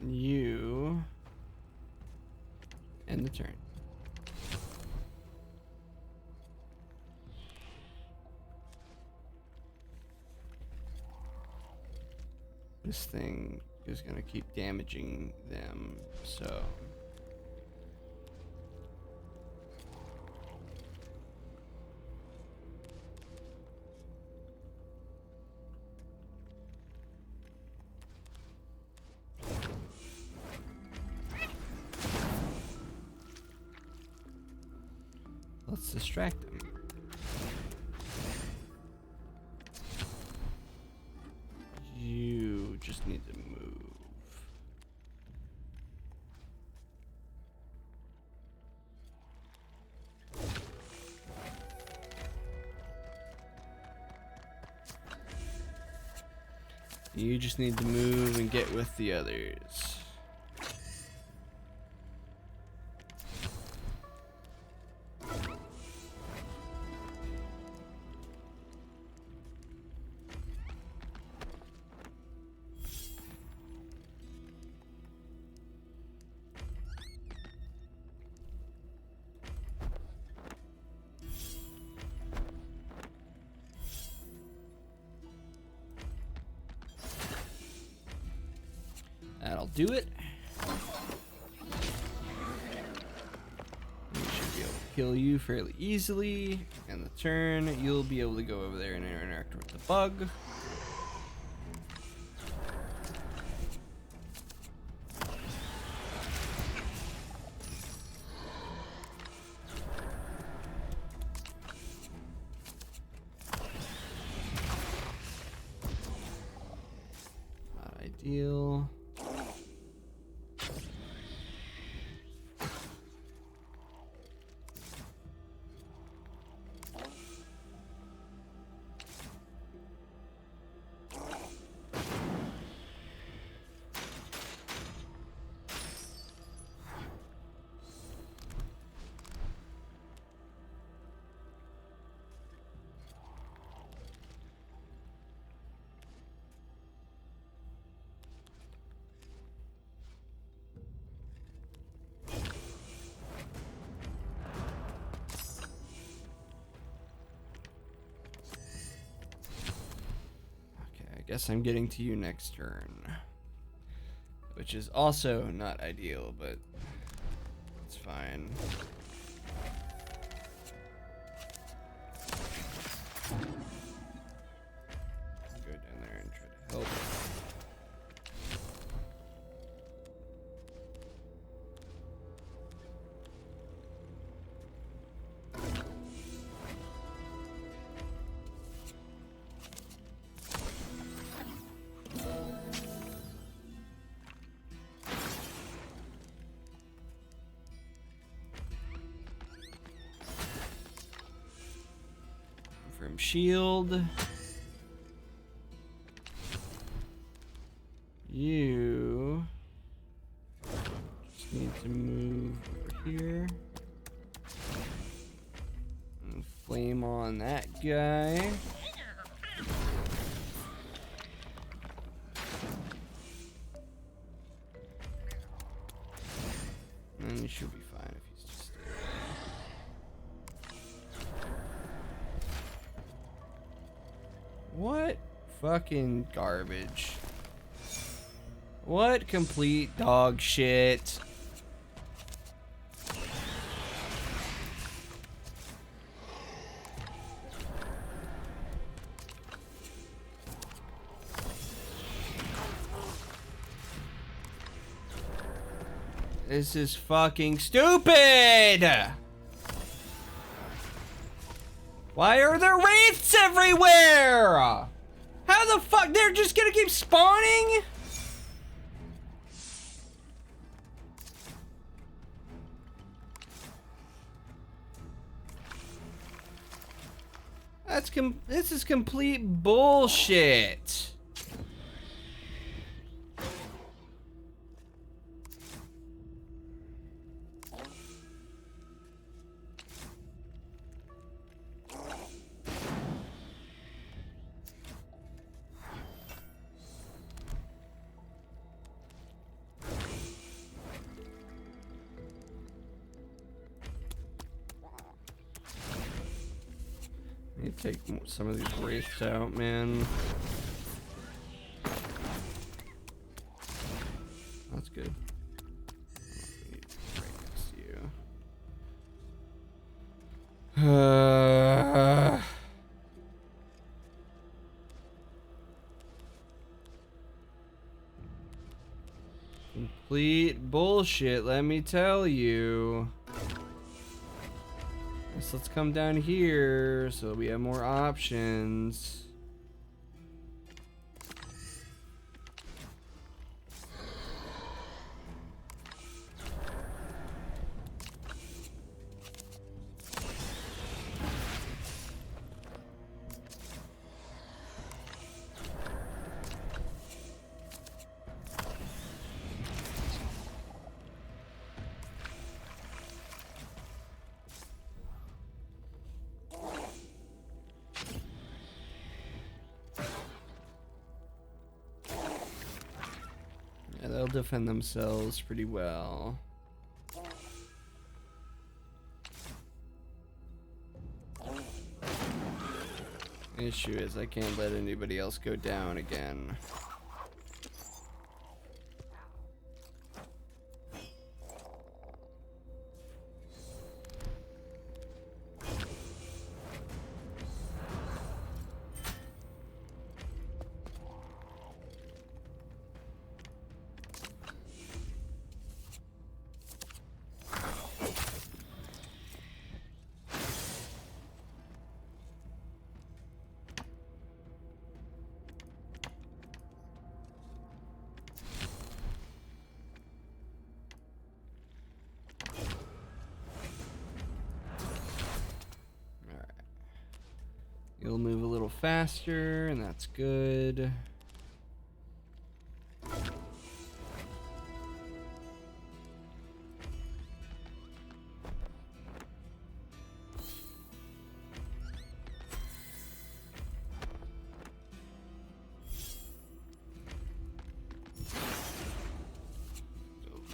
You end the turn. This thing is gonna keep damaging them, so let's distract them. You just need to move. You just need to move and get with the others. That'll do it. We should be able to kill you fairly easily. And the turn, you'll be able to go over there and interact with the bug. Not ideal. Guess I'm getting to you next turn. Which is also not ideal, but it's fine. Go down there and try to help. From shield. You just need to move over here. And flame on that guy. And you should be fine if he's just What fucking garbage. What complete dog shit. This is fucking stupid! Why are there wraiths everywhere? How the fuck? They're just gonna keep spawning? This is complete bullshit. Need to take some of these wraiths out, man. That's good. Complete bullshit, let me tell you. So let's come down here so we have more options. Yeah, they'll defend themselves pretty well. The issue is I can't let anybody else go down again. You'll move a little faster, and that's good.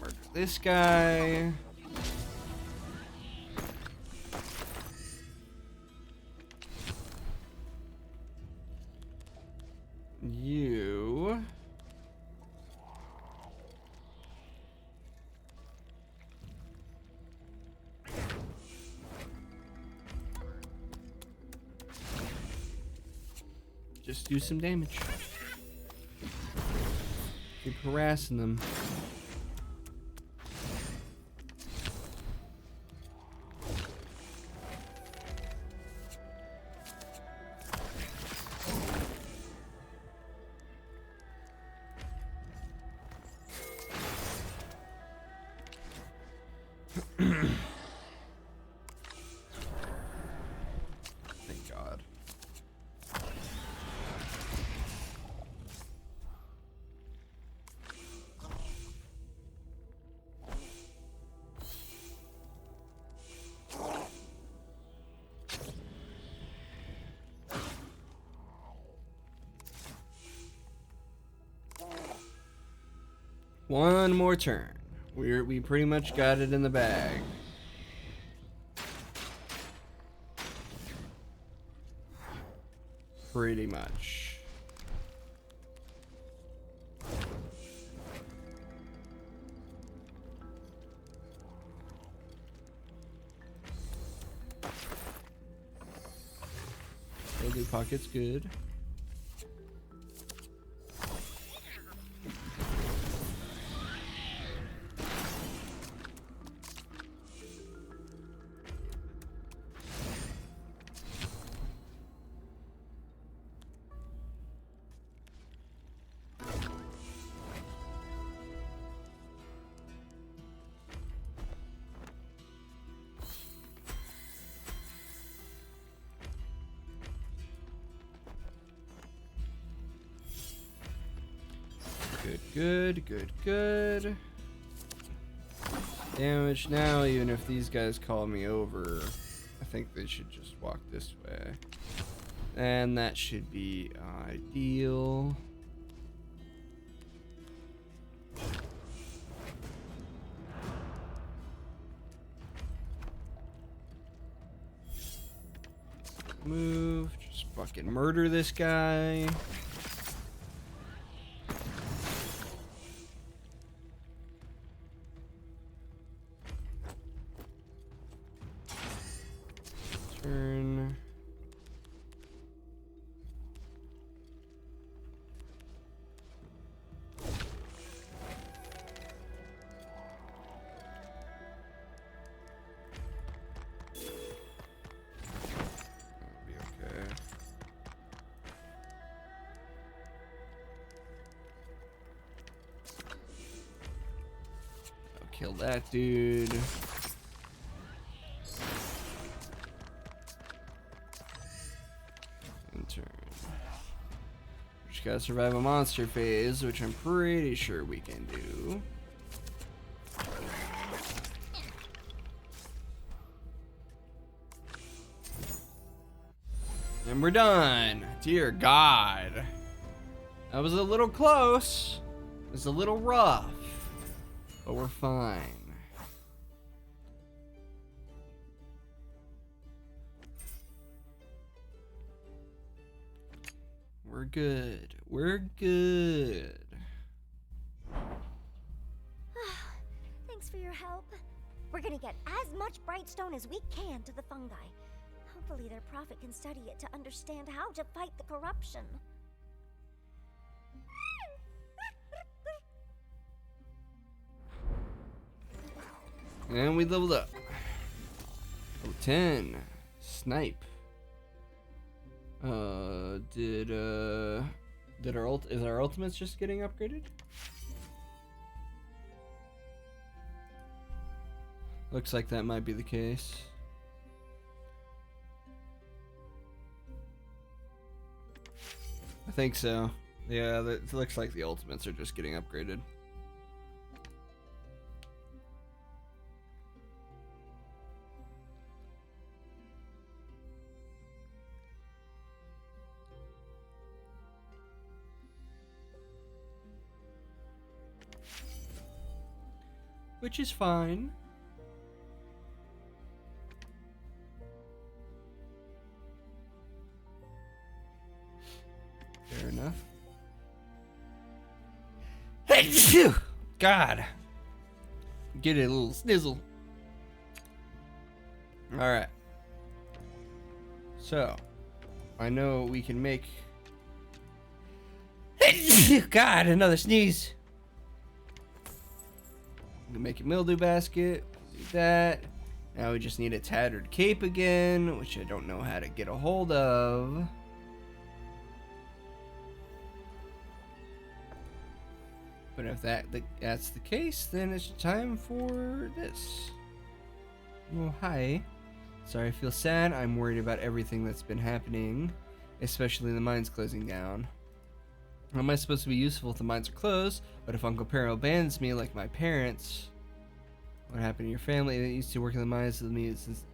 Mark this guy. You just do some damage. Keep harassing them. Thank God. One more turn. We pretty much got it in the bag. Pretty much. Mildew pocket's good. Good. Damage now, even if these guys call me over, I think they should just walk this way. And that should be ideal. Move, just fucking murder this guy. Turn. That'll be okay. I'll kill that dude. Turn. Just gotta survive a monster phase, which I'm pretty sure we can do. And we're done. Dear God. That was a little close. It was a little rough. But we're fine. We're good. We're good. Thanks for your help. We're gonna get as much Brightstone as we can to the fungi. Hopefully their prophet can study it to understand how to fight the corruption. And we leveled up. Level 10. Snipe. Is our ultimates just getting upgraded? Looks like that might be the case. I think so. Yeah, it looks like the ultimates are just getting upgraded. Which is fine. Fair enough. Hey, phew! God. Get it, a little snizzle. Alright. So, I know we can make... God, another sneeze. We can make a mildew basket. Do that. Now we just need a tattered cape again, which I don't know how to get a hold of. But if that's the case, then it's time for this. Oh, hi. Sorry, I feel sad. I'm worried about everything that's been happening, especially the mines closing down. How am I supposed to be useful if the mines are closed? But if Uncle Perro abandons me like my parents? What happened to your family? They used to work in the mines with me since...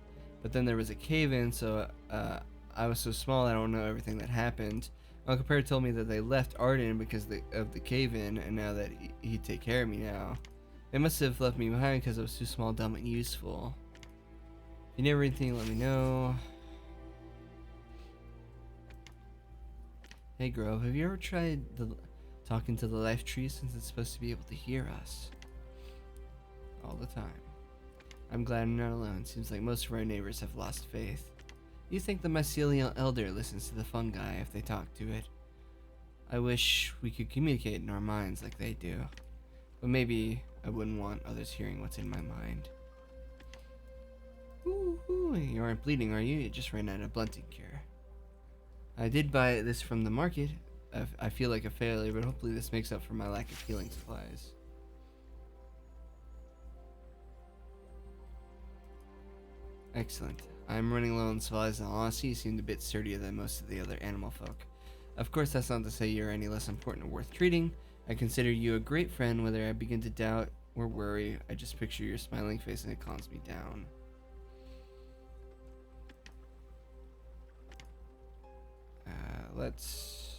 But then there was a cave-in, so I was so small I don't know everything that happened. Uncle Perro told me that they left Arden because of the cave-in, and now that he'd take care of me now. They must have left me behind because I was too small, dumb, and useful. If you need anything, let me know. Hey Grove, have you ever tried talking to the life tree since it's supposed to be able to hear us? All the time. I'm glad I'm not alone. Seems like most of our neighbors have lost faith. You think the mycelial elder listens to the fungi if they talk to it? I wish we could communicate in our minds like they do. But maybe I wouldn't want others hearing what's in my mind. Ooh, you aren't bleeding, are you? You just ran out of blunting cure. I did buy this from the market. I feel like a failure, but hopefully this makes up for my lack of healing supplies. Excellent. I'm running low on supplies, and honestly, you seemed a bit sturdier than most of the other animal folk. Of course, that's not to say you're any less important or worth treating. I consider you a great friend. Whether I begin to doubt or worry, I just picture your smiling face and it calms me down. Let's...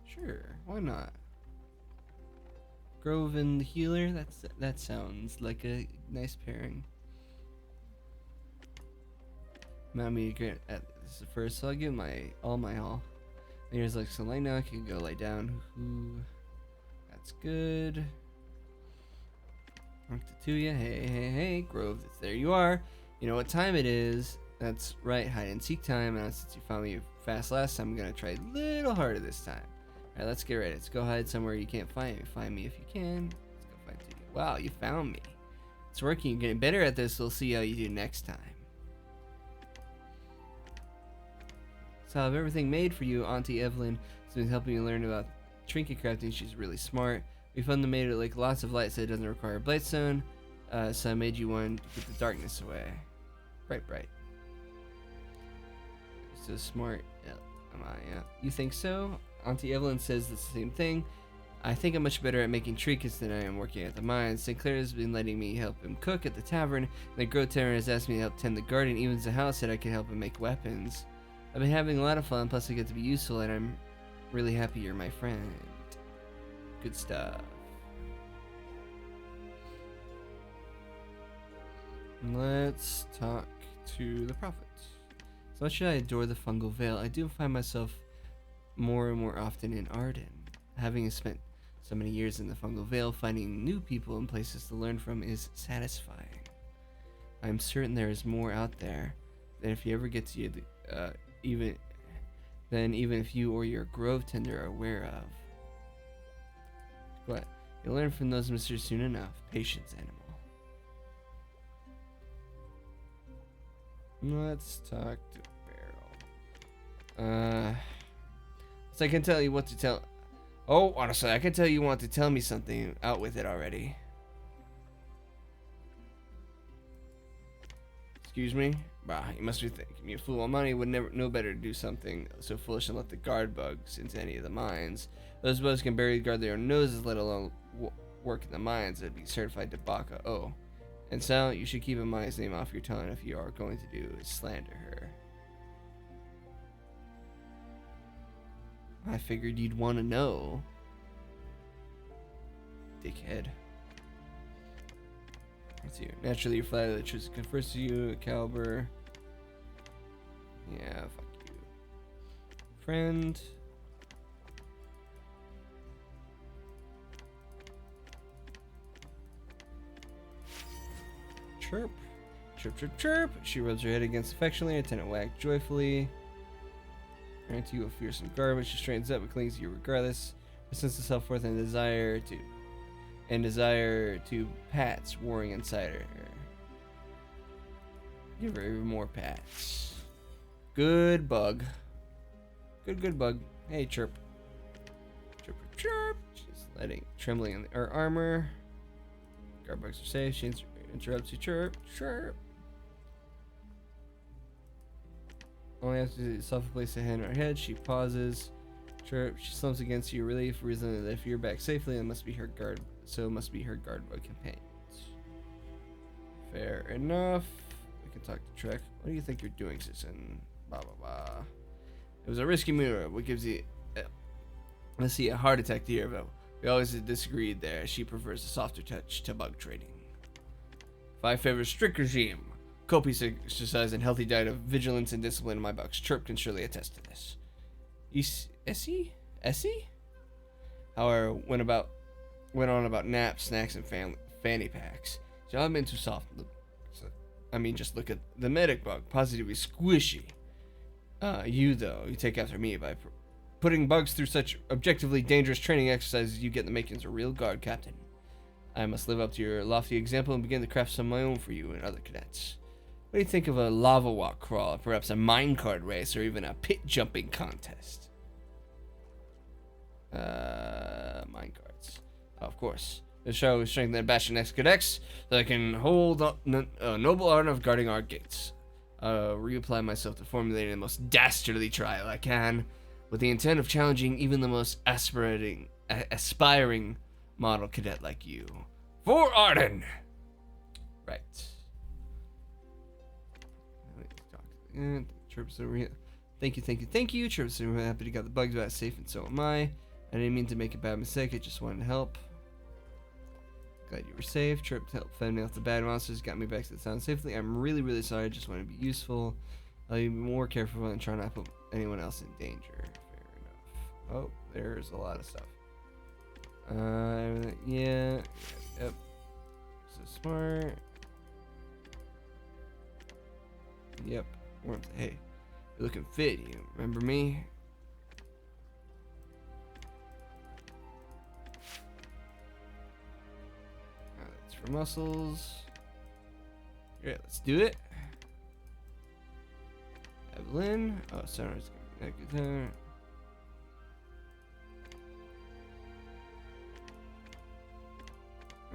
Sure, why not? Grove and the healer, that sounds like a nice pairing. Allow me to get at this first, so I'll give all my all. And here's like some light now, I can go lie down. Ooh, that's good. Talk to ya. Hey, Grove, there you are. You know what time it is. That's right, hide and seek time. And since you found me fast last time, I'm gonna try a little harder this time. Alright, let's get ready. Let's go hide somewhere you can't find me. Find me if you can. Let's go find you. Wow, you found me. It's working. You're getting better at this. We'll see how you do next time. So I have everything made for you. Auntie Evelyn has been helping you learn about trinket crafting. She's really smart. We found them made it like lots of light, so it doesn't require a blightstone. So I made you one to keep the darkness away. Bright. So smart. Yeah, am I? Yeah. You think so? Auntie Evelyn says the same thing. I think I'm much better at making trinkets than I am working at the mines. Sinclair has been letting me help him cook at the tavern. And the Grove Tavern has asked me to help tend the garden. Even the house said I could help him make weapons. I've been having a lot of fun, plus I get to be useful, and I'm really happy you're my friend. Good stuff. Let's talk to the prophet. So much as I adore the fungal veil, I do find myself more and more often in Arden. Having spent so many years in the fungal veil, finding new people and places to learn from is satisfying. I'm certain there is more out there than if you ever get to even if you or your grove tender are aware of. But you'll learn from those mysteries soon enough. Patience, animal. Let's talk to Beryl. So I can tell you what to tell. Oh, honestly, I can tell you want to tell me something. Out with it already. Excuse me? Bah, you must be thinking me a fool. Money would never know better to do something so foolish and let the guard bugs into any of the mines. Those bugs can barely guard their own noses, let alone work in the mines. That'd be certified to Baka. Oh. And so, you should keep Amaya's name off your tongue if you are going to do is slander her. I figured you'd want to know. Dickhead. Let's see. Naturally, you're flattered that truth confers to you, caliber. Yeah, fuck you. Friend. Chirp. Chirp, chirp, chirp. She rubs her head against affectionately, her tenant wag joyfully. Ran to you a fearsome garbage. She straightens up but clings to you regardless. Her sense of self-worth and desire to pats warring inside her. Give her even more pats. Good bug. Good bug. Hey, chirp. Chirp, chirp. She's trembling in her armor. Guard bugs are safe. She interrupts you. Chirp, chirp. Only after softly place a hand on her head, she pauses. Chirp. She slumps against you, relief, reasoning that if you're back safely, it must be her guard. So it must be her guard bug companions. Fair enough. We can talk to Trek. What do you think you're doing, citizen? Blah blah blah. It was a risky move. What gives you? Let's see, a heart attack here, but We always disagreed there. She prefers a softer touch to bug trading. 5 favors strict regime. Copious exercise and healthy diet of vigilance and discipline in my bucks. Chirp can surely attest to this. Essie? However, went on about naps, snacks, and fanny packs. So I'm into soft. Just look at the medic bug. Positively squishy. You take after me by putting bugs through such objectively dangerous training exercises. You get the makings of a real guard captain. I must live up to your lofty example and begin to craft some of my own for you and other cadets. What do you think of a lava walk crawl, perhaps a minecart race, or even a pit jumping contest? Minecarts. Oh, of course. The show is strengthen and bastion next cadets, so I can hold up noble art of guarding our gates. Reapply myself to formulating the most dastardly trial I can, with the intent of challenging even the most aspiring model cadet like you. For Arden! Right. Chirps over here. Thank you. Chirps are happy to got the bugs back safe, and so am I. I didn't mean to make a bad mistake, I just wanted to help. Glad you were safe. Chirp helped fend me off the bad monsters, got me back to the town safely. I'm really, really sorry, I just want to be useful. I'll be more careful and try not to put anyone else in danger. Fair enough. Oh, there's a lot of stuff. Yeah. Yep. So smart. Yep. Hey, you're looking fit. You remember me? That's for muscles. Yeah, let's do it. Evelyn. Oh, Sarah's gonna be there.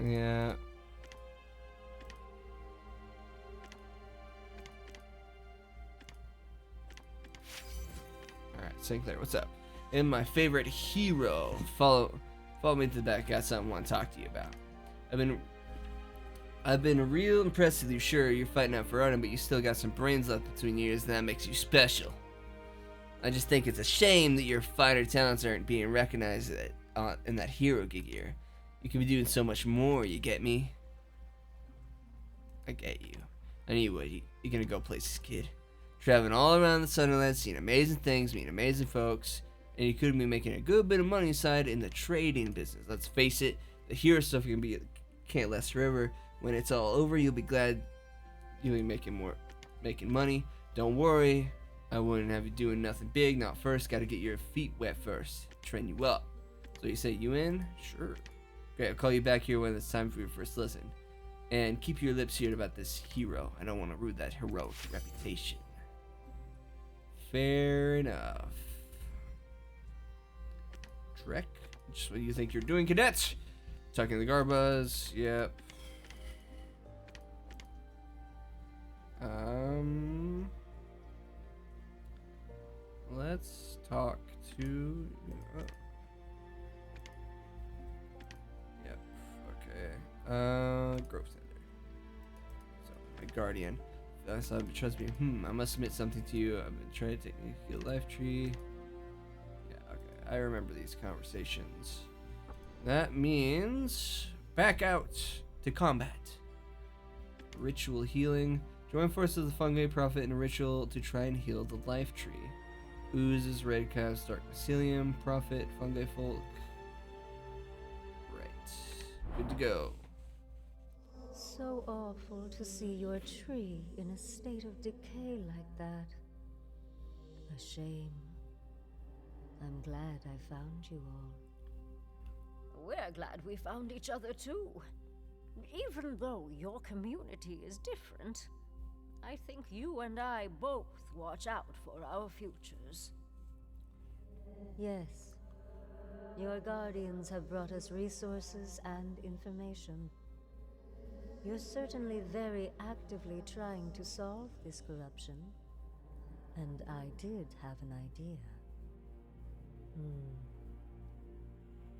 Yeah. Alright, Sinclair, what's up? And my favorite hero. Follow me to the back. Got something I want to talk to you about. I've been real impressed with you. Sure, you're fighting out for Arden, but you still got some brains left between your ears, and that makes you special. I just think it's a shame that your fighter talents aren't being recognized in that hero gig here. You could be doing so much more, you get me? I get you. I knew you would. You're gonna go places, kid. Traveling all around the Sunderland, seeing amazing things, meeting amazing folks, and you could be making a good bit of money aside in the trading business. Let's face it, the hero stuff can't last forever. When it's all over, you'll be glad you'll be making money. Don't worry, I wouldn't have you doing nothing big, not first. Gotta get your feet wet first. Train you up. So you say you in? Sure. Great, I'll call you back here when it's time for your first listen. And keep your lips sealed about this hero. I don't want to ruin that heroic reputation. Fair enough. Drek, just what do you think you're doing, cadets? Talking to the Garbas, yep. Let's talk to... Yep, okay. Grove Center. So, my guardian. So, trust me. I must admit something to you. I've been trying to take me to the life tree. Yeah, okay. I remember these conversations. That means back out to combat. Ritual healing. Join forces of the fungi prophet in a ritual to try and heal the life tree. Oozes, red calves, dark mycelium, prophet, fungi folk. Right. Good to go. So awful to see your tree in a state of decay like that. A shame. I'm glad I found you all. We're glad we found each other too. Even though your community is different, I think you and I both watch out for our futures. Yes. Your guardians have brought us resources and information. You're certainly very actively trying to solve this corruption. And I did have an idea.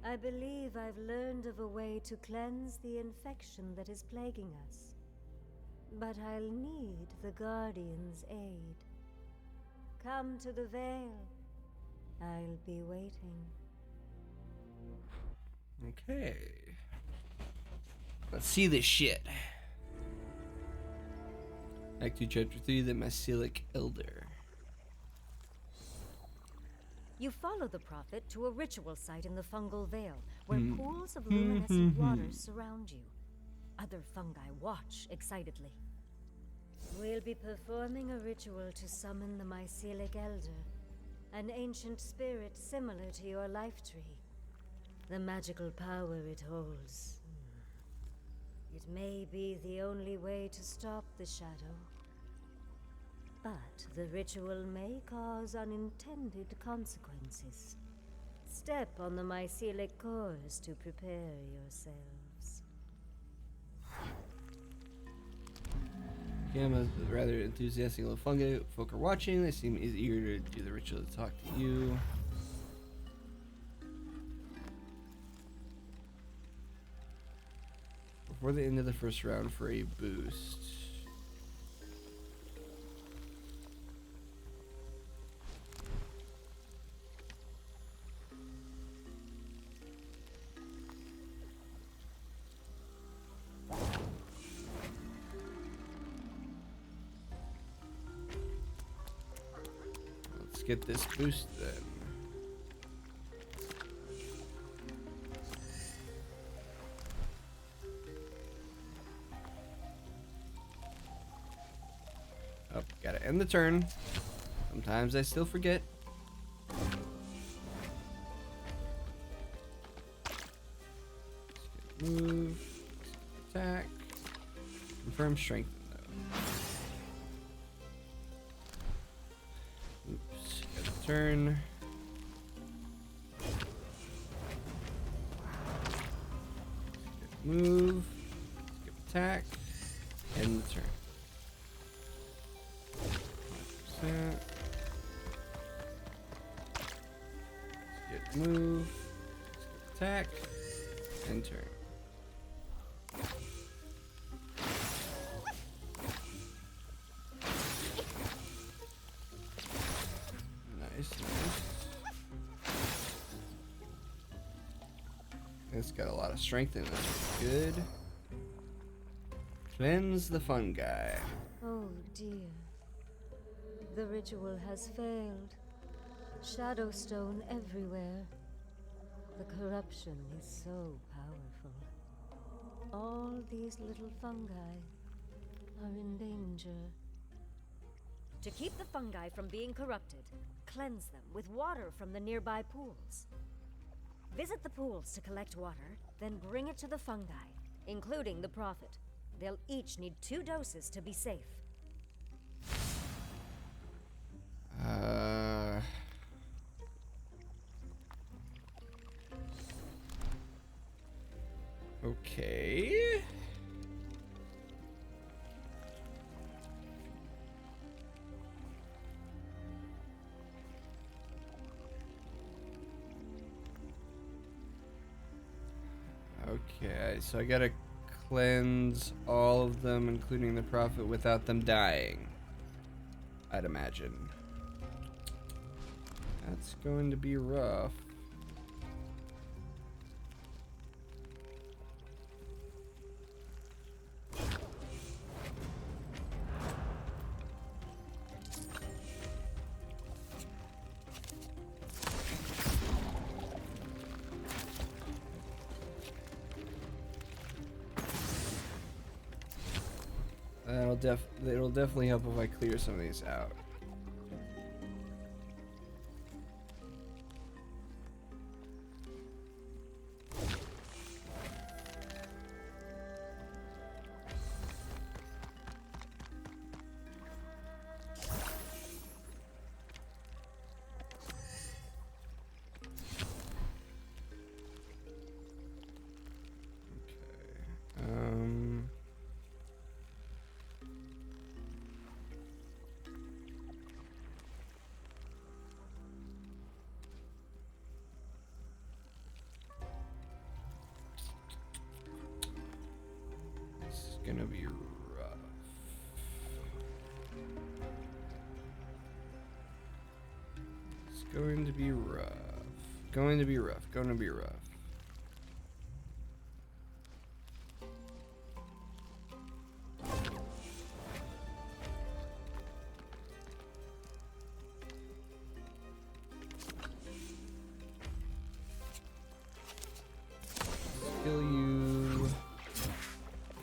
I believe I've learned of a way to cleanse the infection that is plaguing us. But I'll need the Guardian's aid. Come to the Vale. I'll be waiting. Okay. Let's see this shit. Act 2, Chapter 3, the Mycelic Elder. You follow the prophet to a ritual site in the fungal veil, where pools of luminescent waters surround you. Other fungi watch excitedly. We'll be performing a ritual to summon the Mycelic Elder, an ancient spirit similar to your life tree. The magical power it holds. It may be the only way to stop the shadow. But the ritual may cause unintended consequences. Step on the mycelic cores to prepare yourselves. Okay, I'm a rather enthusiastic little fungi folk are watching. They seem eager to do the ritual to talk to you. Before the end of the first round for a boost. Let's get this boost then. Oh, gotta end the turn. Sometimes I still forget. Move. Attack. Confirm strength though. Oops. End the turn. Move. Skip attack. End the turn. 100%. Skip move. Skip attack. End turn. Nice, nice. It's got a lot of strength in it. That's good. Cleanse the fungi. Oh dear. The ritual has failed. Shadowstone everywhere. The corruption is so powerful. All these little fungi are in danger. To keep the fungi from being corrupted, cleanse them with water from the nearby pools. Visit the pools to collect water, then bring it to the fungi, including the prophet. They'll each need 2 doses to be safe. Okay. Okay, so I gotta cleanse all of them, including the prophet, without them dying. I'd imagine. That's going to be rough. It'll definitely help if I clear some of these out. Gonna be rough. It's going to be rough. Going to be rough. Going to be rough.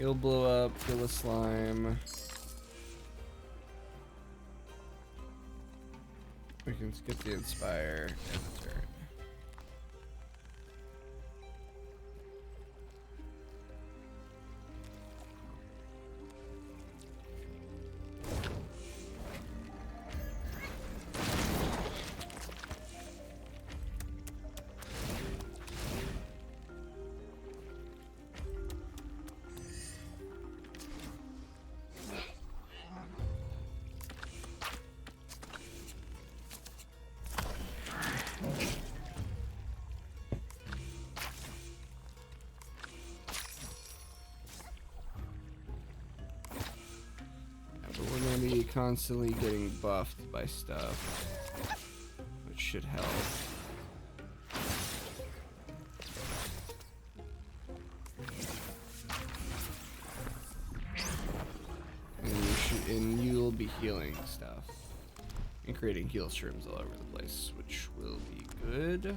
He'll blow up, kill a slime. We can skip the inspire and the turn. But we're gonna be constantly getting buffed by stuff, which should help. And you'll be healing stuff and creating heal shrooms all over the place, which will be good.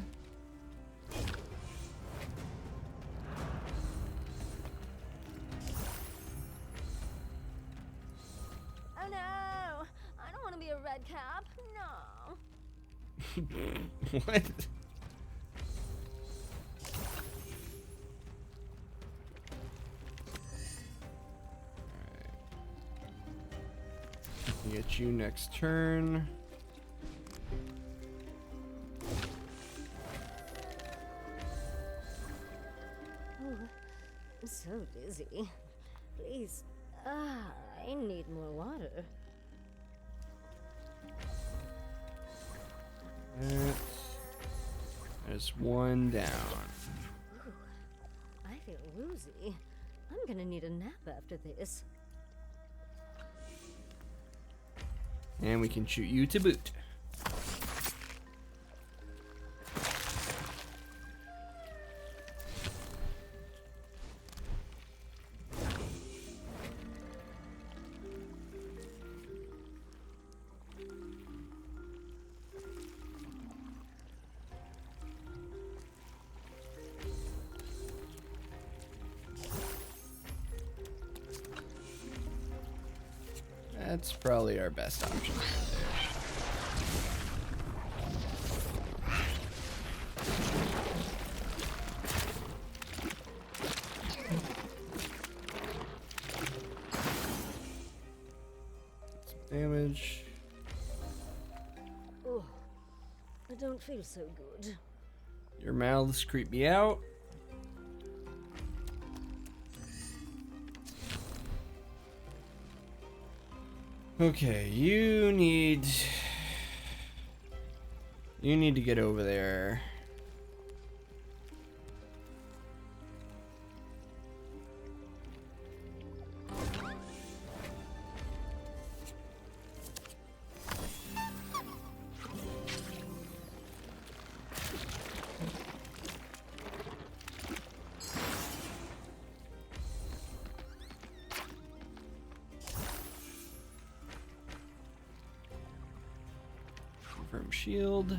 Oh no! I don't want to be a red cap. No. What? Get you next turn. Oh, I'm so dizzy. Please, I need more water. There's one down. Ooh, I feel woozy. I'm gonna need a nap after this. And we can shoot you to boot. That's probably our best option right there. Some damage. Oh, I don't feel so good. Your mouths creep me out. Okay, you need to get over there. Confirm shield.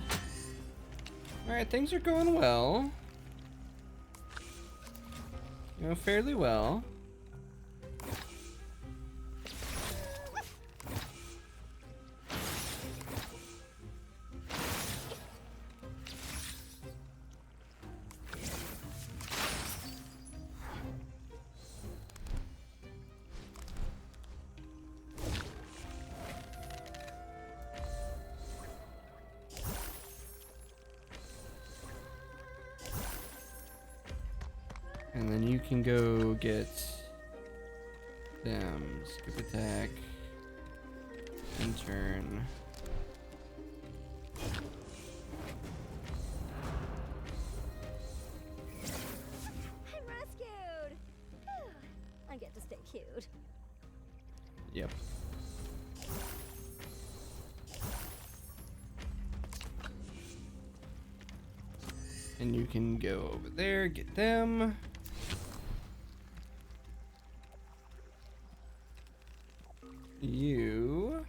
Alright, things are going well. You know, fairly well. And then you can go get them. Skip attack. And turn. I'm rescued! Whew, I get to stay cute. Yep. And you can go over there, get them. You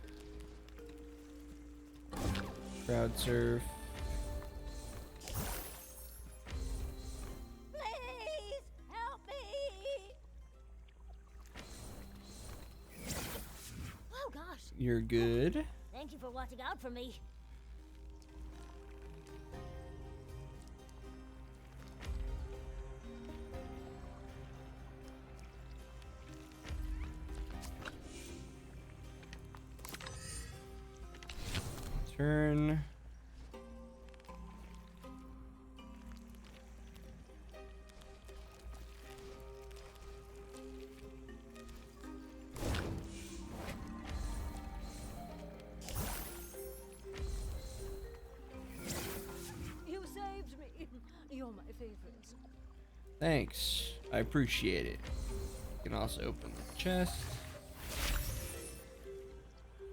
crowd surf. Please help me! You're good. Thank you for watching out for me. Turn. You saved me. You're my favorite. Thanks. I appreciate it. You can also open the chest. You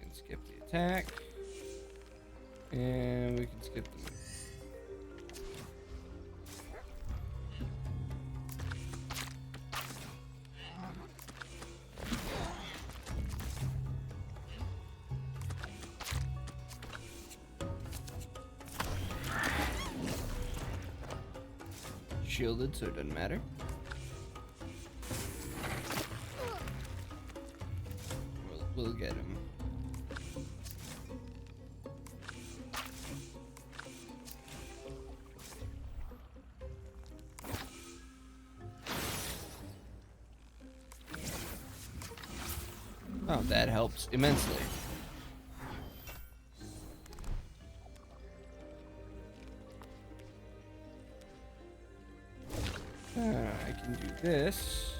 can skip the attack. And we can skip the move. Shielded, so it doesn't matter. We'll get him. Oh, that helps immensely. I can do this.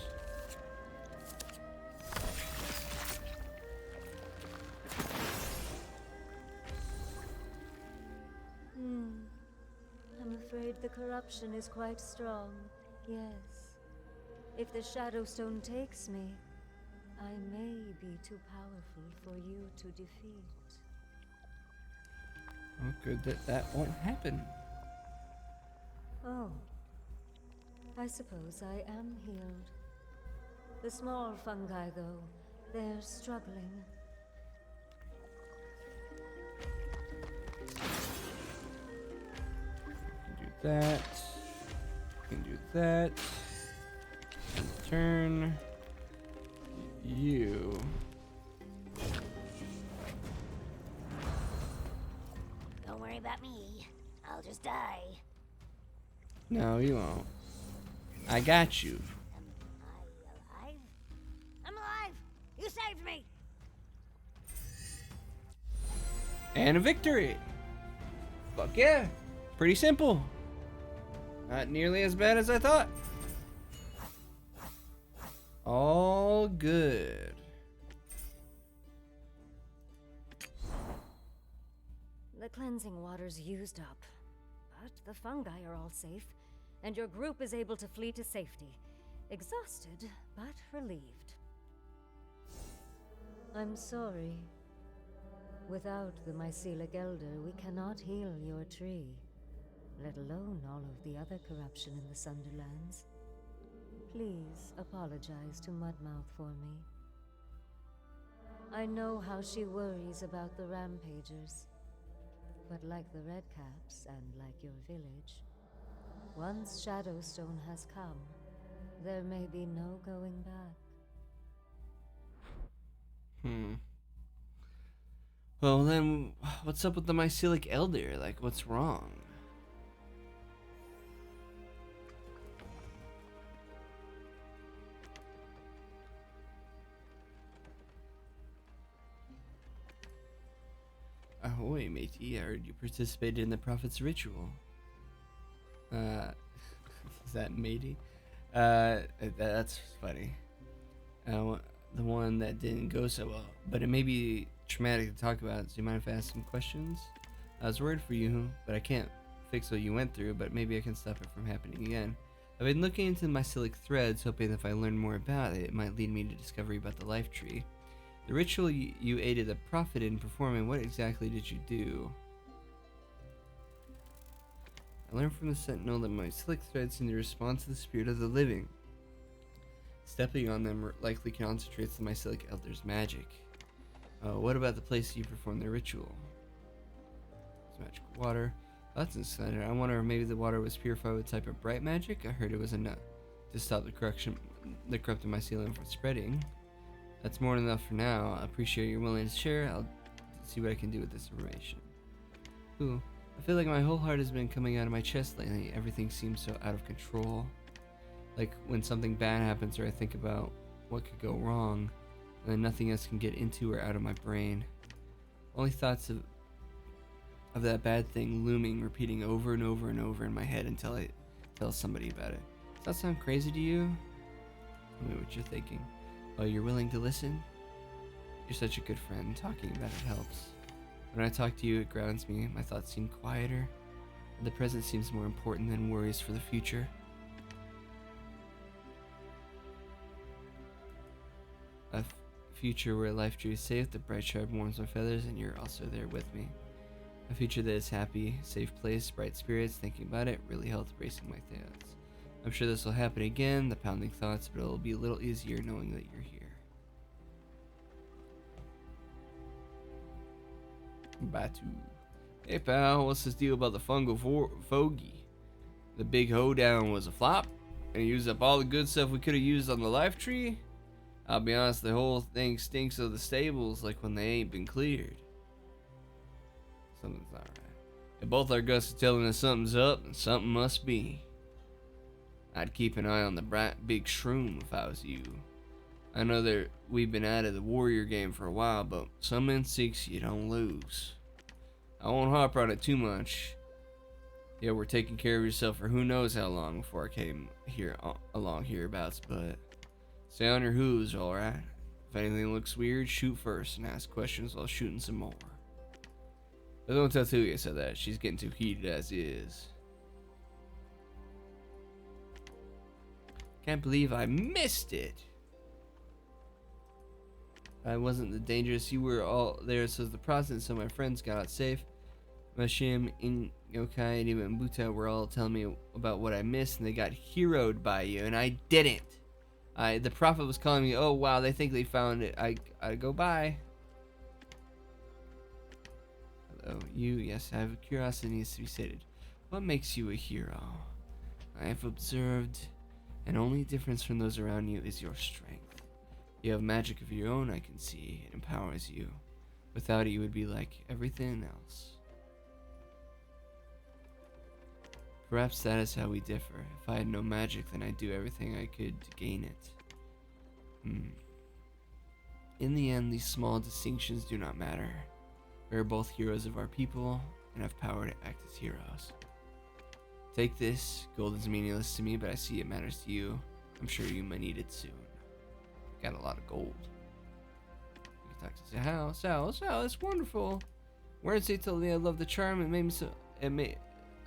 I'm afraid the corruption is quite strong. Yes. If the Shadow Stone takes me, I may be too powerful for you to defeat. Oh, good that won't happen. Oh. I suppose I am healed. The small fungi, though, they're struggling. Can do that. Can do that. Turn. You. Don't worry about me. I'll just die. No, you won't. I got you. Am I alive? I'm alive! You saved me! And a victory. Fuck yeah. Pretty simple. Not nearly as bad as I thought. All good. The cleansing water's used up, but the fungi are all safe, and your group is able to flee to safety. Exhausted, but relieved. I'm sorry. Without the Mycelic Elder, we cannot heal your tree, let alone all of the other corruption in the Sunderlands. Please apologize to Mudmouth for me. I know how she worries about the Rampagers, but like the Redcaps and like your village, once Shadowstone has come, there may be no going back. Well then, what's up with the Mycelic Elder? Like, what's wrong? Ahoy, matey. I heard you participated in the Prophet's ritual. Is that matey? That's funny. The one that didn't go so well. But it may be traumatic to talk about, so you mind if I ask some questions? I was worried for you, but I can't fix what you went through, but maybe I can stop it from happening again. I've been looking into the Mycelic threads, hoping that if I learn more about it, it might lead me to discovery about the life tree. The ritual you aided the Prophet in performing, what exactly did you do? I learned from the Sentinel that Mycelic threads seem to respond to the spirit of the living. Stepping on them likely concentrates the Mycelic Elder's magic. What about the place you performed the ritual? It's magical water. That's insider. I wonder if maybe the water was purified with a type of bright magic. I heard it was enough to stop the corrupted mycelium from spreading. That's more than enough for now. I appreciate your willingness to share. I'll see what I can do with this information. Ooh, I feel like my whole heart has been coming out of my chest lately. Everything seems so out of control. Like when something bad happens or I think about what could go wrong, and then nothing else can get into or out of my brain. Only thoughts of that bad thing looming, repeating over and over and over in my head until I tell somebody about it. Does that sound crazy to you? Tell me what you're thinking. Oh, you're willing to listen? You're such a good friend. Talking about it helps. When I talk to you, it grounds me. My thoughts seem quieter, and the present seems more important than worries for the future. A future where life drew safe, the bright sharp warms my feathers, and you're also there with me. A future that is happy, safe place, bright spirits. Thinking about it really helps bracing my thoughts. I'm sure this will happen again, the pounding thoughts, but it'll be a little easier knowing that you're here. Batu. Hey pal, what's this deal about the fungal fogey? The big hoedown was a flop, and he used up all the good stuff we could have used on the life tree? I'll be honest, the whole thing stinks of the stables like when they ain't been cleared. Something's not right. If both our guts are telling us something's up, then something must be. I'd keep an eye on the bright big shroom if I was you. I know that we've been out of the warrior game for a while, but some instincts you don't lose. I won't harp on it too much. Yeah, we're taking care of yourself for who knows how long before I came here along hereabouts, but stay on your hooves, alright? If anything looks weird, shoot first and ask questions while shooting some more. But don't tell Tuya said that. She's getting too heated as is. Can't believe I missed it. I wasn't the dangerous. You were all there, says the president, so my friends got out safe. Mashim, Yokai, and even Buta were all telling me about what I missed, and they got heroed by you, and I didn't. The prophet was calling me, oh wow, they think they found it. I go by. Hello, you, yes, I have a curiosity that needs to be stated. What makes you a hero? I have observed, and only difference from those around you is your strength. You have magic of your own, I can see. It empowers you. Without it, you would be like everything else. Perhaps that is how we differ. If I had no magic, then I'd do everything I could to gain it. In the end, these small distinctions do not matter. We are both heroes of our people, and have power to act as heroes. Take this. Gold is meaningless to me, but I see it matters to you. I'm sure you might need it soon. Got a lot of gold. You can talk to Sal. Sal, it's wonderful. Wednesday told me I love the charm. It made me so.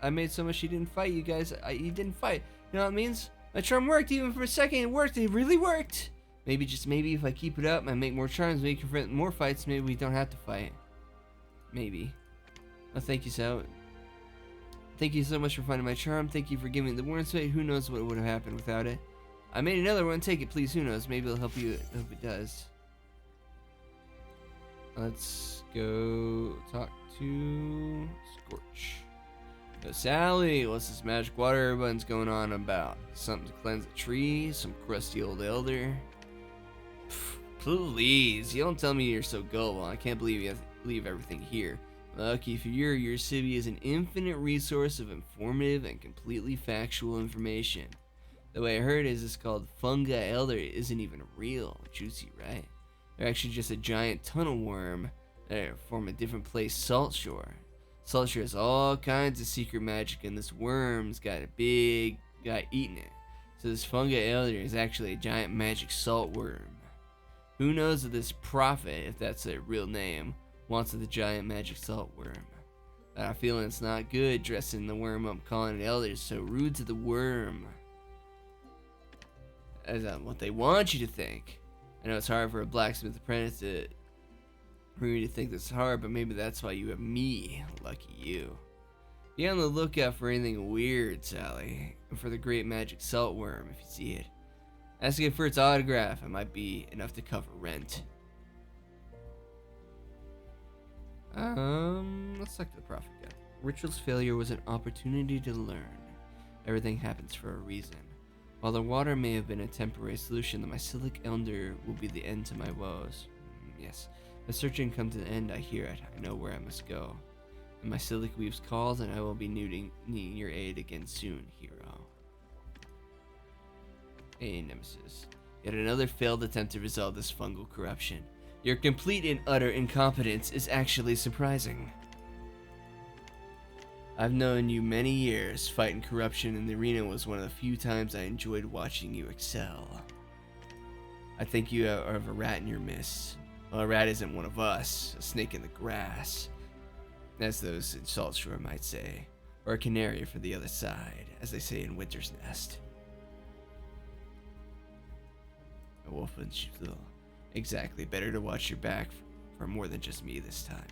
I made so much. He didn't fight you guys. He didn't fight. You know what it means? My charm worked. Even for a second, it worked. It really worked. Maybe just maybe if I keep it up and make more charms, maybe prevent more fights. Maybe we don't have to fight. Maybe. Oh, thank you, Sal. Thank you so much for finding my charm. Thank you for giving me the Wednesday. Who knows what would have happened without it? I made another one. Take it, please. Who knows? Maybe it'll help you. I hope it does. Let's go talk to Scorch. Yo, Sally, what's this magic water everyone's going on about? Something to cleanse the tree? Some crusty old elder? Pff, please, you don't tell me you're so gullible. I can't believe you have to leave everything here. Lucky for you, your city is an infinite resource of informative and completely factual information. The way I heard is it's called Funga Elder. It isn't even real. Juicy, right? They're actually just a giant tunnel worm that form a different place, Salt Shore. Salt Shore has all kinds of secret magic, and this worm's got a big guy eating it. So this Funga Elder is actually a giant magic salt worm. Who knows if this prophet, if that's their real name, wants the giant magic salt worm. But I feel it's not good dressing the worm up, calling it Elder, so rude to the worm. Is that what they want you to think? I know it's hard for a blacksmith apprentice for you to think that's hard, but maybe that's why you have me. Lucky you. Be on the lookout for anything weird, Sally, and for the great magic salt worm if you see it. Ask it for its autograph. It might be enough to cover rent. Let's talk to the prophet guy. Ritual's failure was an opportunity to learn. Everything happens for a reason. While the water may have been a temporary solution, the mycelic elder will be the end to my woes. Yes, my searching come to the end, I hear it, I know where I must go. And my mycelic weaves calls, and I will be needing your aid again soon, hero. Hey, Nemesis. Yet another failed attempt to resolve this fungal corruption. Your complete and utter incompetence is actually surprising. I've known you many years. Fighting corruption in the arena was one of the few times I enjoyed watching you excel. I think you have a rat in your midst. Well, a rat isn't one of us, a snake in the grass, as those in Salt Shore might say, or a canary for the other side, as they say in Winter's Nest. A wolf in sheep's wool. Exactly, better to watch your back for more than just me this time.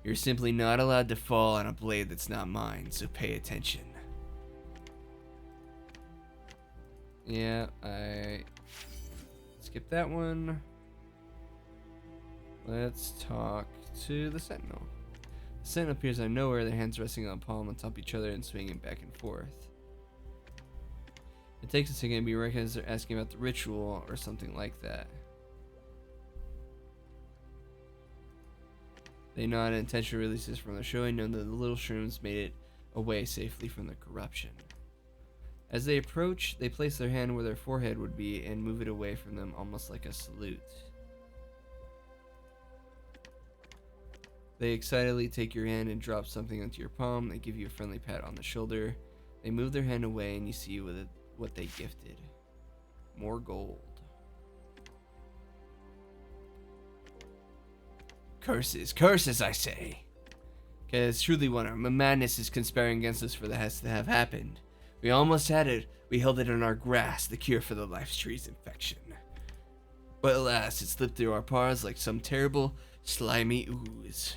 You're simply not allowed to fall on a blade that's not mine, so pay attention. Yeah, I skipped that one. Let's talk to the Sentinel. The Sentinel appears out of nowhere, their hands resting on palm on top of each other and swinging back and forth. It takes a second to be recognized they're asking about the ritual or something like that. They nod and intentionally release this from the showing, knowing that the little shrooms made it away safely from the corruption. As they approach, they place their hand where their forehead would be and move it away from them almost like a salute. They excitedly take your hand and drop something onto your palm. They give you a friendly pat on the shoulder. They move their hand away and you see what they gifted. More gold. Curses, curses, I say. Because truly one of madness is conspiring against us for the has to have happened. We almost had it. We held it in our grasp, the cure for the life's tree's infection. But alas, it slipped through our paws like some terrible, slimy ooze.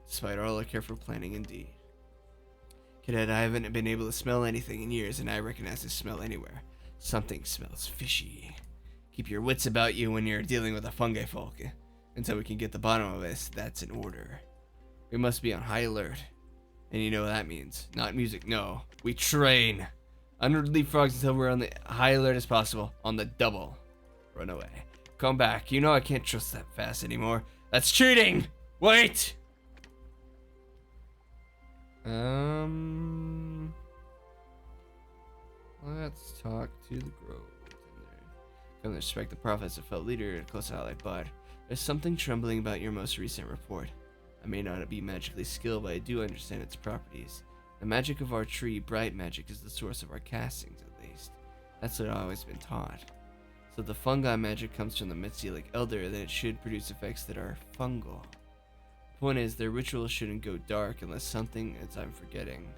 Despite all our careful planning indeed. Cadet, I haven't been able to smell anything in years, and I recognize this smell anywhere. Something smells fishy. Keep your wits about you when you're dealing with a fungi folk. Until we can get the bottom of this, that's an order. We must be on high alert. And you know what that means. Not music, no. We train. Under leapfrogs until we're on the high alert as possible. On the double. Run away. Come back. You know I can't trust that fast anymore. That's cheating! Wait! Let's talk to the Grove. Come to respect the prophet as a felt leader and close ally, but there's something trembling about your most recent report. I may not be magically skilled, but I do understand its properties. The magic of our tree, bright magic, is the source of our castings, at least. That's what I've always been taught. So if the fungi magic comes from the mycelic elder, then it should produce effects that are fungal. The point is, their rituals shouldn't go dark unless something that I'm forgetting.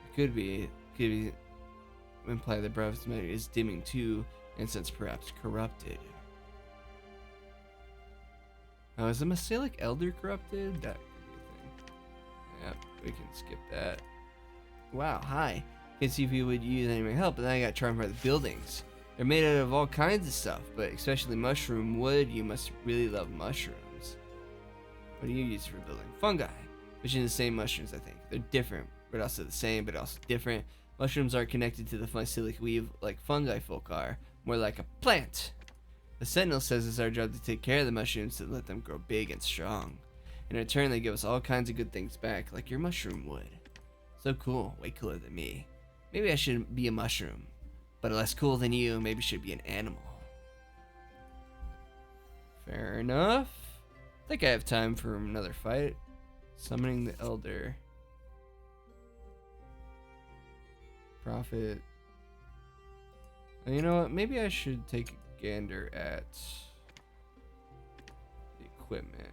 It could be imply that Brav's magic is dimming too, and since perhaps corrupted. Now, is the mycelic elder corrupted? That could be a thing. Yep, we can skip that. Wow, hi. Can see if you would use any of my help, but then I got charmed by the buildings. They're made out of all kinds of stuff, but especially mushroom wood. You must really love mushrooms. What do you use for building? Fungi, which are the same mushrooms, I think. They're different, but also the same, but also different. Mushrooms aren't connected to the mycelic weave like fungi folk are, more like a plant. The Sentinel says it's our job to take care of the mushrooms to let them grow big and strong. In return, they give us all kinds of good things back, like your mushroom wood. So cool, way cooler than me. Maybe I should be a mushroom, but less cool than you, maybe should be an animal. Fair enough. I think I have time for another fight. Summoning the Elder. Prophet. You know what? Maybe I should take a gander at the equipment.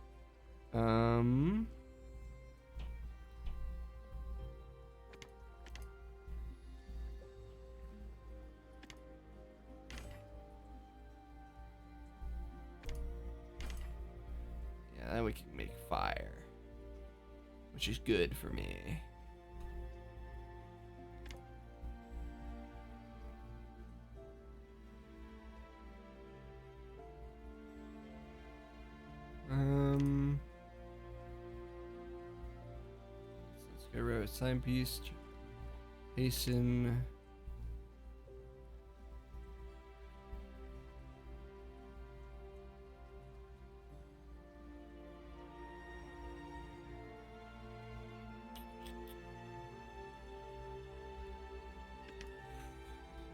Yeah, then we can make fire, which is good for me. Let's Railroad signpiece. Hasten.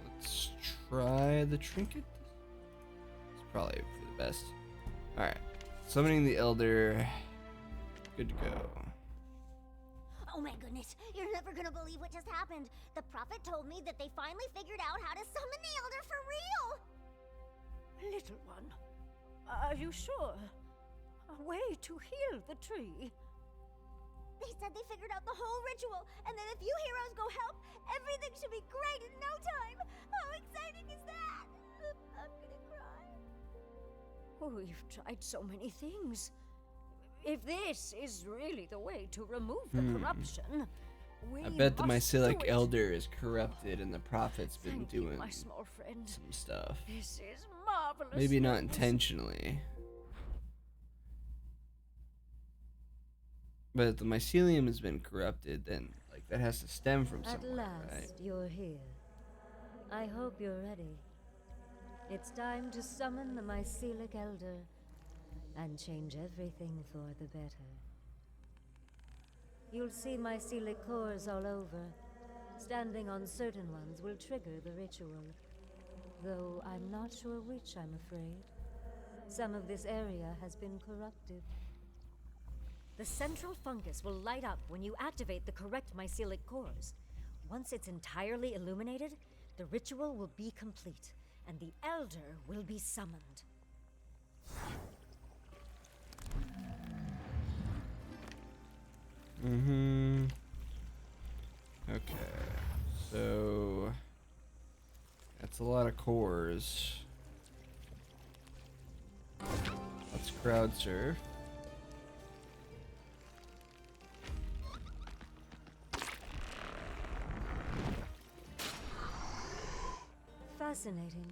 Let's try the trinket. It's probably for the best. Alright. Summoning the Elder. Good to go. Oh my goodness, you're never gonna believe what just happened. The prophet told me that they finally figured out how to summon the Elder for real. Little one, are you sure? A way to heal the tree. They said they figured out the whole ritual, and that if you heroes go help, everything should be great in no time. How exciting is that? I'm gonna cry. We've tried so many things. If this is really the way to remove the corruption, we I bet the must Mycelic do it. Elder is corrupted and the prophet's been Thank you, doing my small friend. some stuff. This is marvelous. Maybe not news. intentionally. But if the mycelium has been corrupted, then like that has to stem from At somewhere, last, right? you're here. I hope you're ready. It's time to summon the Mycelic Elder and change everything for the better. You'll see mycelic cores all over. Standing on certain ones will trigger the ritual. Though I'm not sure which, I'm afraid. Some of this area has been corrupted. The central fungus will light up when you activate the correct mycelic cores. Once it's entirely illuminated, the ritual will be complete, and the Elder will be summoned. Okay. So that's a lot of cores. Let's crowd surf. Fascinating.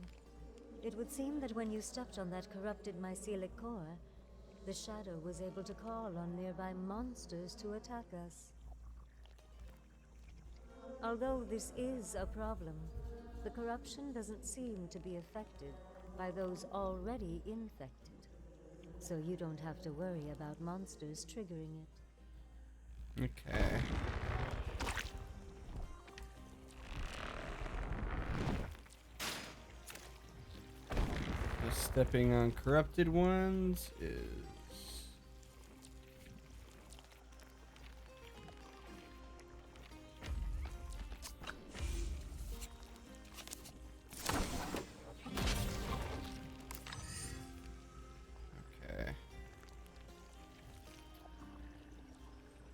It would seem that when you stepped on that corrupted mycelic core, the shadow was able to call on nearby monsters to attack us. Although this is a problem, the corruption doesn't seem to be affected by those already infected. So you don't have to worry about monsters triggering it. Okay. Stepping on corrupted ones is okay.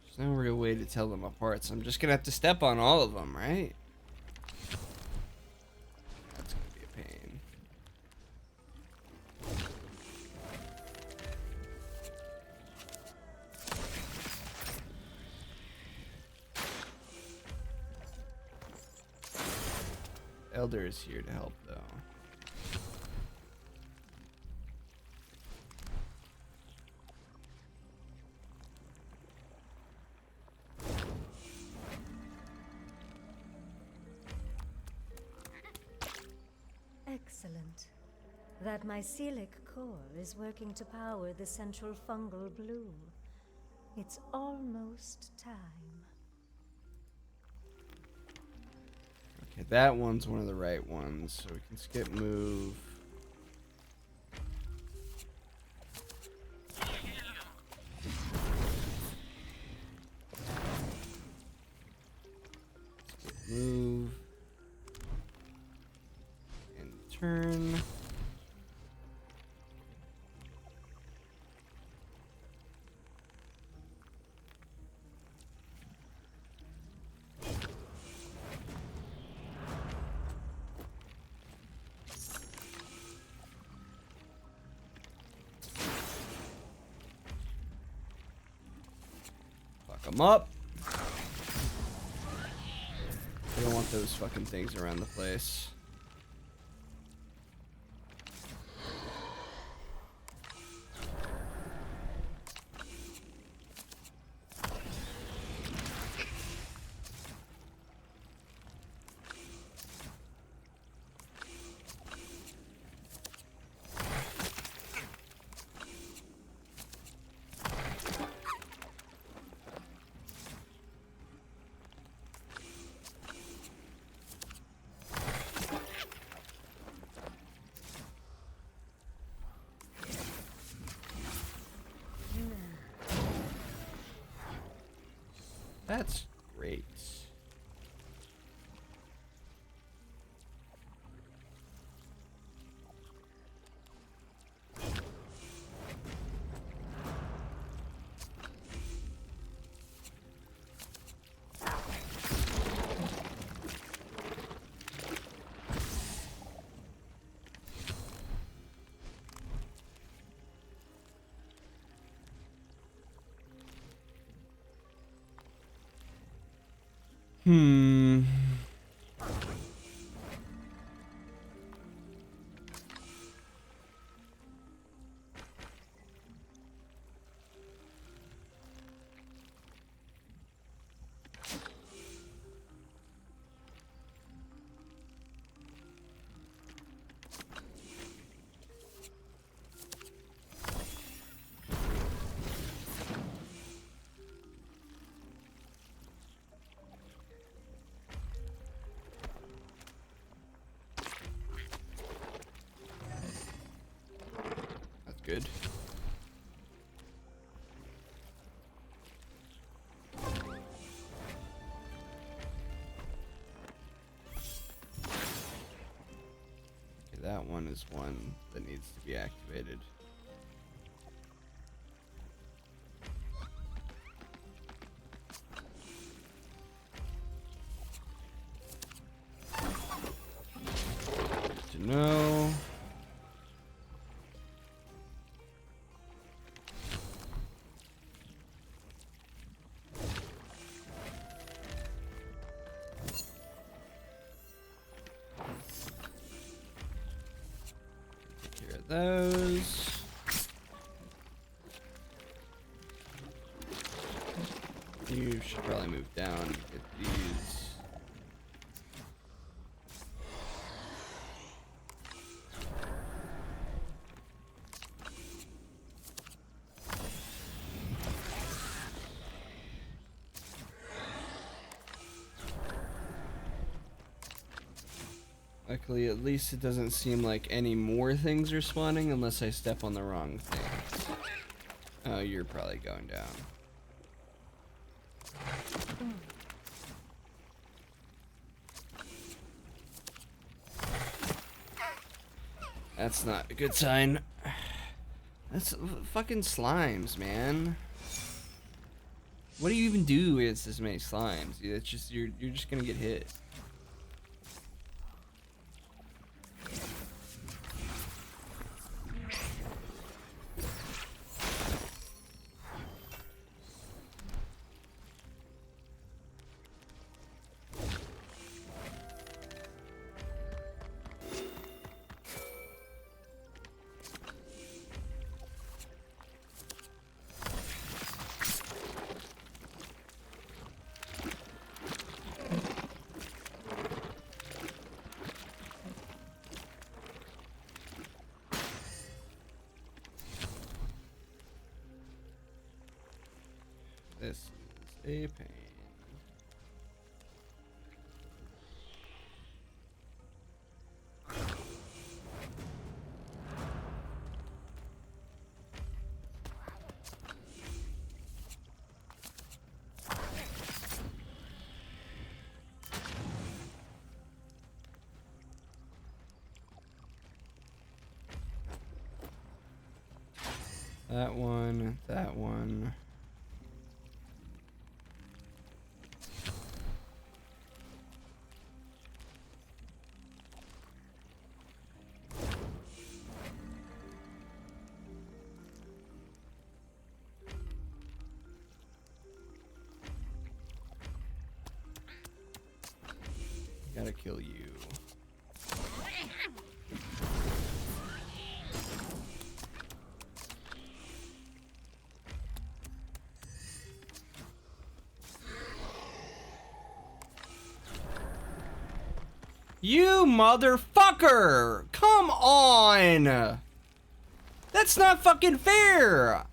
There's no real way to tell them apart, so I'm just gonna have to step on all of them, right? That's gonna be a pain. Elder is here to help, though. Excellent. That mycelic core is working to power the central fungal bloom. It's almost time. Okay, that one's one of the right ones, so we can skip move. Skip move. And turn. Fuck them up. I don't want those fucking things around the place. That's great. Hmm. That's good. Okay, that one is one that needs to be activated. Good to know. Take care of those. You should probably move down and get these. Luckily, at least it doesn't seem like any more things are spawning unless I step on the wrong thing. Oh, you're probably going down. That's not a good sign. That's fucking slimes, man. What do you even do with this many slimes? It's just you're just gonna get hit. This is a pain. That one, that one. Gotta kill you. You motherfucker! Come on! That's not fucking fair!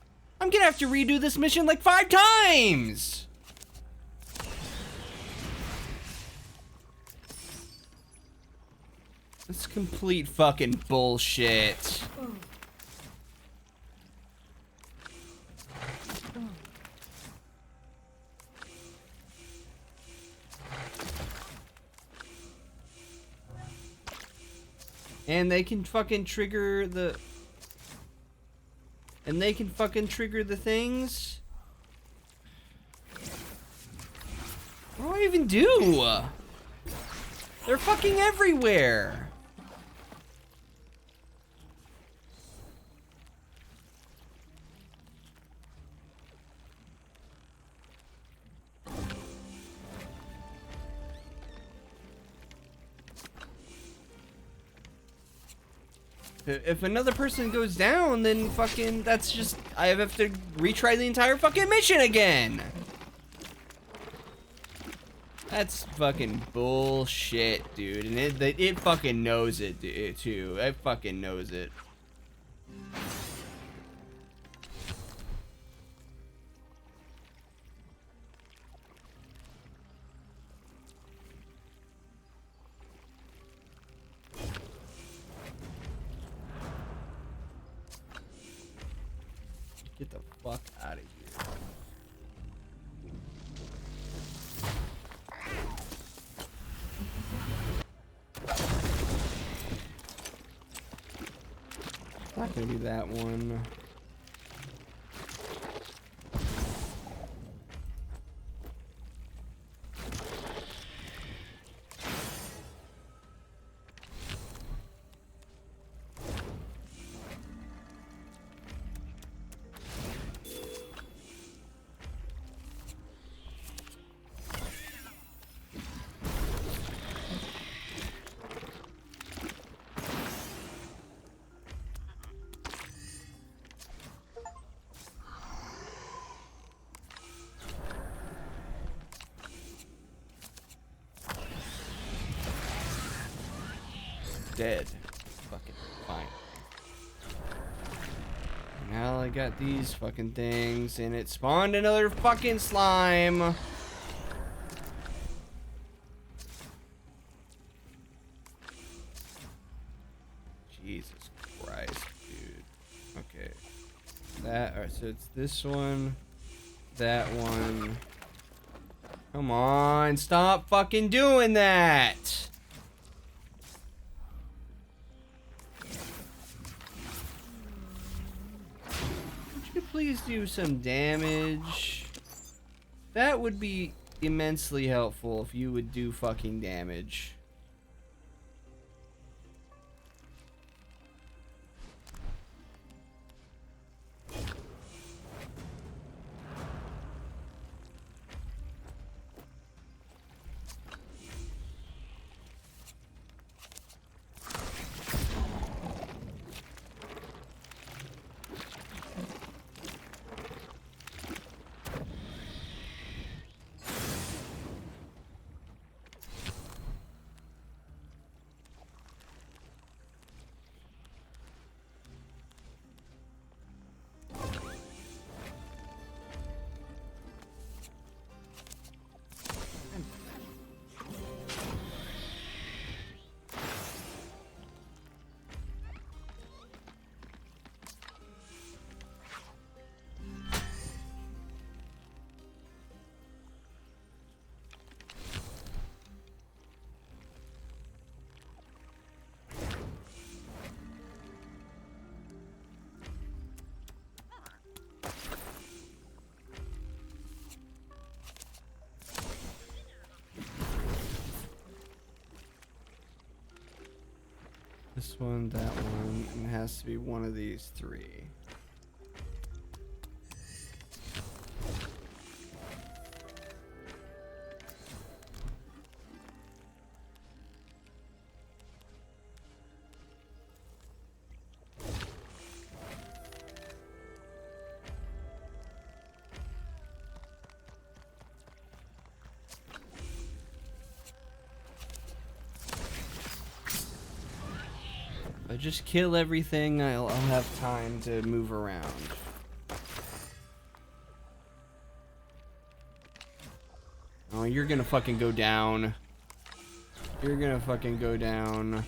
I'm gonna have to redo this mission like 5 times! That's complete fucking bullshit. And they can fucking trigger the... And they can fucking trigger the things? What do I even do? They're fucking everywhere! If another person goes down, then fucking, that's just, I have to retry the entire fucking mission again! That's fucking bullshit, dude, and it fucking knows it, too. It fucking knows it. Get the fuck out of here. Not gonna be that one. Dead. Fucking fine. Now I got these fucking things, and it spawned another fucking slime. Jesus Christ, dude. Okay. That, alright, so it's this one, that one. Come on, stop fucking doing that! Please do some damage. That would be immensely helpful if you would do fucking damage. This one, that one, and it has to be one of these three. If I just kill everything, I'll have time to move around. Oh, you're gonna fucking go down. You're gonna fucking go down.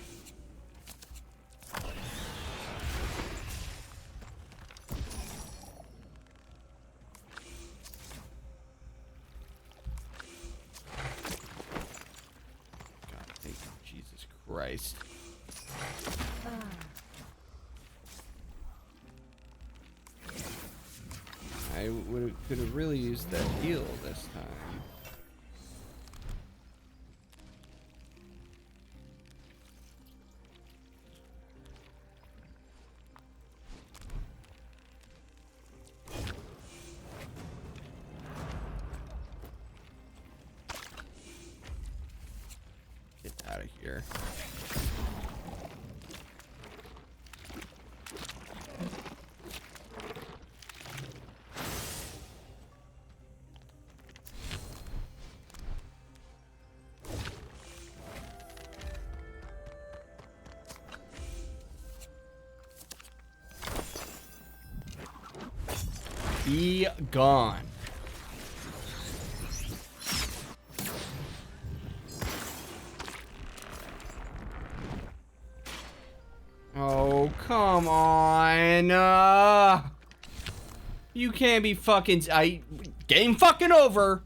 God, thank you, Jesus Christ. Could have really used that heal this time. Get out of here. Be gone. Oh, come on. You can't be fucking... Game fucking over.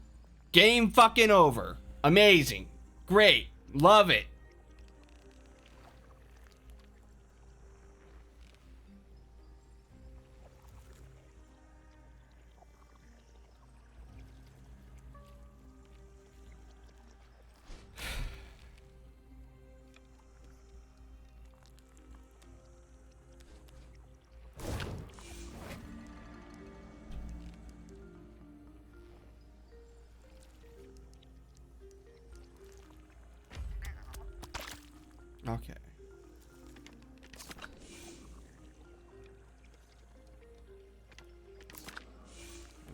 Game fucking over. Amazing. Great. Love it. Okay.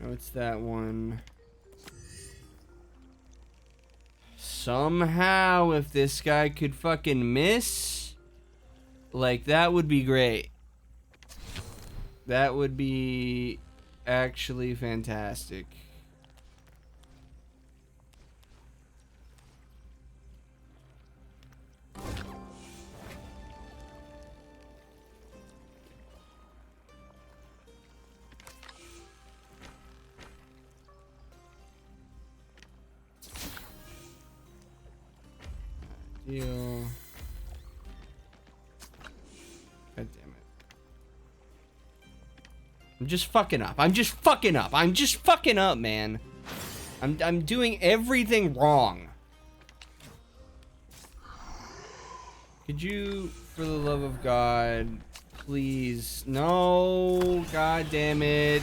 I know it's that one. Somehow, if this guy could fucking miss, like, that would be great. That would be actually fantastic. Deal. God damn it. I'm just fucking up. I'm just fucking up. I'm just fucking up, man. I'm doing everything wrong. Could you, for the love of God, please? No, god damn it.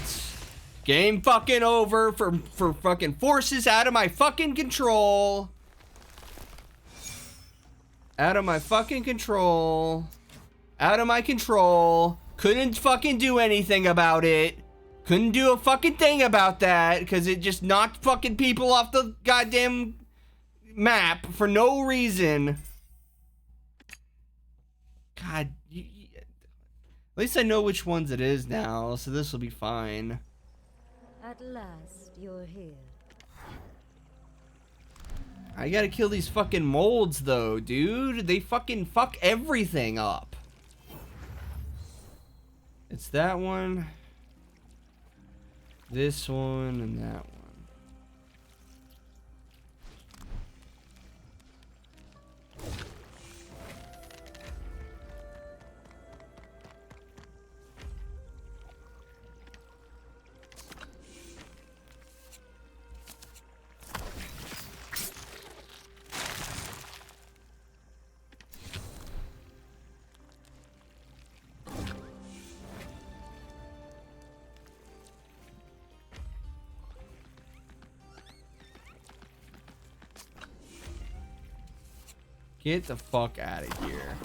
Game fucking over for fucking forces out of my fucking control. Out of my fucking control. Out of my control. Couldn't fucking do anything about it. Couldn't do a fucking thing about that because it just knocked fucking people off the goddamn map for no reason. God, at least I know which ones it is now, so this will be fine. At last, you're here. I gotta kill these fucking molds, though, dude. They fucking fuck everything up. It's that one, this one, and that one. Get the fuck out of here.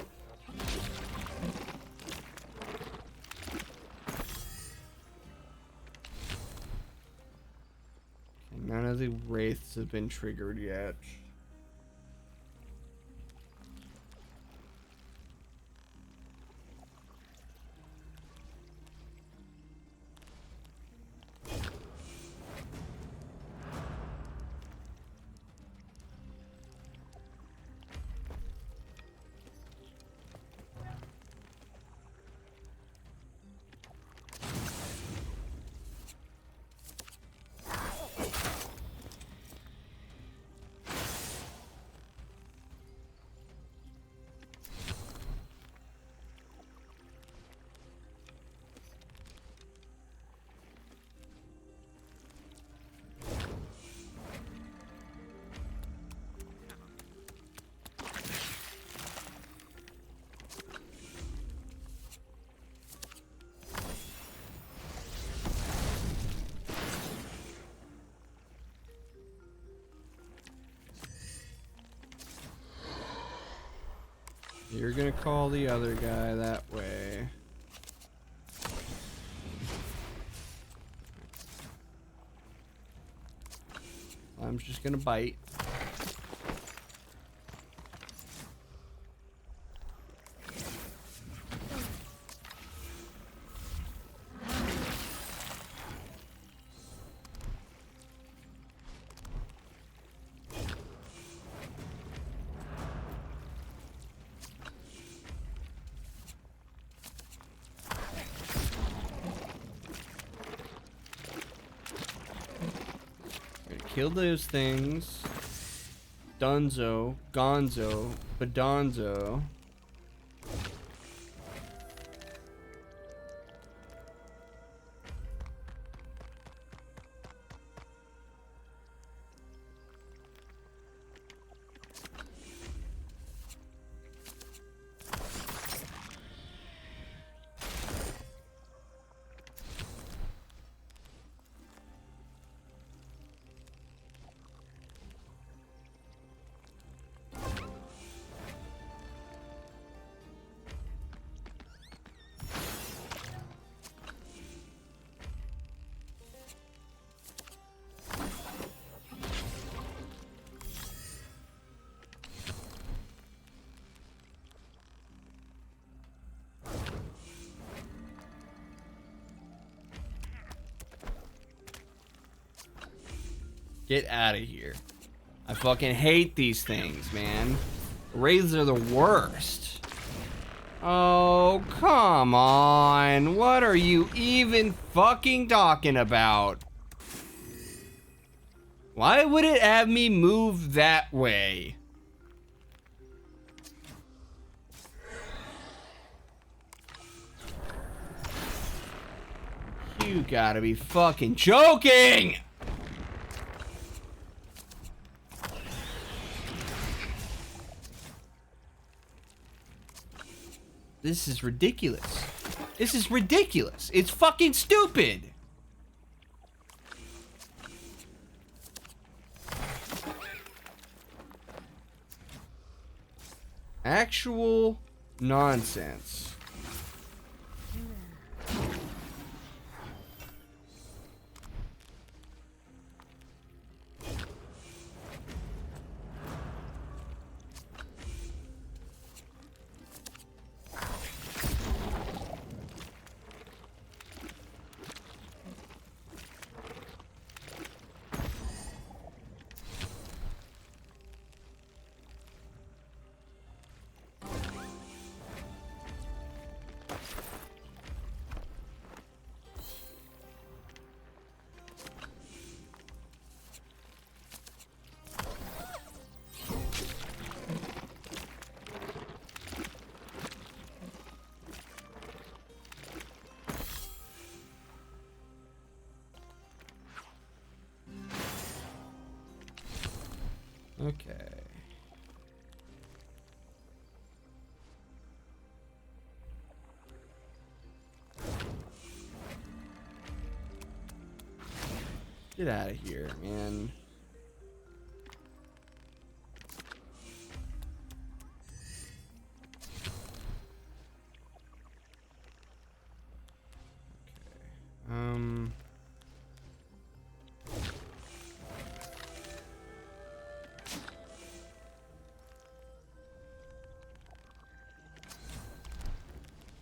None of the wraiths have been triggered yet. You're gonna call the other guy that way. I'm just gonna bite. Kill those things. Dunzo, Gonzo, Badonzo. Get out of here. I fucking hate these things, man. Wraiths are the worst. Oh, come on. What are you even fucking talking about? Why would it have me move that way? You gotta be fucking joking! This is ridiculous. This is ridiculous. It's fucking stupid. Actual nonsense. Okay. Get out of here, man. Okay.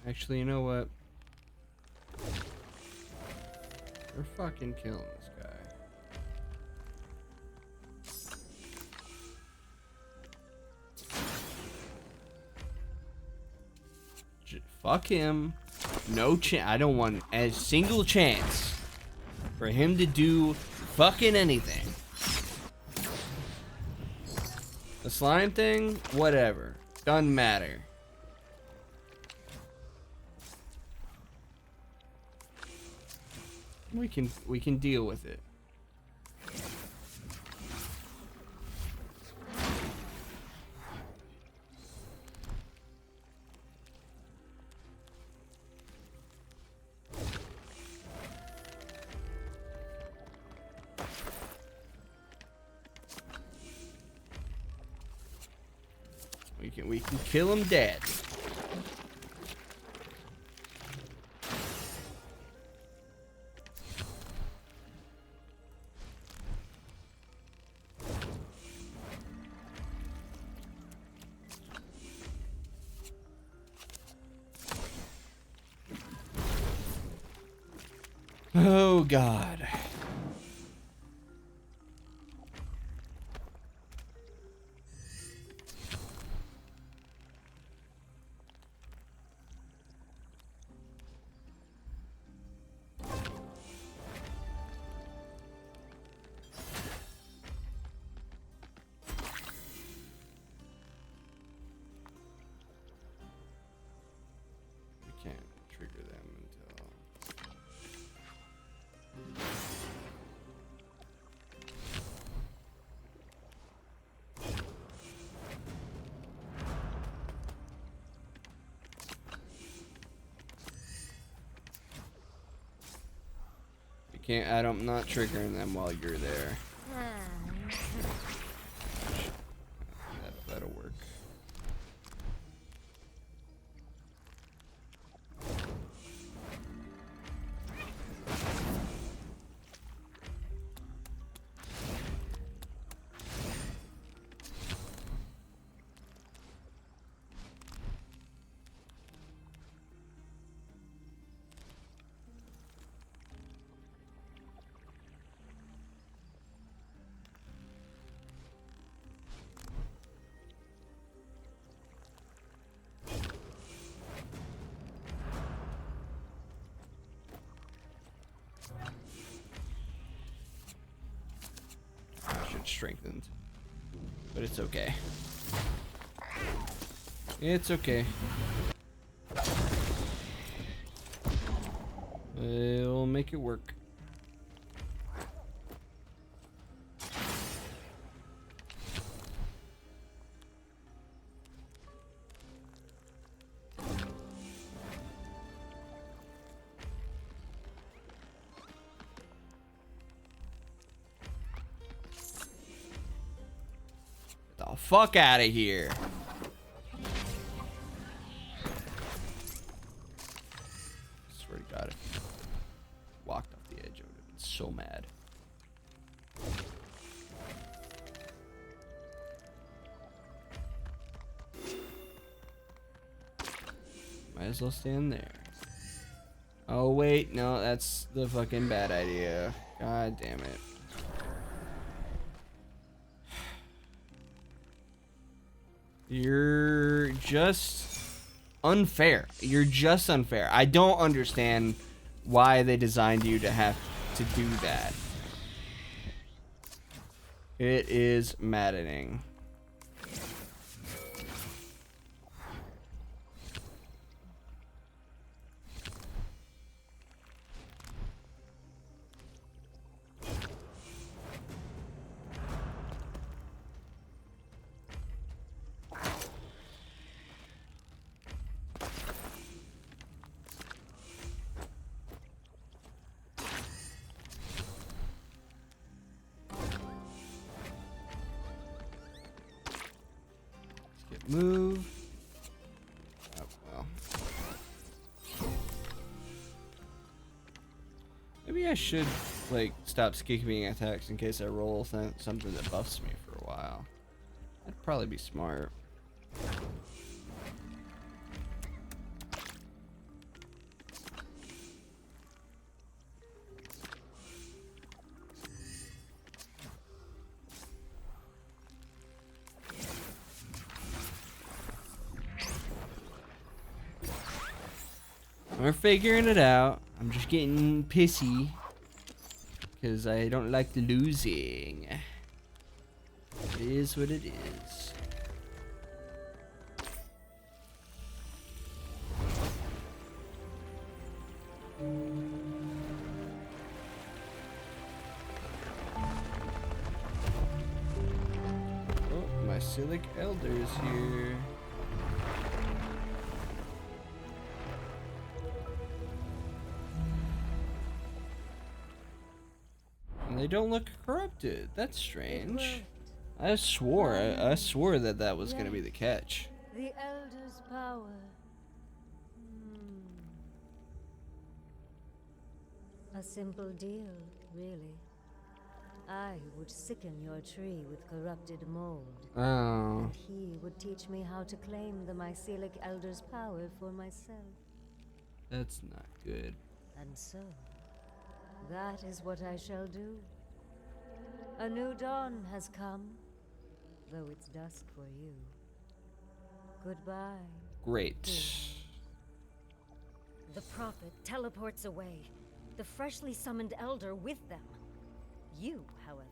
Actually, you know what? We're fucking killing this guy. Fuck him. No chance. I don't want a single chance for him to do fucking anything. The slime thing? Whatever. Doesn't matter. We can deal with it. We can kill him dead. Oh God. We can't trigger them until... I'm not triggering them while you're there. That'll work. Strengthened, but it's okay. It's okay. We'll make it work. The fuck out of here. Swear to God, if I walked off the edge, I would have been so mad. Might as well stand there. Oh wait, no, that's the fucking bad idea. God damn it. You're just unfair. You're just unfair. I don't understand why they designed you to have to do that. It is maddening. Move. Oh, well. Maybe I should, like, stop skipping attacks in case I roll something that buffs me for a while. That'd probably be smart. We're figuring it out. I'm just getting pissy because I don't like the losing. It is what it is. Oh, my Silic Elder is here. They don't look corrupted. That's strange. I swore that was gonna be the catch. The Elder's power. A simple deal, really. I would sicken your tree with corrupted mold. Oh. And he would teach me how to claim the mycelic Elder's power for myself. That's not good. And so, that is what I shall do. A new dawn has come, though it's dusk for you. Goodbye. Great. The prophet teleports away, the freshly summoned elder with them. You, however,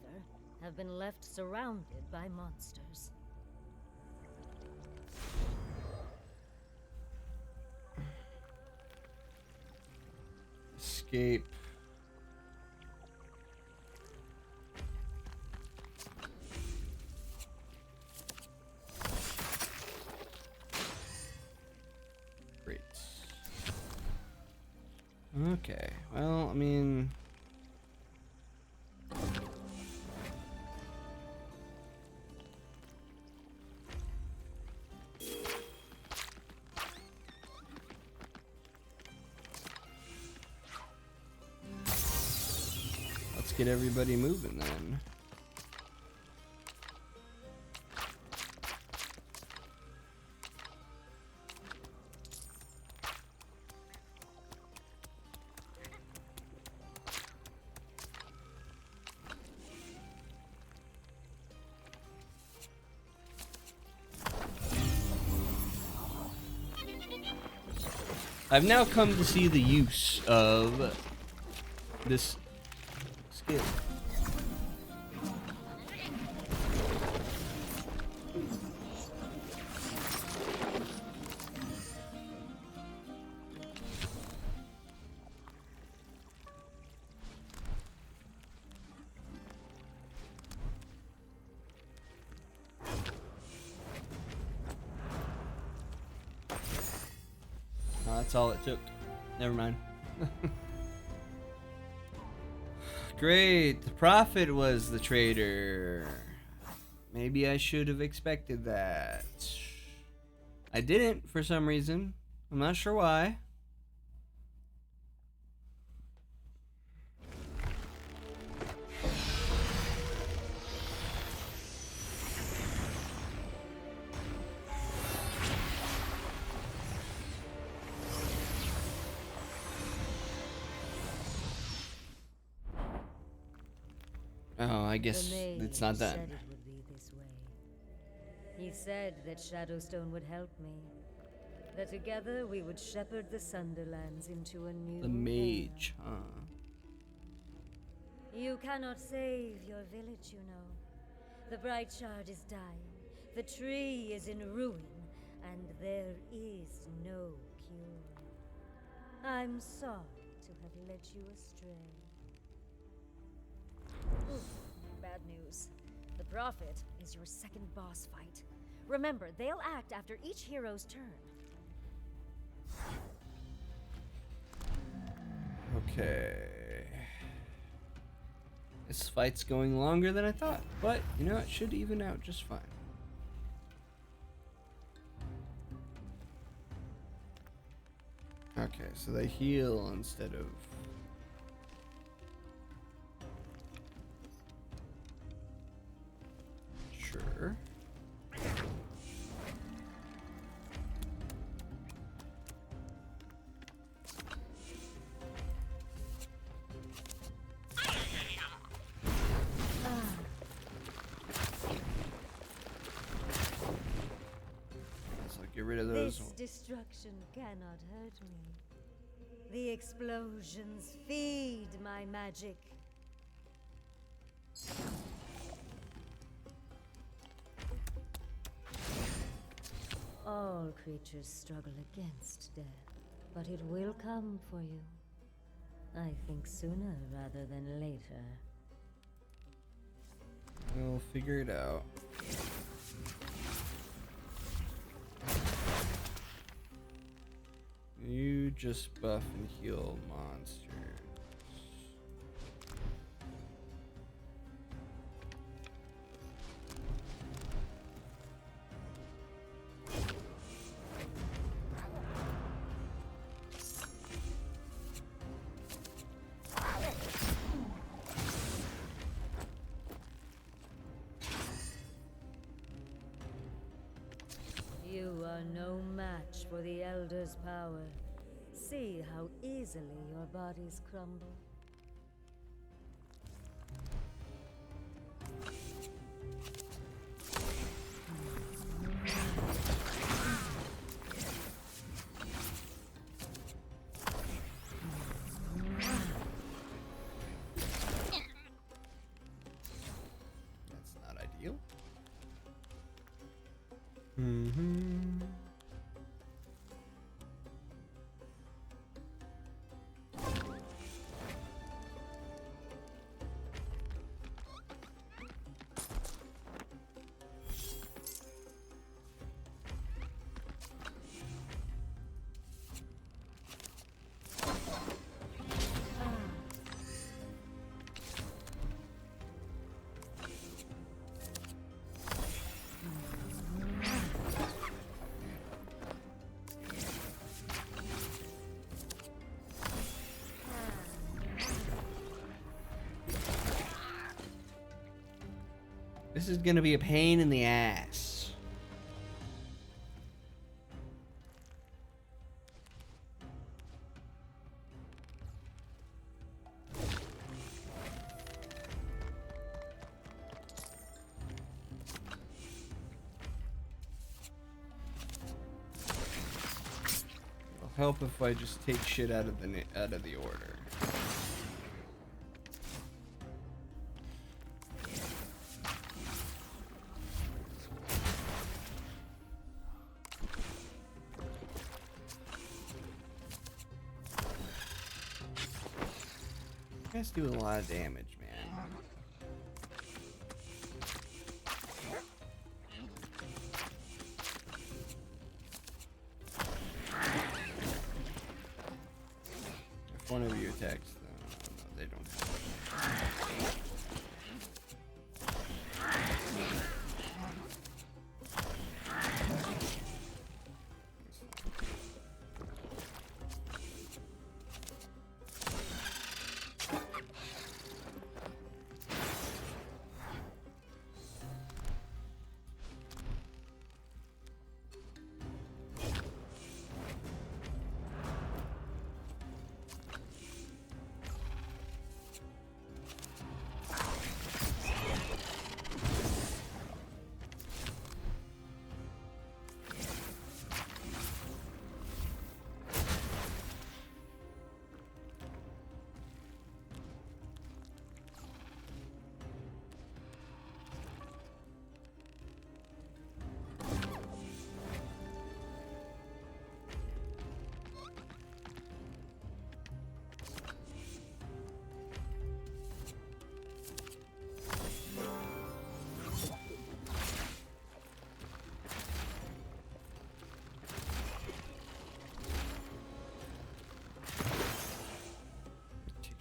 have been left surrounded by monsters. Escape. Great. Okay. Well, I mean, let's get everybody moving then. I've now come to see the use of this skill. That's all it took. Never mind. Great. The prophet was the traitor. Maybe I should have expected that. I didn't for some reason. I'm not sure why. Oh, I guess it's not done. Said it would be this way. He said that Shadowstone would help me. That together we would shepherd the Sunderlands into a new The mage, huh? You cannot save your village, you know. The Bright Shard is dying. The tree is in ruin, and there is no cure. I'm sorry to have led you astray. Oof, bad news. The Prophet is your second boss fight. Remember, they'll act after each hero's turn. Okay. This fight's going longer than I thought, but you know, it should even out just fine. Okay, so they heal instead of... Sure. Get rid of those. This destruction cannot hurt me. The explosions feed my magic. All creatures struggle against death, but it will come for you. I think sooner rather than later. We'll figure it out. You just buff and heal monsters. You are no match for the Elder's power. See how easily your bodies crumble. That's not ideal. Mm-hmm. This is gonna be a pain in the ass. It'll help if I just take shit out of the order. You guys do a lot of damage, man. If one of you attacks, no, they don't have it.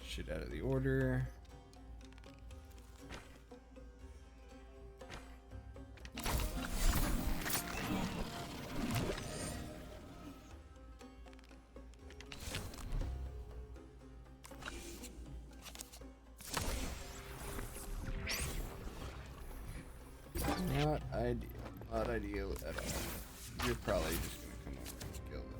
Shit out of the order. Not ideal. Not ideal at all. You're probably just gonna come over and kill them.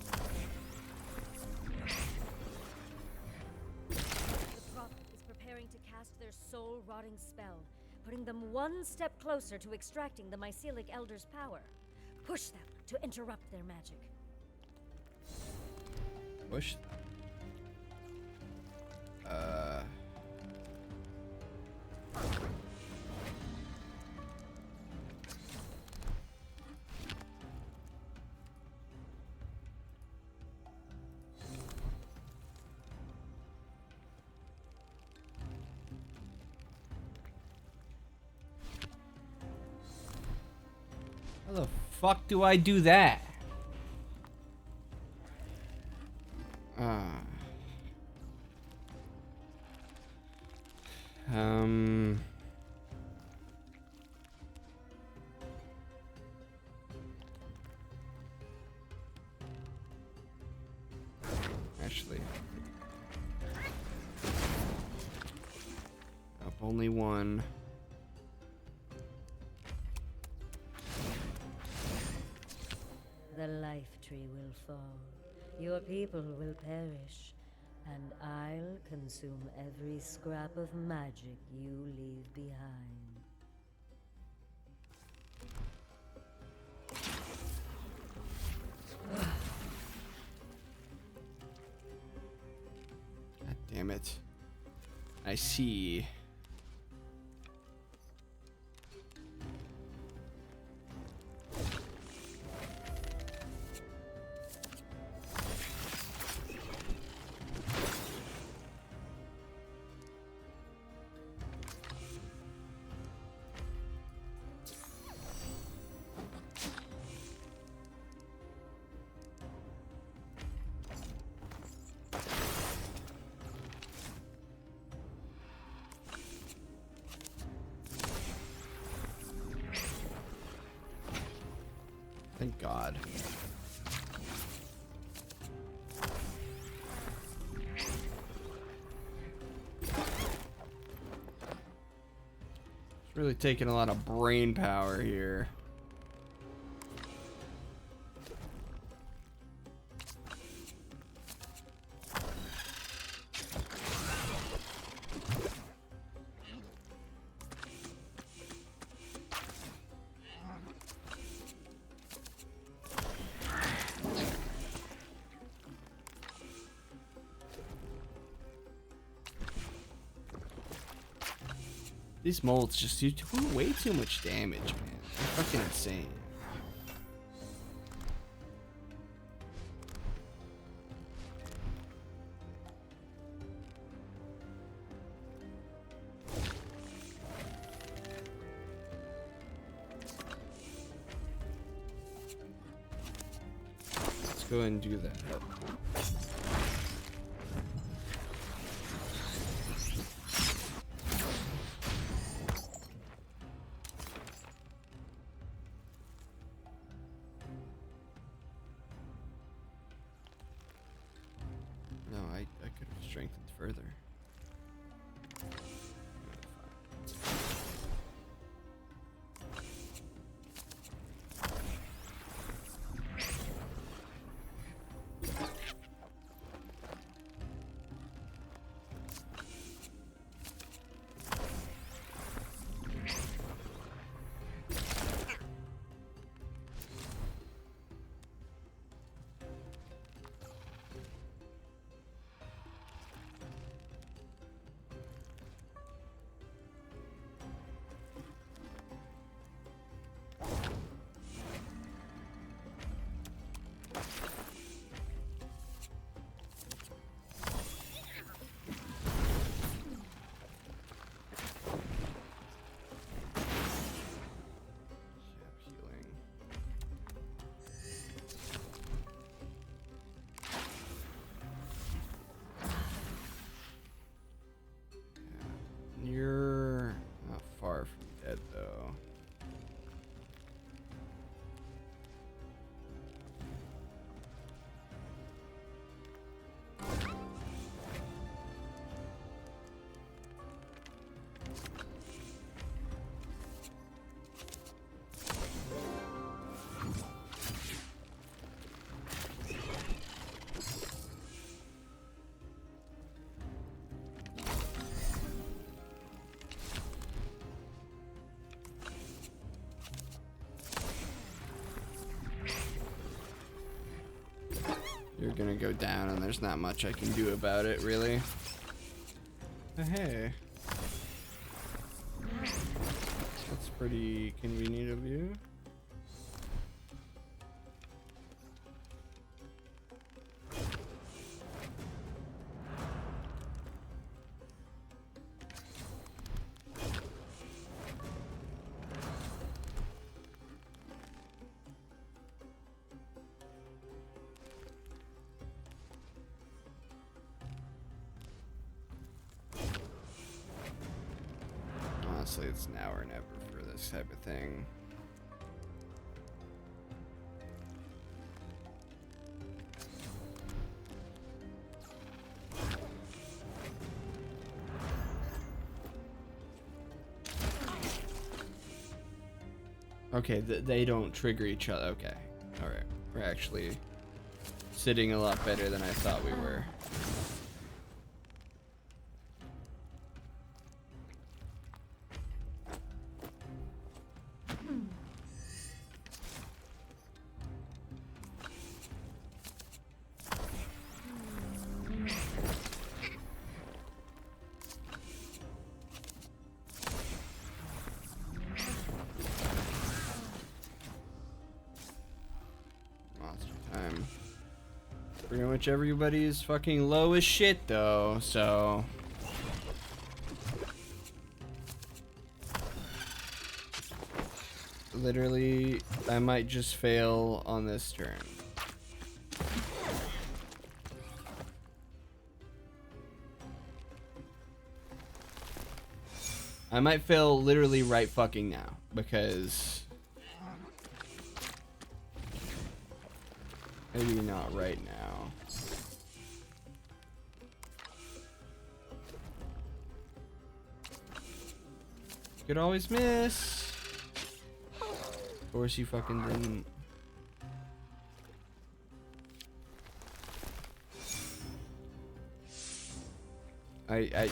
To cast their soul-rotting spell, putting them one step closer to extracting the mycelic elder's power. Push them to interrupt their magic. Push them. How the fuck do I do that? Actually, up only one. a life tree will fall, your people will perish, and I'll consume every scrap of magic you leave behind. God damn it. I see. Thank God. It's really taking a lot of brain power here. These molds just do way too much damage, man. They're fucking insane. Let's go ahead and do that. No, I could have strengthened further. You're not far from dead, though. You're gonna go down, and there's not much I can do about it, really. Hey. That's pretty convenient of you. Honestly, it's now or never for this type of thing. Okay, they don't trigger each other. Okay, all right, We're actually sitting a lot better than I thought we were. Pretty much everybody's fucking low as shit though, so literally I might just fail on this turn. I might fail literally right fucking now because maybe not right now. Could always miss. Of course you fucking didn't. I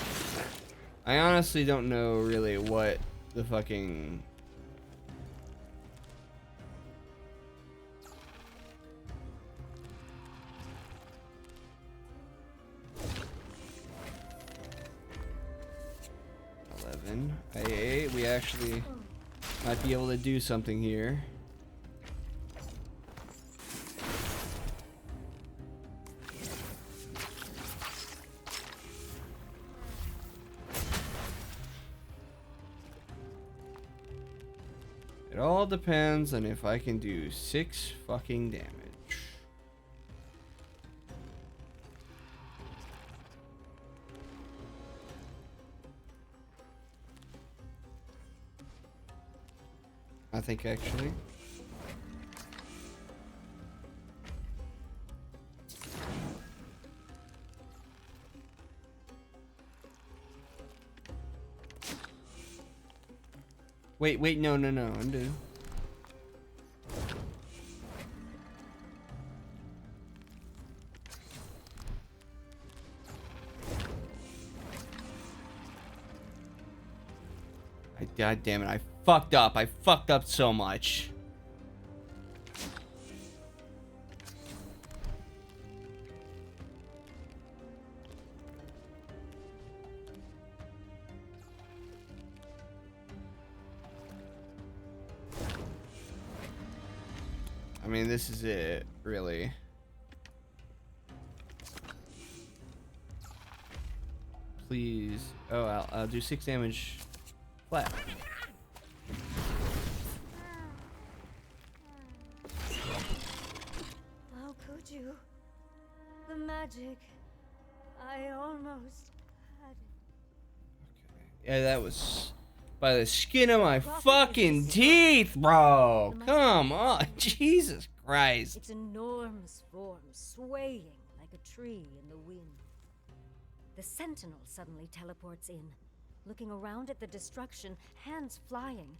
honestly don't know really what the fucking Hey, we actually might be able to do something here. It all depends on if I can do 6 fucking damage. I think actually. Wait, no, undo. God damn it, I fucked up. I fucked up so much. I mean, this is it, really. Please. Oh, I'll do 6 damage flat. How could you? The magic. I almost had it. Yeah, that was by the skin of my fucking teeth, bro. Come on, Jesus Christ. Its enormous form swaying like a tree in the wind. The sentinel suddenly teleports in, looking around at the destruction, hands flying.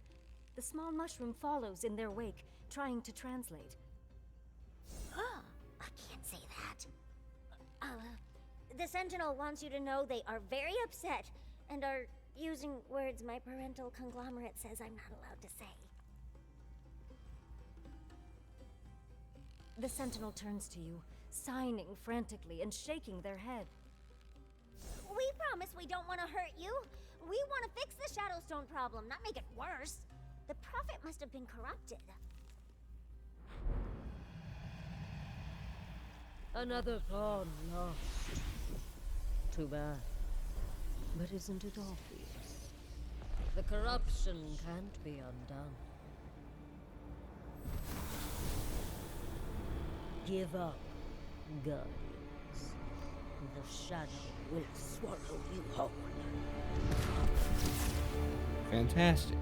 The small mushroom follows in their wake, trying to translate. I can't say that. The Sentinel wants you to know they are very upset and are using words my parental conglomerate says I'm not allowed to say. The Sentinel turns to you, signing frantically and shaking their head. We promise we don't want to hurt you. We want to fix the Shadowstone problem, not make it worse. The Prophet must have been corrupted. Another pawn lost. Too bad. But isn't it obvious? The corruption can't be undone. Give up, Guardians. The shadow will swallow you whole. Fantastic.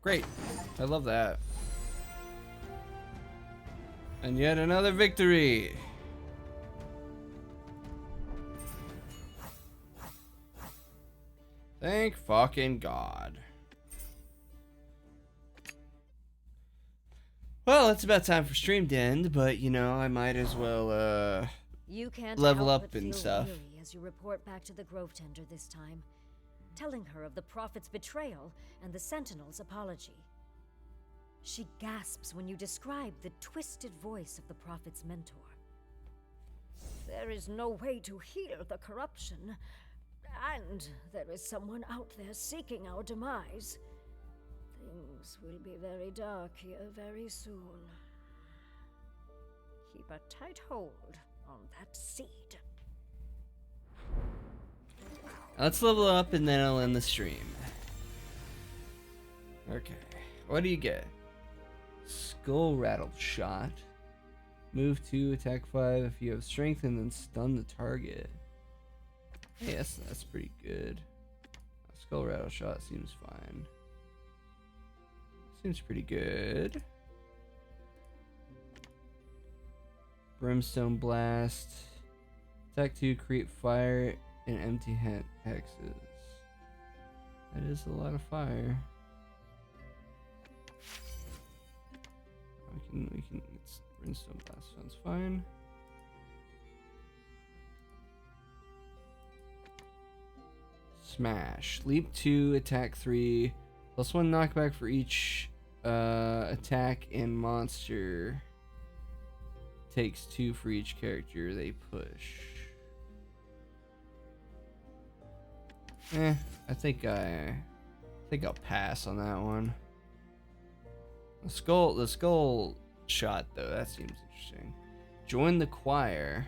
Great. I love that. And yet another victory. Thank fucking God. Well, it's about time for stream to end, but you know, I might as well You can't level help up but and feel stuff. weary as you report back to the Grove Tender this time, telling her of the Prophet's betrayal and the Sentinel's apology. She gasps when you describe the twisted voice of the Prophet's mentor. There is no way to heal the corruption, and there is someone out there seeking our demise. Things will be very dark here very soon. Keep a tight hold on that seed. Let's level up and then I'll end the stream. Okay. What do you get? Skull Rattle Shot. Move 2, attack 5 if you have strength, and then stun the target. Yes, that's pretty good. Skull Rattle Shot seems fine. Seems pretty good. Brimstone Blast. Attack 2, create fire and empty hexes. That is a lot of fire. We can, it's Brimstone Blast sounds fine. Smash. Leap 2, attack 3. +1 knockback for each attack and monster. Takes 2 for each character they push. I think I'll pass on that one. The skull shot though, that seems interesting. Join the choir.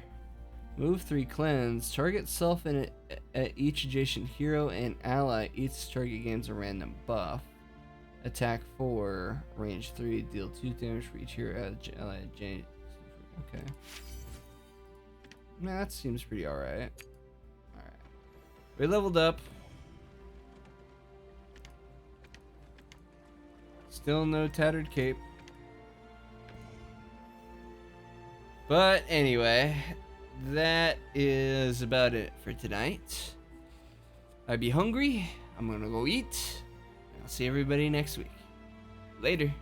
Move 3, cleanse. Target self and at each adjacent hero and ally. Each target gains a random buff. Attack 4, range 3, deal 2 damage for each hero ally. Okay. Man, that seems pretty alright. Alright. We leveled up. Still no tattered cape. But anyway, that is about it for tonight. I be hungry. I'm gonna go eat. I'll see everybody next week. Later.